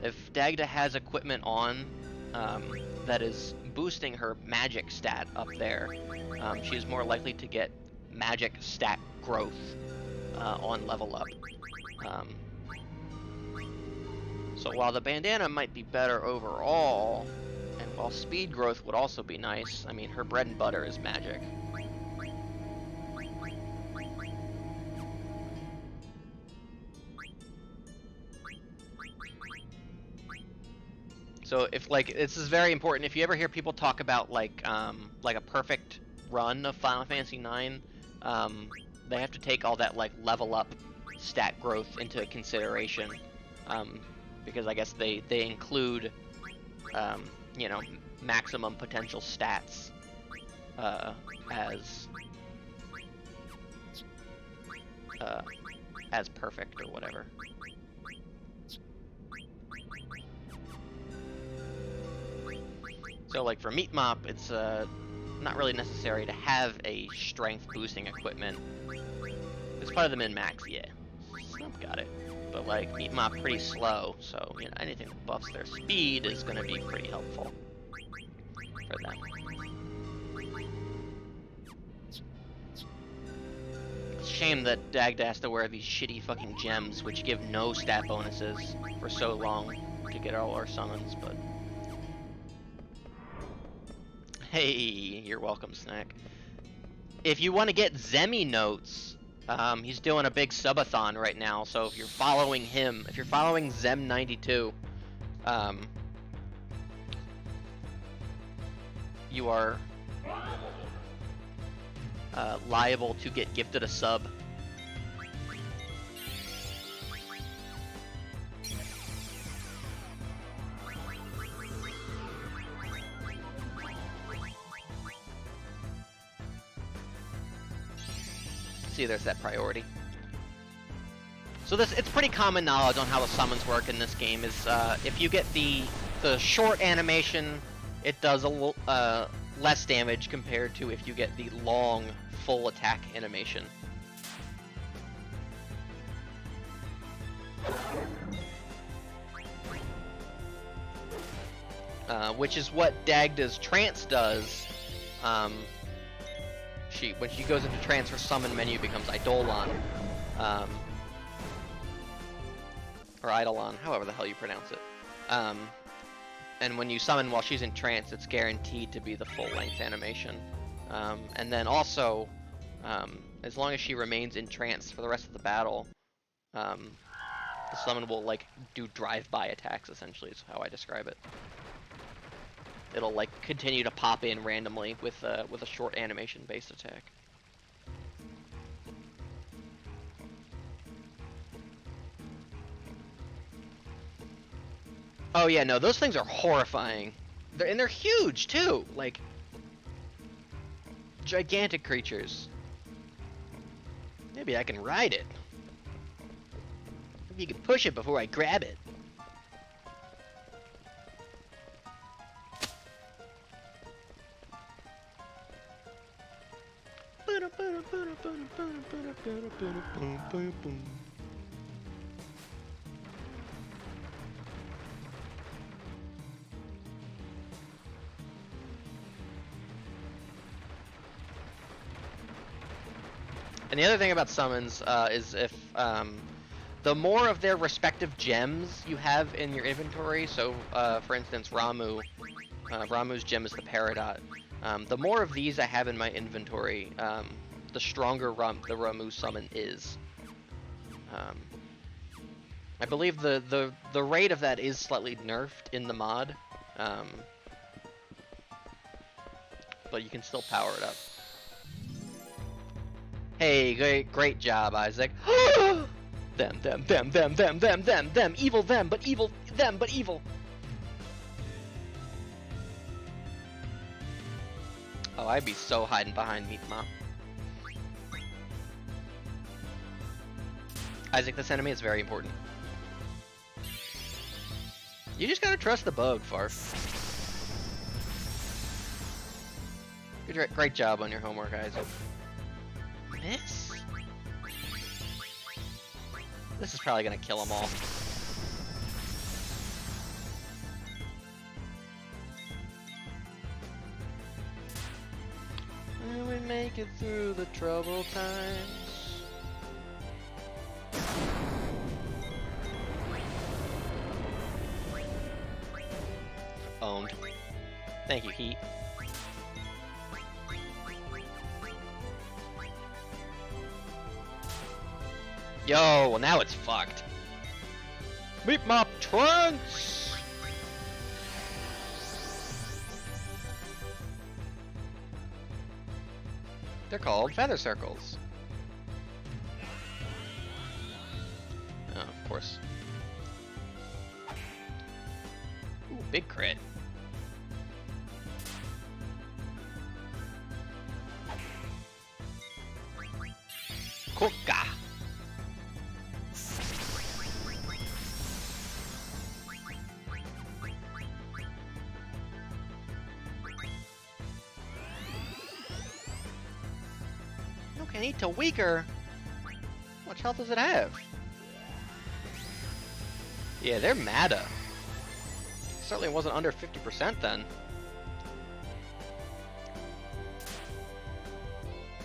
if Dagda has equipment on that is boosting her magic stat up there, she's more likely to get magic stat growth on level up. So while the bandana might be better overall, and while speed growth would also be nice, I mean, her bread and butter is magic. So if, like, this is very important, if you ever hear people talk about like a perfect run of Final Fantasy IX, they have to take all that like level up stat growth into consideration, because I guess they include you know, maximum potential stats as perfect or whatever. So like for Meat Mop, it's not really necessary to have a strength boosting equipment. It's part of the min-max, yeah. Snub got it. But like Meat Mop pretty slow, so you know, anything that buffs their speed is gonna be pretty helpful for them. shame that Dagda has to wear these shitty fucking gems, which give no stat bonuses for so long to get all our summons, but... Hey, you're welcome, Snack. If you want to get Zemi notes, he's doing a big subathon right now, so if you're following him, if you're following Zem92, you are liable to get gifted a sub. See, there's that priority. So it's pretty common knowledge on how the summons work in this game. Is if you get the short animation, it does a little less damage compared to if you get the long full attack animation. Which is what Dagda's trance does. When she goes into trance, her summon menu becomes Eidolon. Or Eidolon, however the hell you pronounce it. And when you summon while she's in trance, it's guaranteed to be the full-length animation. And then also, as long as she remains in trance for the rest of the battle, the summon will, like, do drive-by attacks, essentially, is how I describe it. It'll, like, continue to pop in randomly with a short animation-based attack. Oh yeah, no, those things are horrifying. They're huge too, like gigantic creatures. Maybe I can ride it. Maybe you can push it before I grab it. And the other thing about summons is if the more of their respective gems you have in your inventory, so for instance Ramu's gem is the Peridot. The more of these I have in my inventory, the stronger the Ramu summon is. I believe the rate of that is slightly nerfed in the mod, but you can still power it up. Hey, great job, Isaac. Them, evil them, but evil them, but evil. Oh, I'd be so hiding behind Meat Mom. Isaac, this enemy is very important. You just gotta trust the bug, Farf. Great job on your homework, Isaac. Miss? This is probably gonna kill them all. And we make it through the troubled times. Owned. Thank you, Heat. Yo, well now it's fucked. Meet my trunks! They're called feather circles. Oh, of course. Ooh, big crit. Kuka. Okay, I need to weaker. How much health does it have? Yeah, they're Mada. Certainly wasn't under 50% then.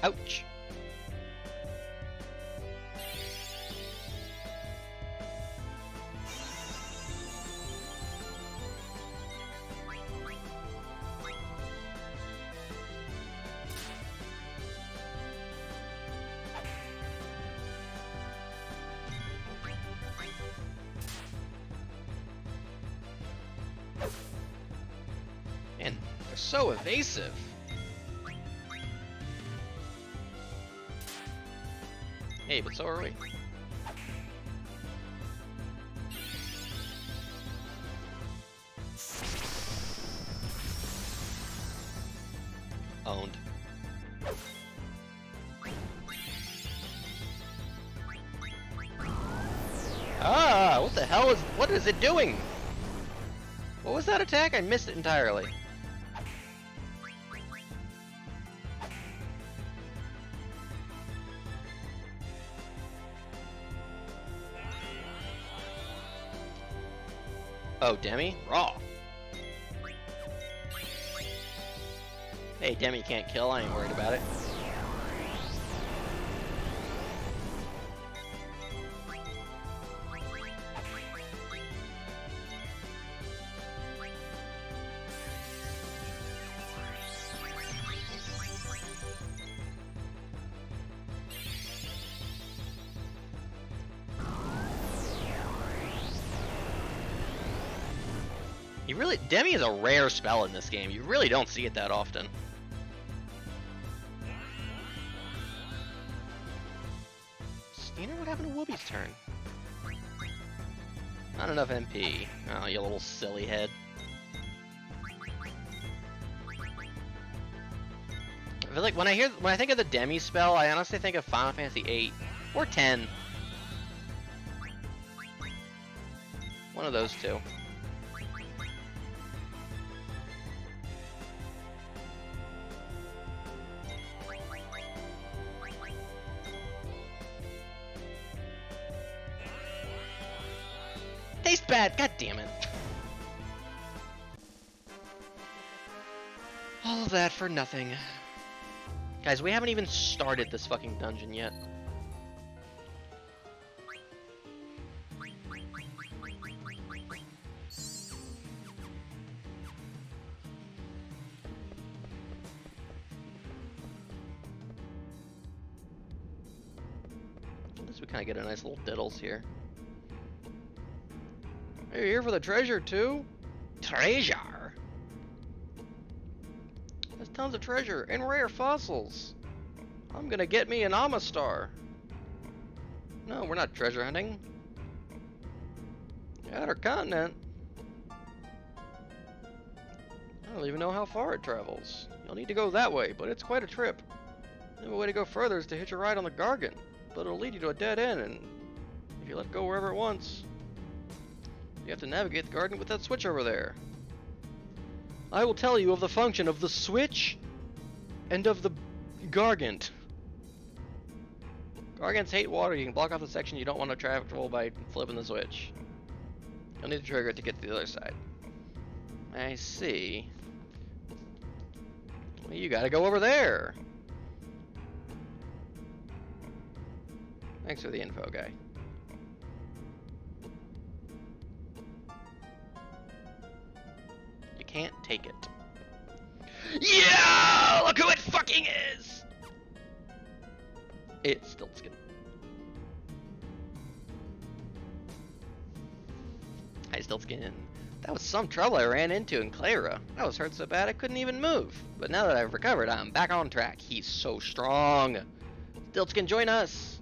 Ouch. so evasive. Hey, but so are we. Owned. Ah, what is it doing? What was that attack? I missed it entirely. Oh, Demi? Raw. Hey, Demi can't kill, I ain't worried about it. Demi is a rare spell in this game. You really don't see it that often. Steiner, what happened to Whoopi's turn? Not enough MP. Oh, you little silly head. I feel like when I think of the Demi spell, I honestly think of Final Fantasy VIII or 10. One of those two. Tastes bad, god damn it. All of that for nothing. Guys, we haven't even started this fucking dungeon yet. At least we kind of get a nice little diddles here. Hey, you're here for the treasure too? Treasure? There's tons of treasure and rare fossils. I'm gonna get me an Amistar. No, we're not treasure hunting. Outer continent? I don't even know how far it travels. You'll need to go that way, but it's quite a trip. The only way to go further is to hitch a ride on the Gargant, but it'll lead you to a dead end, and if you let go wherever it wants, you have to navigate the garden with that switch over there. I will tell you of the function of the switch and of the Gargant. Gargants hate water. You can block off the section you don't want to travel by flipping the switch. You'll need to trigger it to get to the other side. I see. Well, you gotta go over there. Thanks for the info, guy. Can't take it. Yeah! Look who it fucking is! It's Stiltzkin. Hi, Stiltzkin. That was some trouble I ran into in Clara. I was hurt so bad I couldn't even move. But now that I've recovered, I'm back on track. He's so strong. Stiltzkin, join us.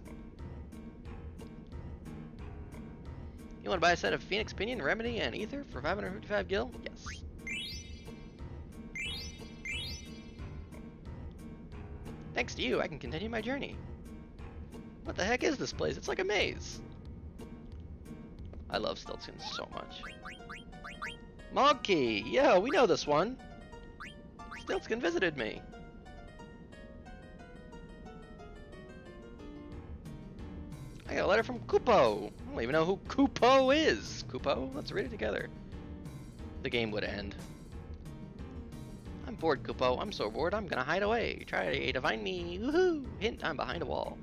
You want to buy a set of Phoenix Pinion, Remedy, and Ether for 555 gil? Yes. Thanks to you, I can continue my journey. What the heck is this place? It's like a maze. I love Stiltzkin so much. Monkey! Yeah, we know this one. Stiltzkin visited me. I got a letter from Kupo. I don't even know who Kupo is. Kupo? Let's read it together. The game would end. I'm bored, Kupo. I'm so bored, I'm gonna hide away. Try to find me. Woohoo! Hint, I'm behind a wall.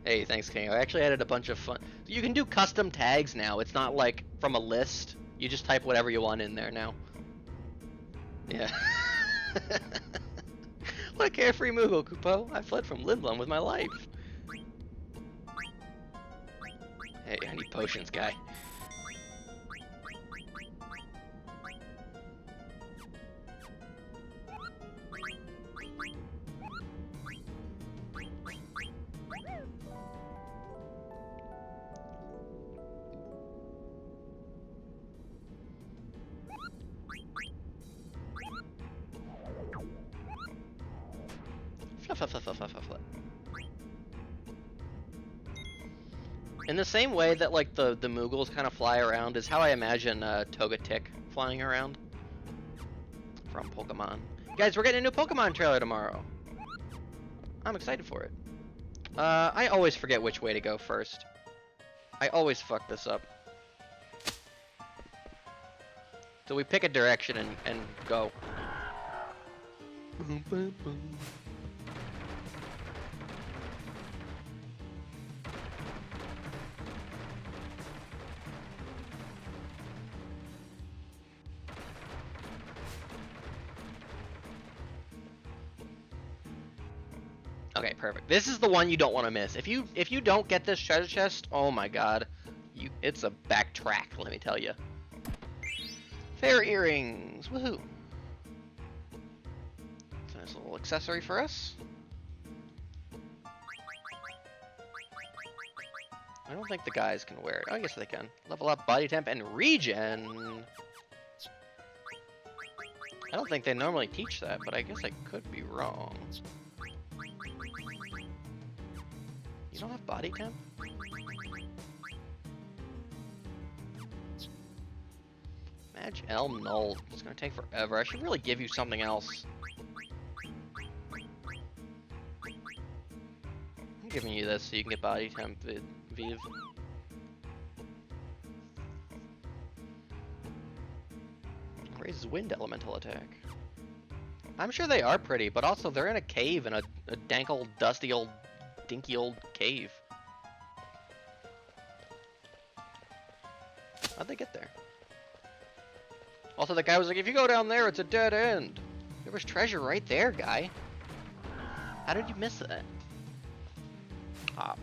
Hey, thanks, King. I actually added a bunch of fun. You can do custom tags now. It's not like from a list. You just type whatever you want in there now. Yeah. What a carefree Moogle, Kupo. I fled from Lindblum with my life. Hey, I need potions, guy. In the same way that like the Moogles kind of fly around is how I imagine Togetic flying around from Pokemon. Guys, we're getting a new Pokemon trailer tomorrow. I'm excited for it. I always forget which way to go first. I always fuck this up. So we pick a direction and go. Okay, perfect. This is the one you don't want to miss. If you don't get this treasure chest, oh my god, it's a backtrack. Let me tell you. Fair earrings, woohoo! It's a nice little accessory for us. I don't think the guys can wear it. Oh, yes they can. Level up, body temp, and regen. I don't think they normally teach that, but I guess I could be wrong. You don't have body temp? Madge Elm Null. It's gonna take forever. I should really give you something else. I'm giving you this so you can get body temp, Viv. Raises wind elemental attack. I'm sure they are pretty, but also they're in a cave in a dank old, dusty old, dinky old cave. How'd they get there? Also, the guy was like, if you go down there, it's a dead end. There was treasure right there, guy. How did you miss that? Ah.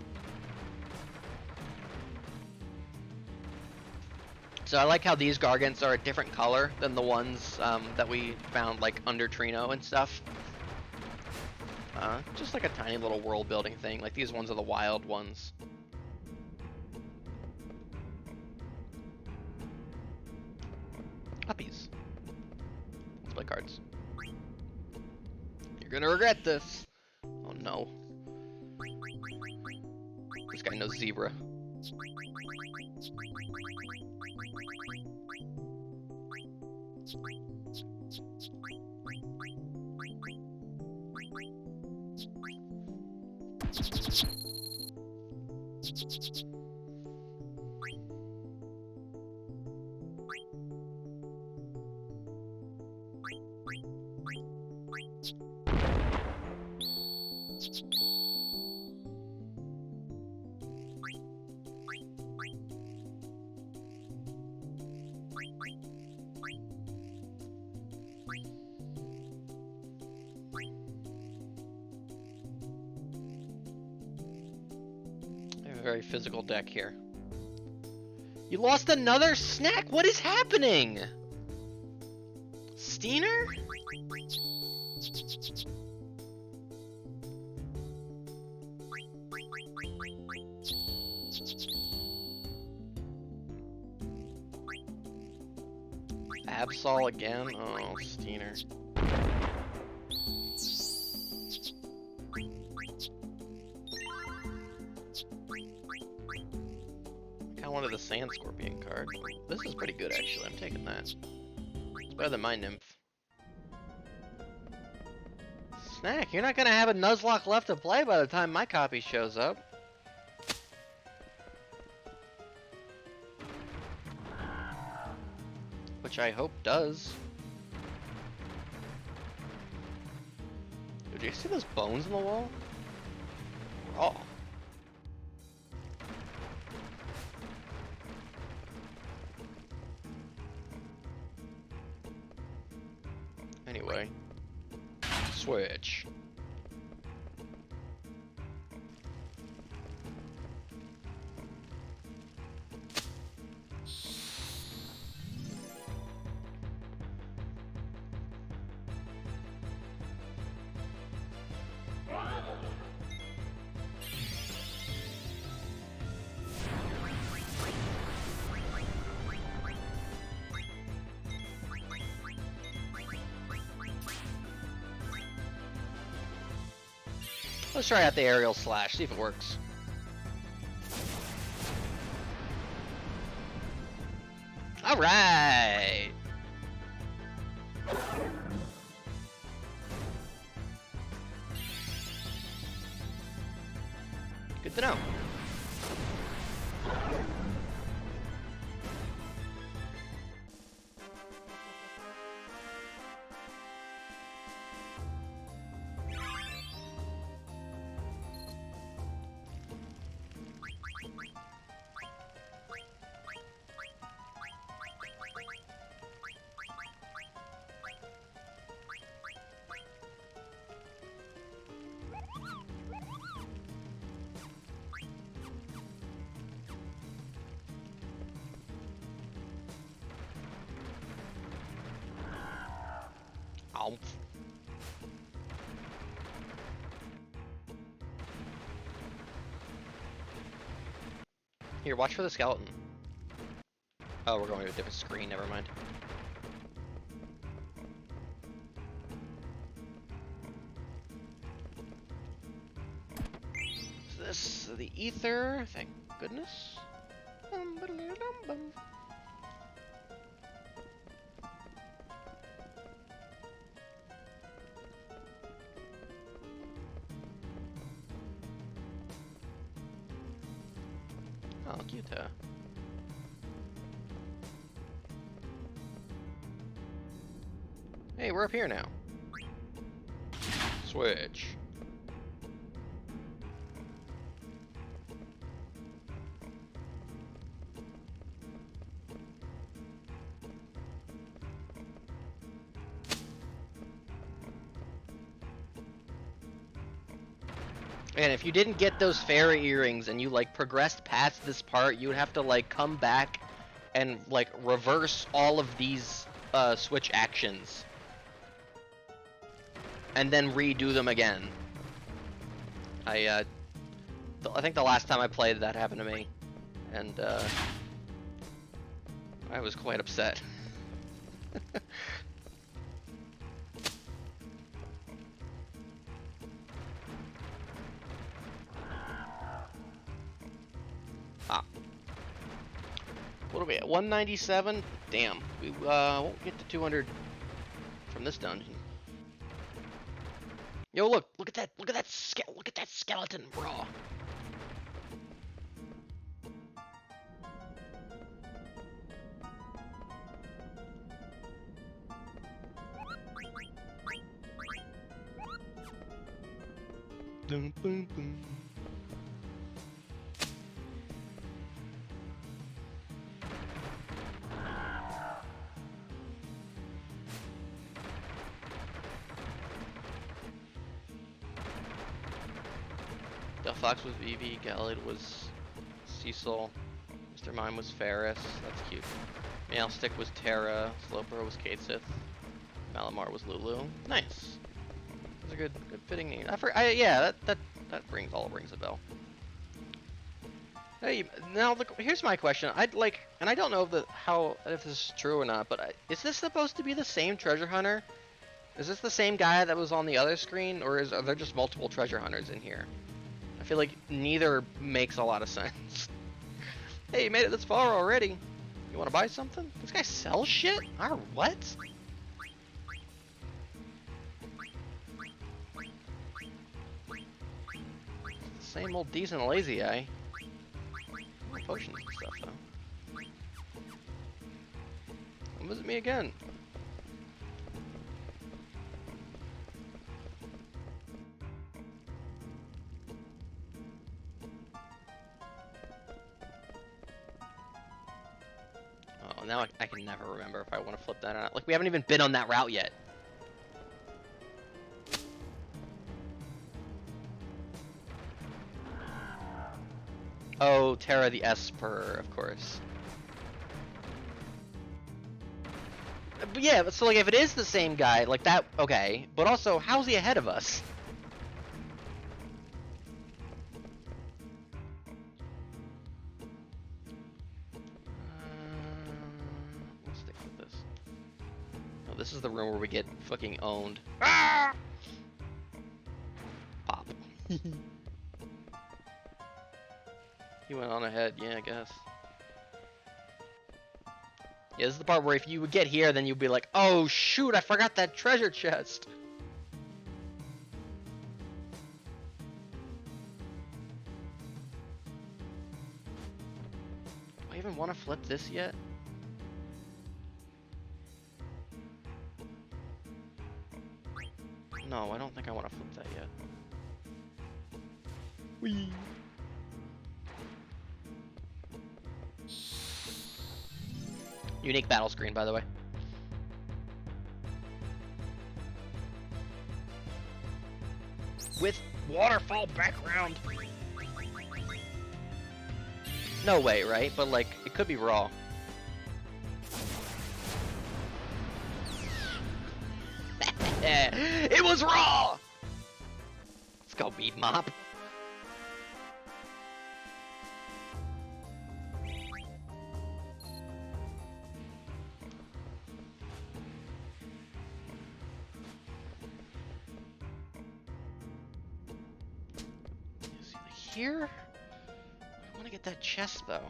So I like how these Gargants are a different color than the ones that we found like under Trino and stuff. Just like a tiny little world building thing. Like these ones are the wild ones. Puppies. Let's play cards. You're gonna regret this. Oh no. This guy knows zebra. Very physical deck here. You lost another snack? What is happening? Steiner? Absol again? Oh, Steiner. One of the Sand Scorpion card. This is pretty good actually, I'm taking that. It's better than my Nymph. Snack, you're not gonna have a Nuzlocke left to play by the time my copy shows up. Which I hope does. Did you see those bones in the wall? Raw. Anyway, switch. Let's try out the aerial slash, see if it works. Alright! Good to know. Ow. Here, watch for the skeleton. Oh, we're going to a different screen, never mind. Is this the ether? Thank goodness. Oh, cute. Hey, we're up here now. Switch. And if you didn't get those fairy earrings and you like progressed past this part, you would have to like come back and like reverse all of these switch actions and then redo them again. I think the last time I played that happened to me, and I was quite upset. What are we at? 197? Damn. We won't get to 200 from this dungeon. Yo, look at that skeleton, bro. Boom, boom, boom. Fox was Vivi, Gallade was Cecil, Mr. Mime was Ferris, that's cute. Mailstick was Terra, Slowbro was Katesith, Malamar was Lulu. Nice. That's a good fitting name. Yeah, that rings a bell. Hey, now look, here's my question. I'd like, and I don't know if this is true or not, but is this supposed to be the same treasure hunter? Is this the same guy that was on the other screen, or are there just multiple treasure hunters in here? I feel like neither makes a lot of sense. Hey, you made it this far already. You want to buy something? This guy sells shit? What? Same old decent lazy eye. More potions and stuff though. Come visit me again. Now I can never remember if I want to flip that or not. Like, we haven't even been on that route yet. Oh, Terra the Esper, of course. But yeah, so like if it is the same guy, like that, okay. But also, how's he ahead of us? This is the room where we get fucking owned. Ah! Pop. He went on ahead, yeah, I guess. Yeah, this is the part where if you would get here, then you'd be like, oh shoot, I forgot that treasure chest. Do I even want to flip this yet? No, I don't think I want to flip that yet. Whee! Unique battle screen, by the way. With waterfall background. No way, right? But like, it could be raw. It was raw! Let's go, Beat Mop. Here? I want to get that chest though.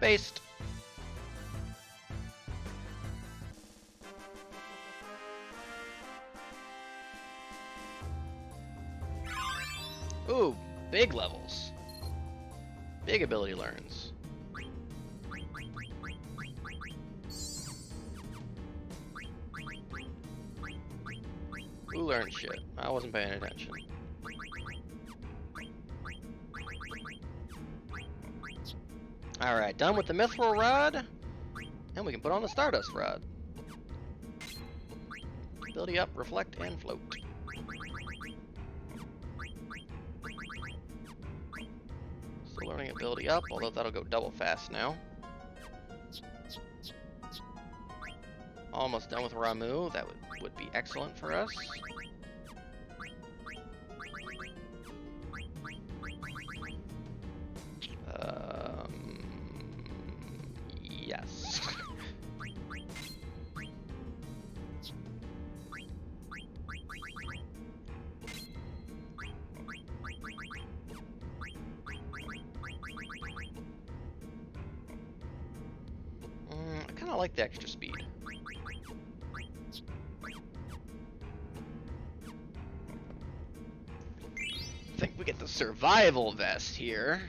Based. Ooh, big levels. Big ability learns. Who learned shit? I wasn't paying attention. Alright, done with the Mithril Rod. And we can put on the Stardust Rod. Ability up, reflect, and float. Still learning ability up, although that'll go double fast now. Almost done with Ramuh. That would be excellent for us. Yes. I kind of like the extra speed. I think we get the survival vest here.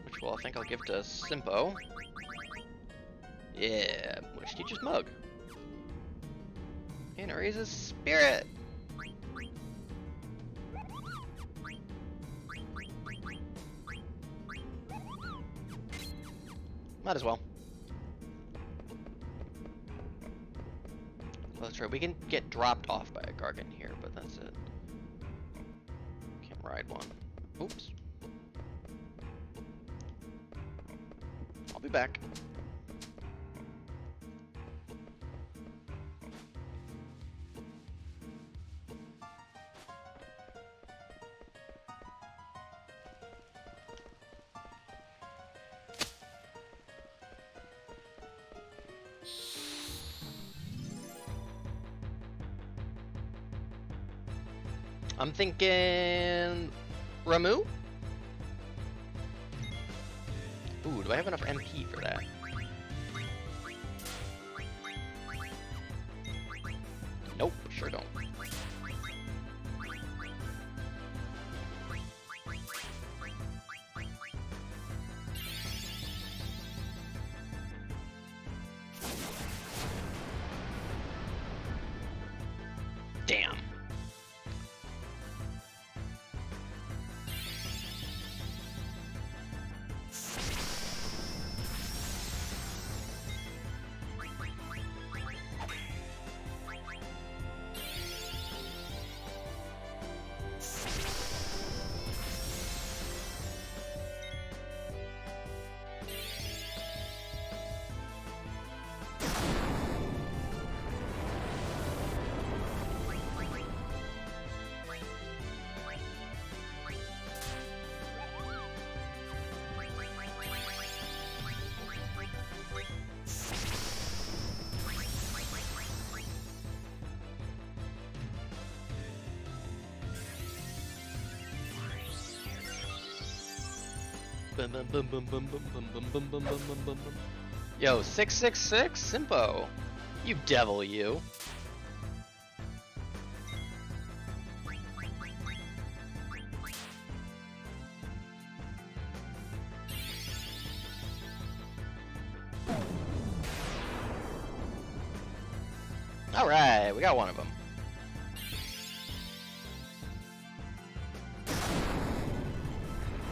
Which will I think I'll give to Simpo. Yeah, Wish Teacher's Mug. And it raises spirit. Might as well. Oh, that's right. We can get dropped off by a Gargant here, but that's it. Can't ride one. Oops. I'll be back. I'm thinking Ramuh? Ooh, do I have enough MP for that? Nope, sure don't. Damn. Bum, bum, bum, bum, bum, bum, bum, bum, bum, bum, bum, bum, bum. Yo, 666 Simpo. You devil, you. Alright, we got one of them.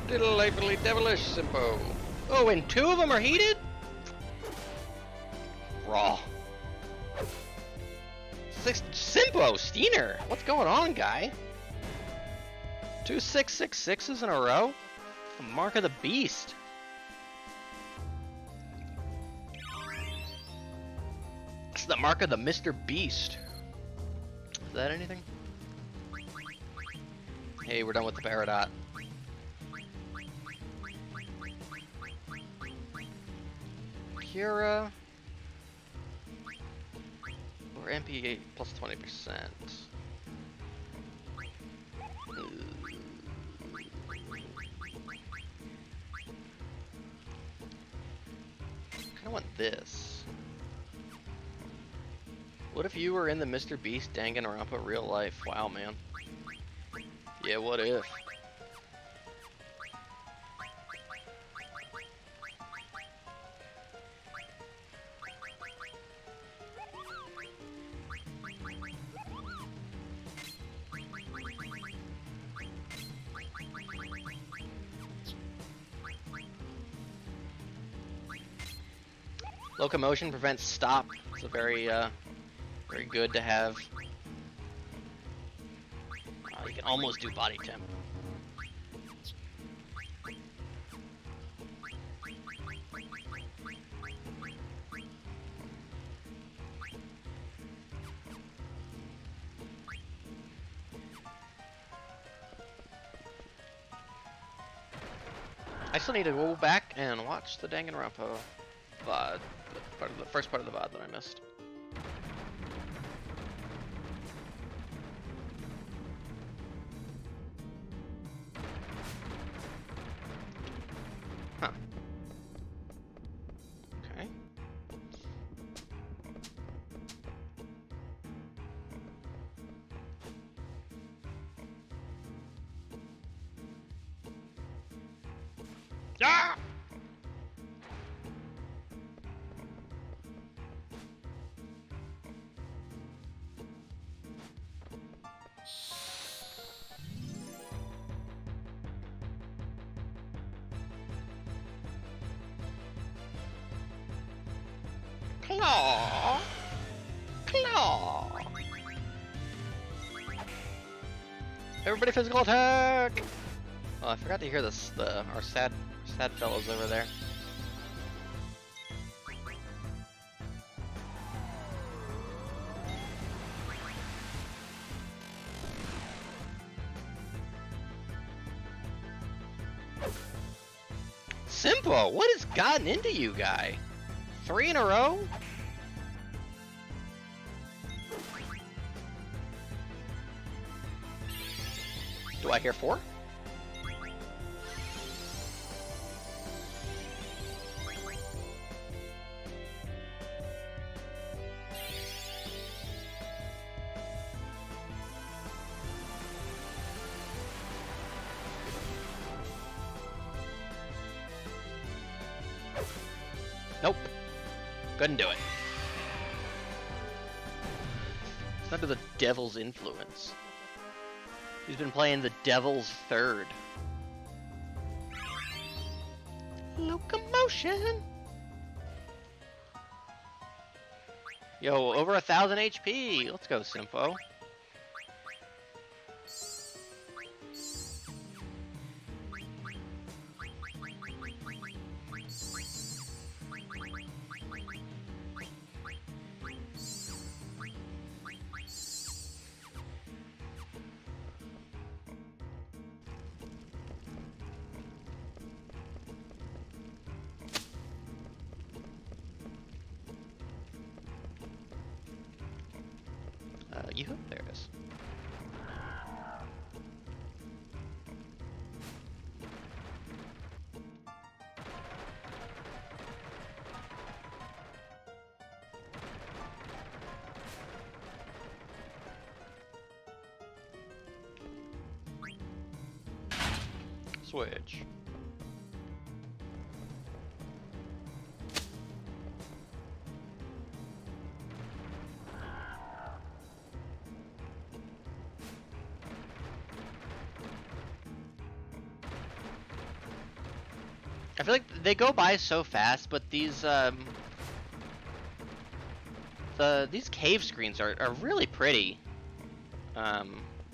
Delightfully devilish, Simpo. Oh, and two of them are heated? Raw. Simpo, Steiner, what's going on, guy? 2 666s in a row? The mark of the beast. It's the mark of the Mr. Beast. Is that anything? Hey, we're done with the Peridot. Kira or MP8 plus 20%. I want this. What if you were in the Mr. Beast Danganronpa real life? Wow, man. Yeah, what if? Locomotion prevents stop. It's a very, very good to have. You can almost do body temp. I still need to go back and watch the Danganronpa VOD, the first part of the VOD that I missed. Huh. Okay. Ah! Claw! Claw! Everybody physical attack! Oh, I forgot to hear this, our sad fellows over there. Simpo, what has gotten into you, guy? 3 in a row? Do I hear 4? Nope. Couldn't do it. It's under the devil's influence. He's been playing the devil's third. Locomotion! Yo, over 1,000 HP! Let's go, Simpo. There it is. switch. I feel like they go by so fast, but these these cave screens are really pretty.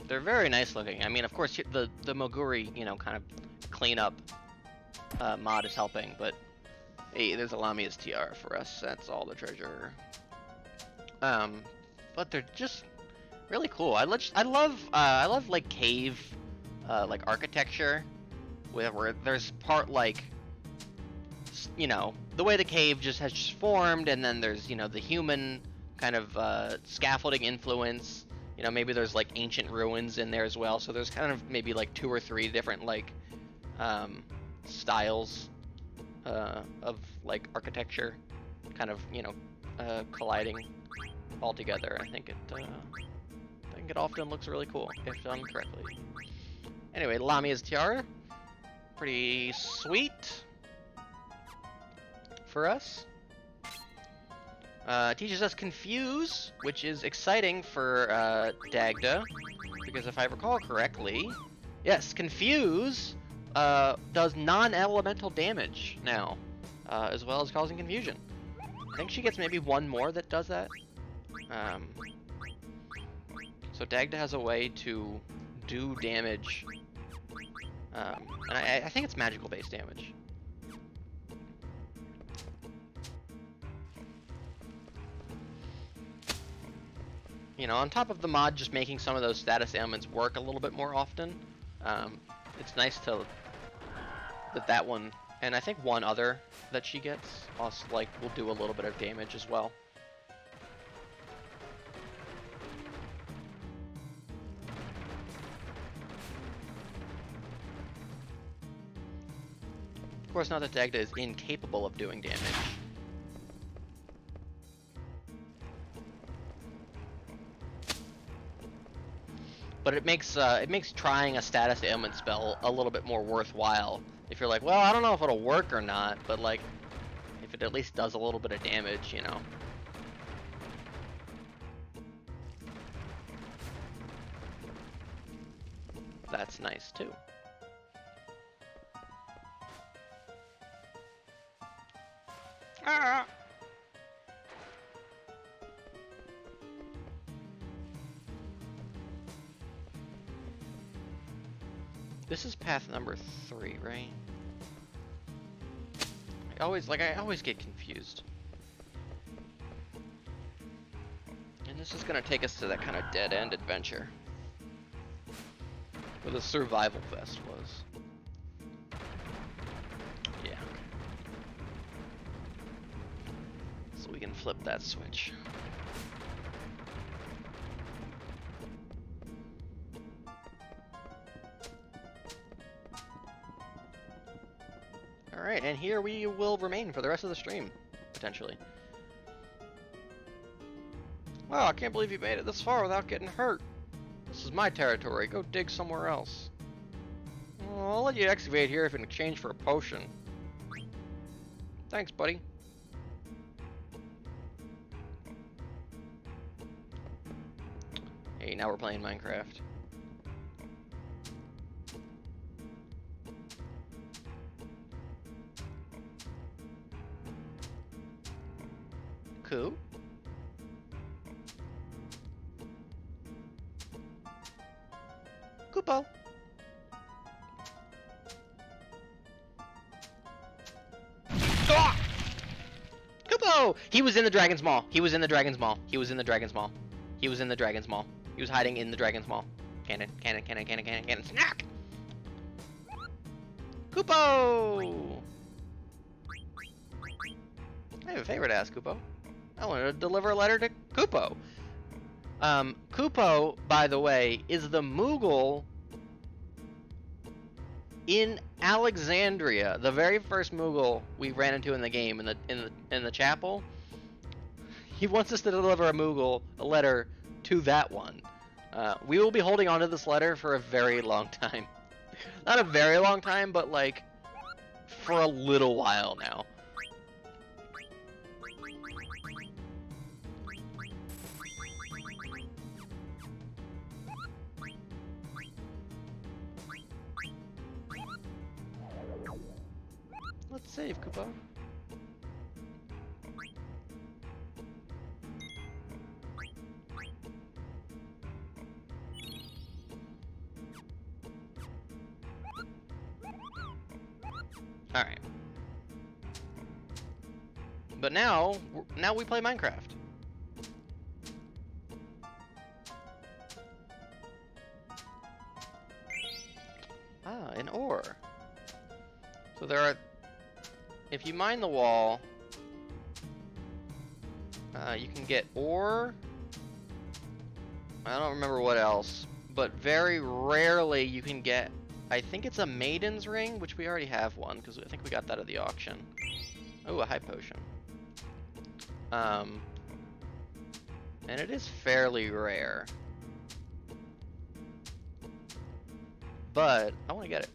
They're very nice looking. I mean, of course, the Moguri, you know, kind of cleanup mod is helping, but hey, there's a Lamia's tiara for us. That's all the treasure. But they're just really cool. I love like cave like architecture, where there's part like, you know, the way the cave has just formed, and then there's, you know, the human kind of scaffolding influence. You know, maybe there's like ancient ruins in there as well. So there's kind of maybe like 2 or 3 different like styles of like architecture, kind of, you know, colliding all together. I think it often looks really cool if done correctly. Anyway, Lamia's tiara, pretty sweet for us. Teaches us Confuse, which is exciting for Dagda, because if I recall correctly, yes, Confuse does non-elemental damage now, as well as causing confusion. I think she gets maybe 1 more that does that. So Dagda has a way to do damage, and I think it's magical-based damage. You know, on top of the mod just making some of those status ailments work a little bit more often, it's nice to that one, and I think 1 other that she gets also like will do a little bit of damage as well. Of course, not that Dagda is incapable of doing damage. But it makes trying a status ailment spell a little bit more worthwhile. If you're like, well, I don't know if it'll work or not, but like, if it at least does a little bit of damage, you know. That's nice too. Ah! This is path number 3, right? I always get confused. And this is gonna take us to that kind of dead-end adventure where the survival vest was. Yeah. So we can flip that switch. Alright, and here we will remain for the rest of the stream, potentially. Wow, I can't believe you made it this far without getting hurt. This is my territory. Go dig somewhere else. Well, I'll let you excavate here if in exchange for a potion. Thanks, buddy. Hey, now we're playing Minecraft. Cool. Koopo. Ah! Koopo! He was in the Dragon's Maw. He was in the Dragon's Maw. He was in the Dragon's Maw. He was in the Dragon's Maw. He was hiding in the Dragon's Maw. Cannon, cannon, cannon, cannon, cannon, cannon. Snack! Koopo! I have a favor to ask, Koopo. I want to deliver a letter to Koopo. Koopo, by the way, is the Moogle in Alexandria, the very first Moogle we ran into in the game, in the chapel. He wants us to deliver a letter to that one. We will be holding on to this letter for a very long time. Not a very long time, but like for a little while now. Let's save, Koopa. Alright. But now we play Minecraft. Ah, an ore. So there are... If you mine the wall, you can get ore. I don't remember what else, but very rarely you can get... I think it's a Maiden's Ring, which we already have one, because I think we got that at the auction. Oh, a high potion. And it is fairly rare. But I want to get it.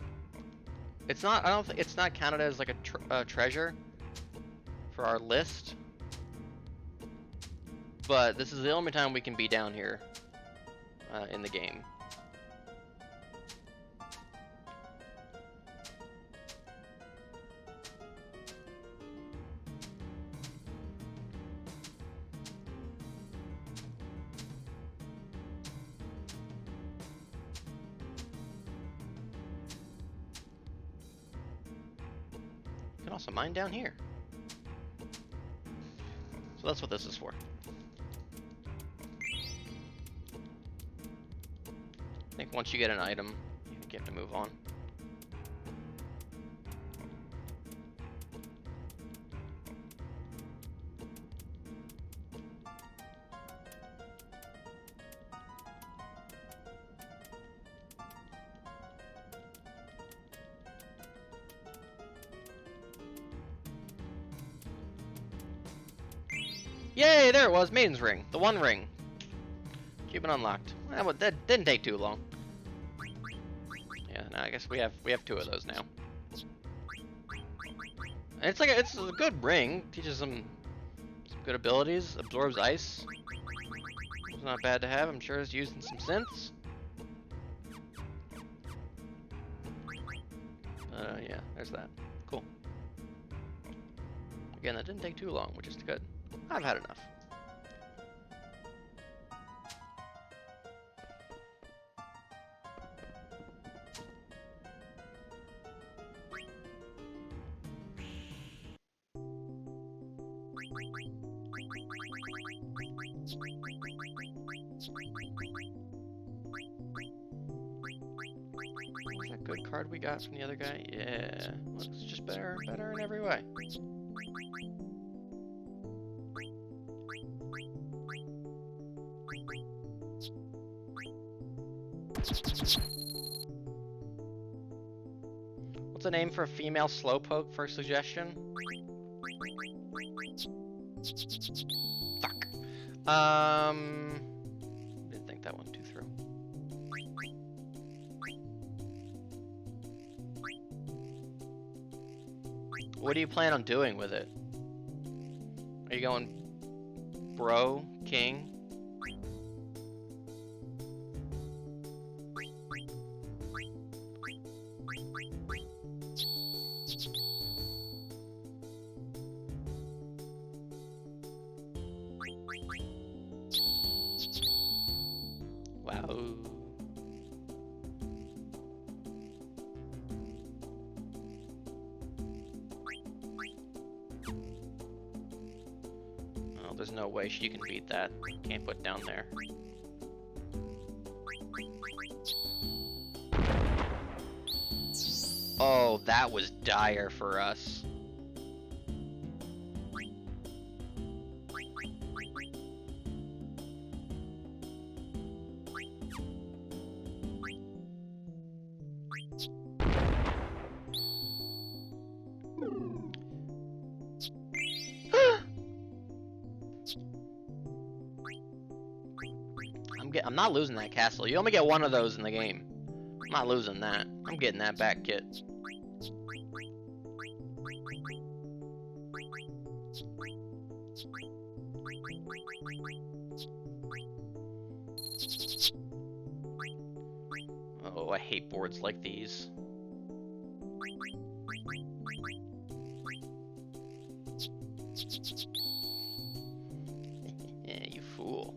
It's not. I don't think it's not counted as like a treasure for our list. But this is the only time we can be down here in the game. You can also mine down here. So that's what this is for. I think once you get an item, you get to move on. Yay, there it was, Maiden's Ring, the one ring. Keep it unlocked. That didn't take too long. Yeah, now I guess we have two of those now. And it's it's a good ring. Teaches some good abilities. Absorbs ice. It's not bad to have. I'm sure it's used in some synths. Yeah, there's that. Cool. Again, that didn't take too long, which is good. I've had enough. Was that good card we got from the other guy? Yeah, looks just better in every way. What's a name for a female slowpoke for a suggestion? Fuck. Didn't think that one too through. What do you plan on doing with it? Are you going bro, king? Wow. Oh, there's no way she can beat that. Can't put down there. Oh, that was dire for us. I'm not losing that castle. You only get one of those in the game. I'm not losing that. I'm I'm getting that back, kit. Oh, I hate boards like these. Yeah, you fool.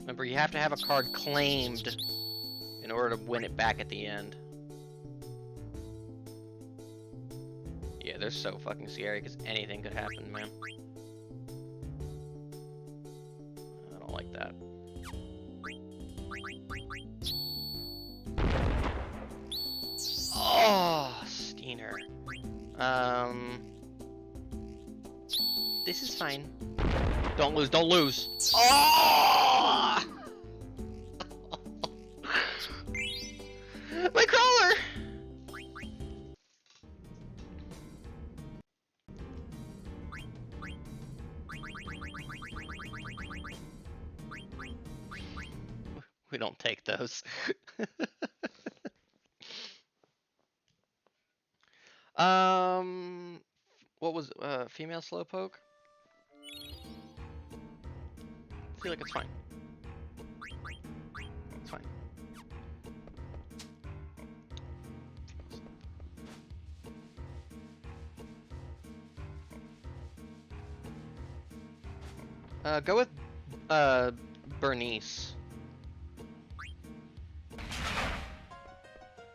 Remember, you have to have a card claimed in order to win it back at the end. Yeah, they're so fucking scary because anything could happen, man. I don't like that. Oh, Steiner. This is fine. Don't lose, don't lose. Oh! My crawler! We don't take those. What was female slowpoke? I feel like it's fine. It's fine. Go with Bernice.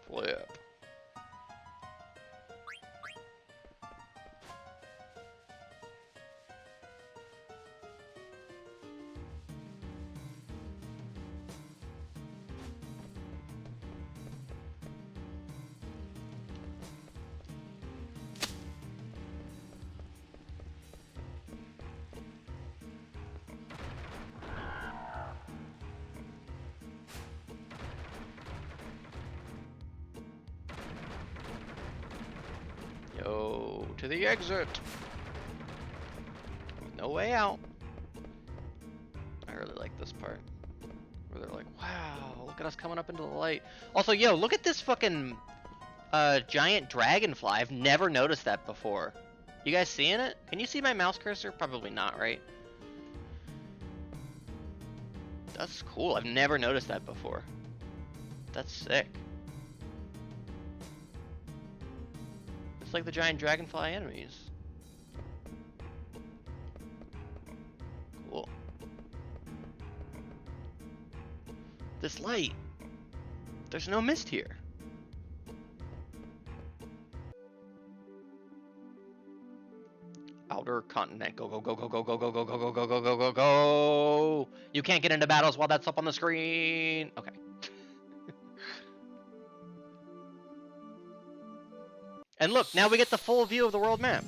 Flip. Yo, to the exit. No way out. I really like this part. Where they're like, wow, look at us coming up into the light. Also, yo, look at this fucking giant dragonfly. I've never noticed that before. You guys seeing it? Can you see my mouse cursor? Probably not, right? That's cool. I've never noticed that before. That's sick. It's like the giant dragonfly enemies. Cool. This light. There's no mist here. Outer continent. Go, go, go, go, go, go, go, go, go, go, go, go, go, go, go. You can't get into battles while that's up on the screen. Okay. And look, now we get the full view of the world map.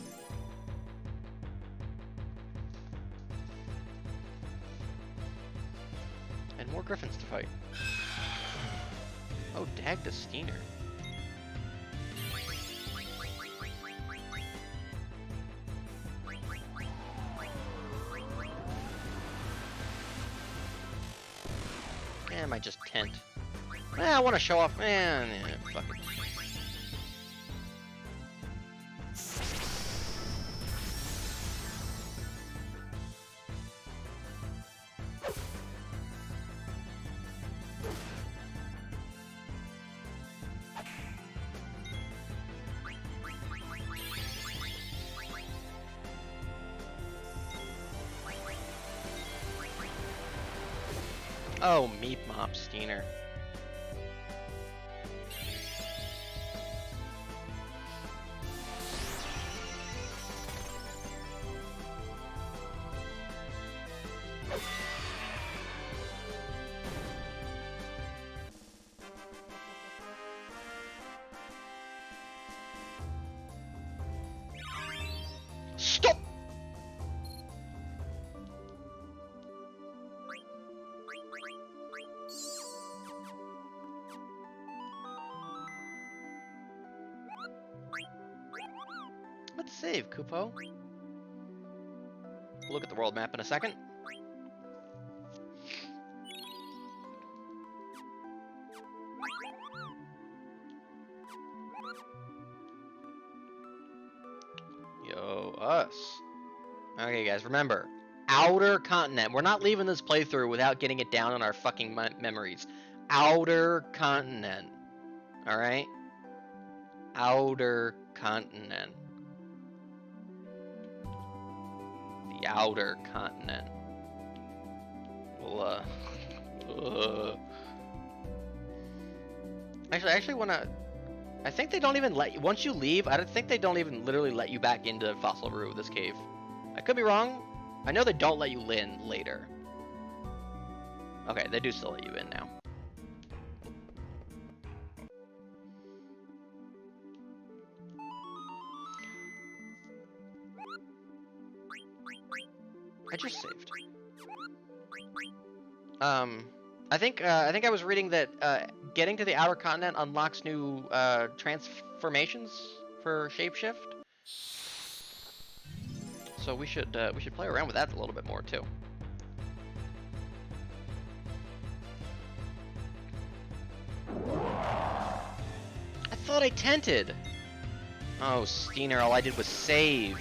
And more griffins to fight. Oh, Dagda Steiner. Eh, I might just tent. I want to show off. Man, fuck it. Oh, Meep Mop Steiner. Stop! Let's save, Kupo. We'll look at the world map in a second. Yo, us. Okay, guys, remember, outer continent. We're not leaving this playthrough without getting it down on our fucking memories. Outer continent. Alright? Outer continent. The outer continent. Well, Actually, I actually want to... I think they don't even let you... Once you leave, I don't think they don't even literally let you back into Fossil Roo, this cave. I could be wrong. I know they don't let you in later. Okay, they do still let you in now. I just saved. I think I was reading that getting to the outer continent unlocks new transformations for shapeshift. So we should play around with that a little bit more too. I thought I tented. Oh, Steiner, all I did was save.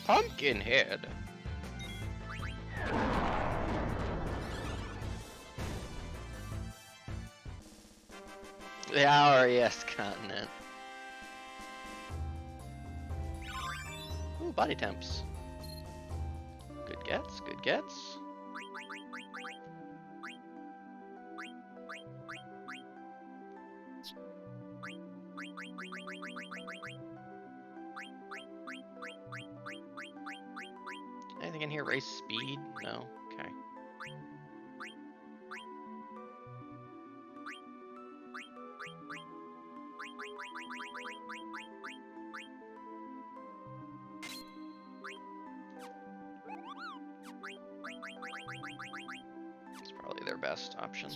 Pumpkinhead. The RES continent. Ooh, body temps. Good gets, good gets. Anything in here? Race speed? No. Okay. It's probably their best option.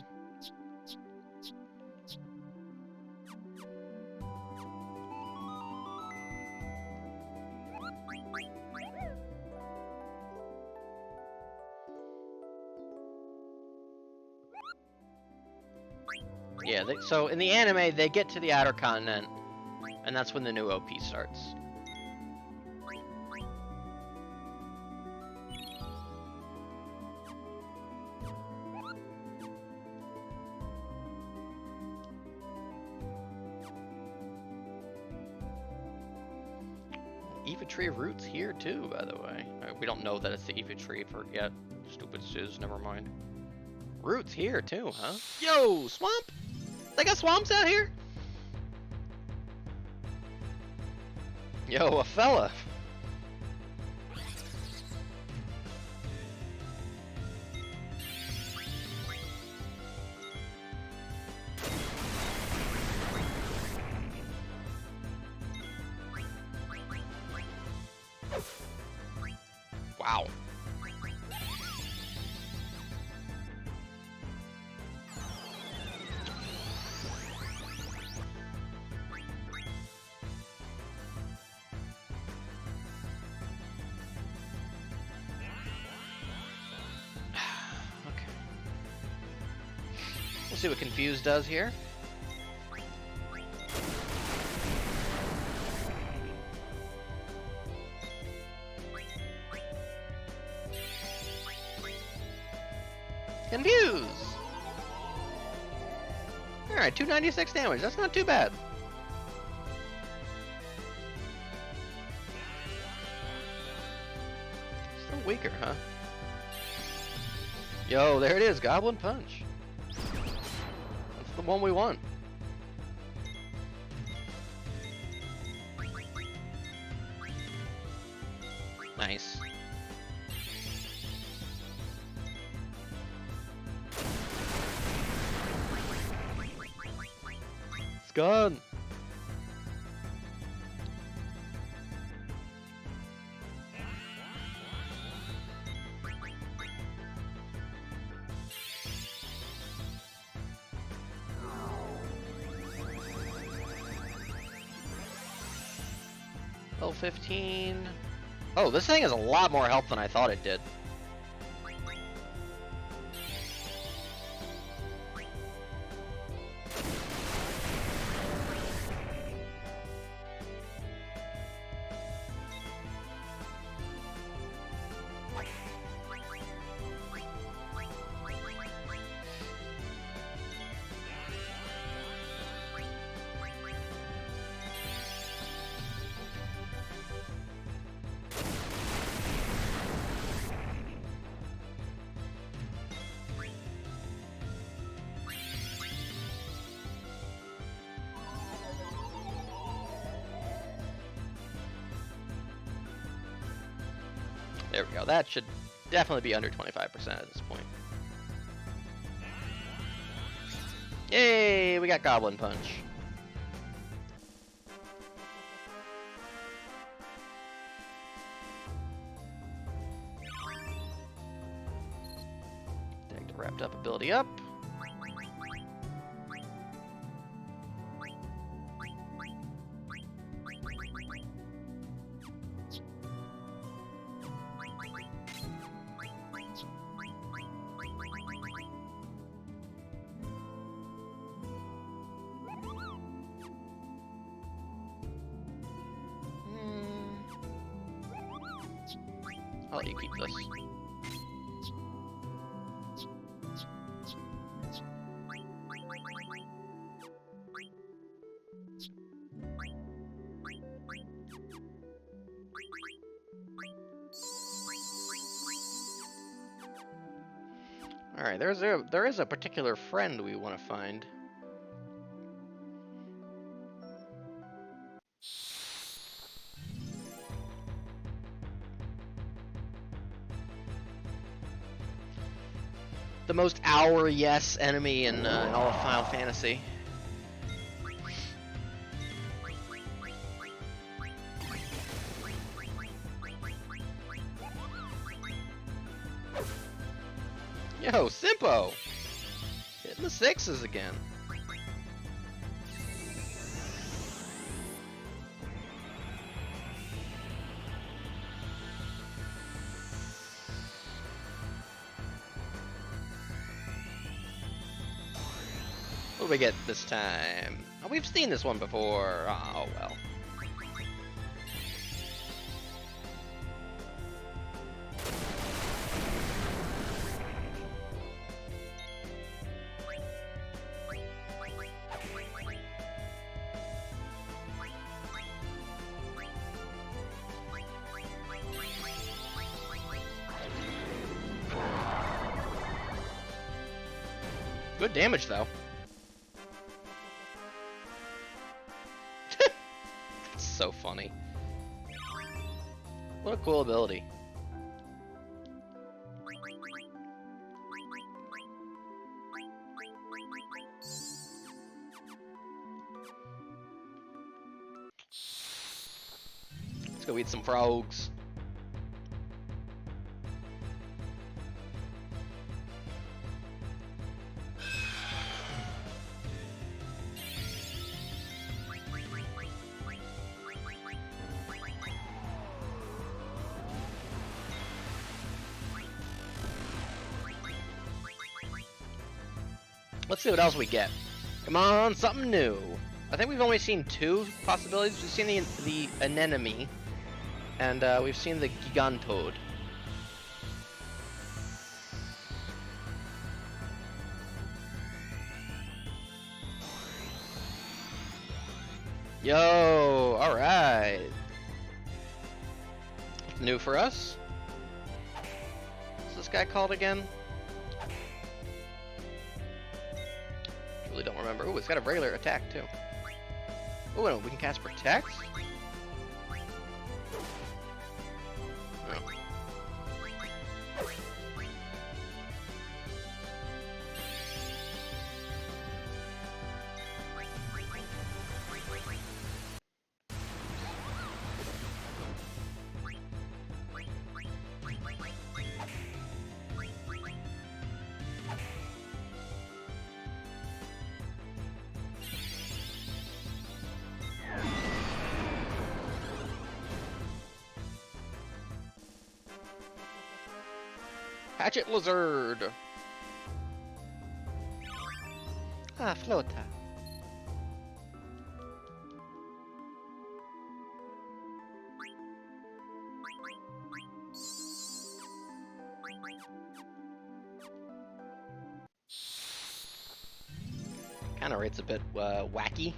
Yeah, so in the anime, they get to the outer continent, and that's when the new OP starts. Eva Tree roots here too, by the way. We don't know that it's the Eva Tree for yet. Stupid Sizz, never mind. Roots here too, huh? Yo, swamp! They got swamps out here? Yo, a fella. Wow. We'll see what Confused does here. Confuse! Alright, 296 damage. That's not too bad. Still weaker, huh? Yo, there it is. Goblin Punch. That's the one we want. Nice. It's gone. Level 15. Oh, this thing has a lot more health than I thought it did. There we go. That should definitely be under 25% at this point. Yay! We got Goblin Punch. Take the wrapped up ability up. I'll let you keep this. All right, there is a particular friend we want to find. The most our yes enemy in all of Final Fantasy. Yo, Simpo! Hitting the sixes again. What do we get this time? Oh, we've seen this one before. Oh, well. Good damage, though. That's so funny. What a cool ability. Let's go eat some frogs. Let's see what else we get. Come on, something new. I think we've only seen two possibilities. We've seen the anemone, and we've seen the Gigantode. Yo, all right. New for us. What's this guy called again? Really don't remember. Ooh, it's got a regular attack too. Oh, no, we can cast Protect? Oh. Hatchet Lizard! Ah, Flota. Kinda rate's a bit wacky.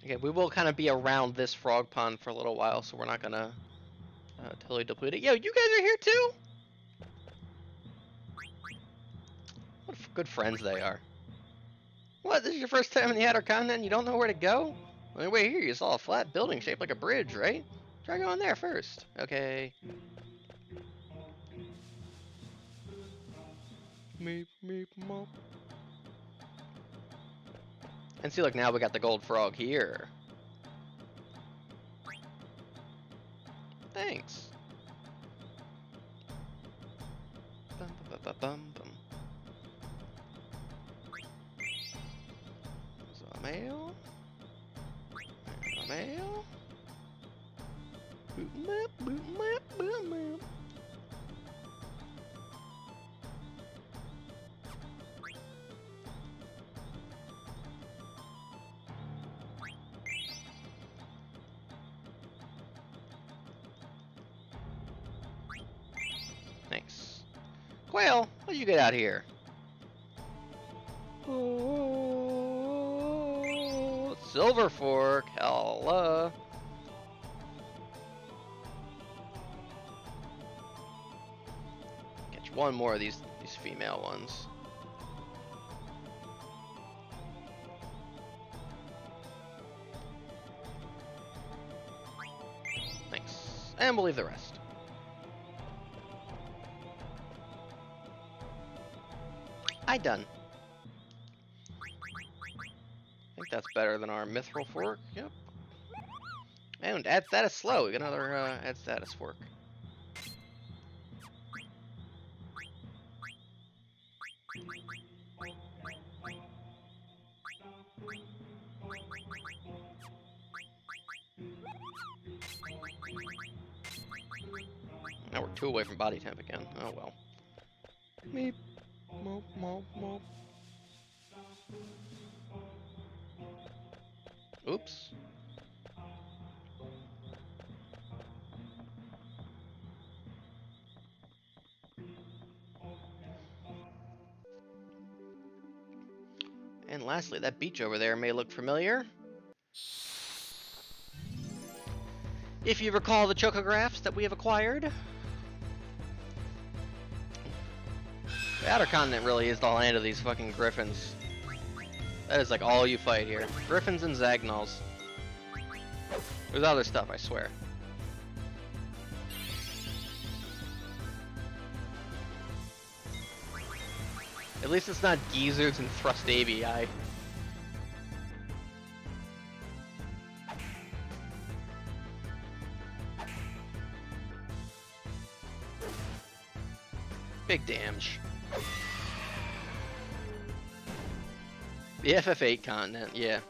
Okay, we will kind of be around this frog pond for a little while, so we're not gonna totally deplete it. Yo, you guys are here too? What good friends they are. What, this is your first time in the Outer Continent and you don't know where to go? On the way here, you saw a flat building shaped like a bridge, right? Try going there first. Okay. Meep, meep, mop. And see, look, now we got the gold frog here. Thanks. Bum, bum, bum, bum, bum. Mail. Mail. Boop, map, boop, map, boop, map. Thanks. Quail, what did you get out here? Oh, Silver Fork, hella. Catch one more of these female ones. Thanks. And we'll leave the rest. I done. I think that's better than our Mithril Fork. Yep. And add status slow. We got another add status fork. Now we're 2 away from body temp again. Oh well. Meep. Mop, mop, mop. Oops. And lastly, that beach over there may look familiar. If you recall the chocographs that we have acquired. The Outer Continent really is the land of these fucking griffins. That is like all you fight here. Griffins and Zagnals. There's other stuff, I swear. At least it's not geezers and thrustabii. Big damage. The FF8 continent, yeah.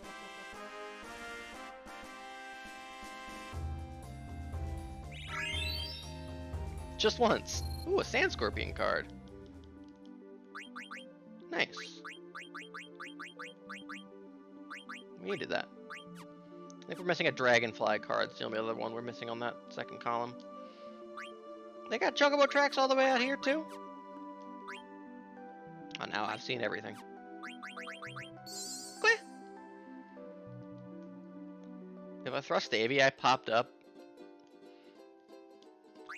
Just once. Ooh, a Sand Scorpion card. Nice. We needed that. I think we're missing a Dragonfly card. It's the only other one we're missing on that second column. They got Chocobo tracks all the way out here, too? Oh, now I've seen everything. Quit. If a Thrustabii popped up,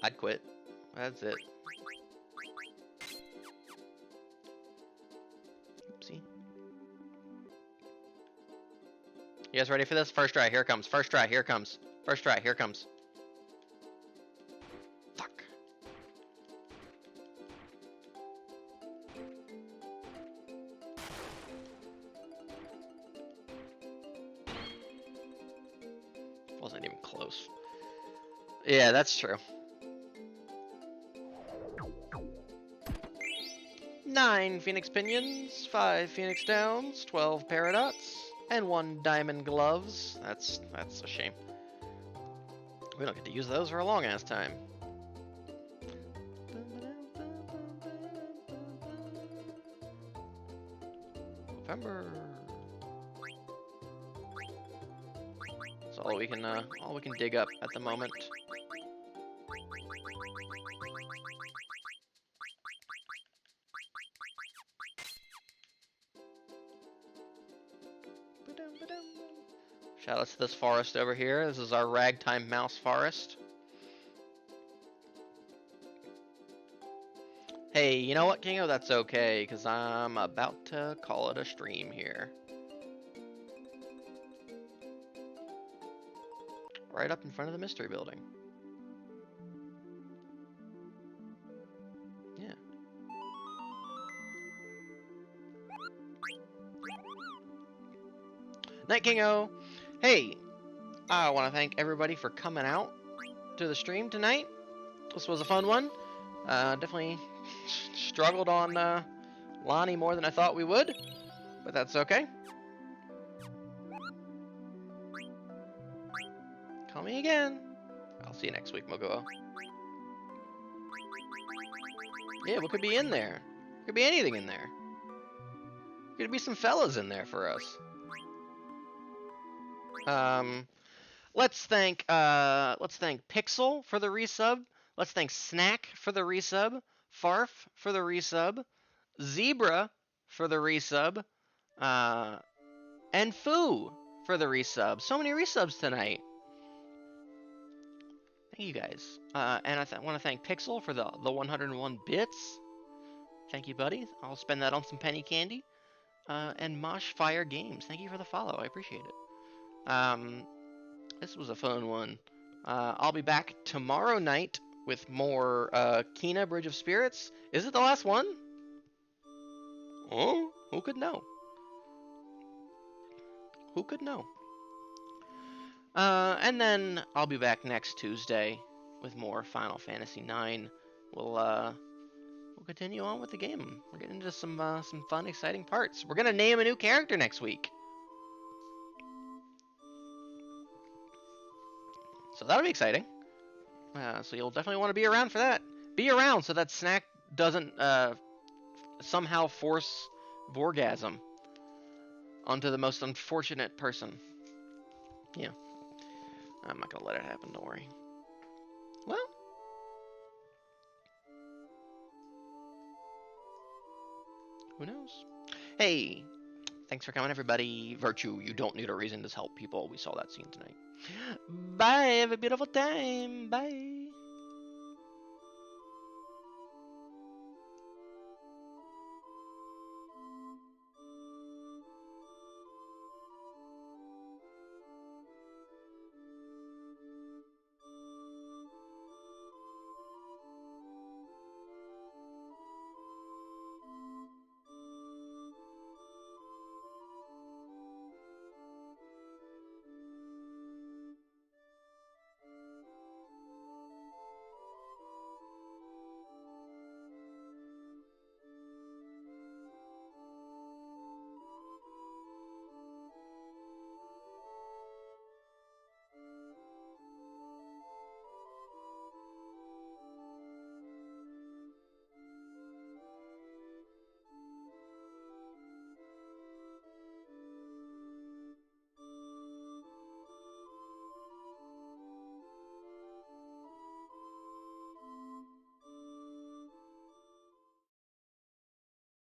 I'd quit. That's it. You guys ready for this? First try, here it comes. First try, here it comes. First try, here it comes. Fuck. Wasn't even close. Yeah, that's true. 9 Phoenix Pinions, 5 Phoenix Downs, 12 Paradots, and 1 Diamond Gloves. That's a shame. We don't get to use those for a long ass time. November. That's all we can dig up at the moment. Shout out to this forest over here. This is our ragtime mouse forest. Hey, you know what, Kingo? That's okay, because I'm about to call it a stream here. Right up in front of the mystery building. Yeah. Night Kingo! Hey, I want to thank everybody for coming out to the stream tonight. This was a fun one. Definitely struggled on Lonnie more than I thought we would, but that's okay. Call me again. I'll see you next week, Mogoa. Yeah, what could be in there? Could be anything in there. Could be some fellas in there for us. Let's thank Pixel for the resub. Let's thank Snack for the resub. Farf for the resub. Zebra for the resub. And Foo for the resub. So many resubs tonight. Thank you guys. And I want to thank Pixel for the 101 bits. Thank you, buddy. I'll spend that on some penny candy. And Mosh Fire Games. Thank you for the follow. I appreciate it. This was a fun one. I'll be back tomorrow night with more Kena Bridge of Spirits. Is it the last one? Oh, who could know? Who could know? And then I'll be back next Tuesday with more Final Fantasy IX. We'll continue on with the game. We're getting into some fun, exciting parts. We're gonna name a new character next week. So that'll be exciting. So you'll definitely want to be around for that. Be around so that Snack doesn't somehow force Borgasm onto the most unfortunate person. Yeah. I'm not going to let it happen, don't worry. Well. Who knows? Hey. Thanks for coming, everybody. Virtue, you don't need a reason to help people. We saw that scene tonight. Bye. Have a beautiful time. Bye.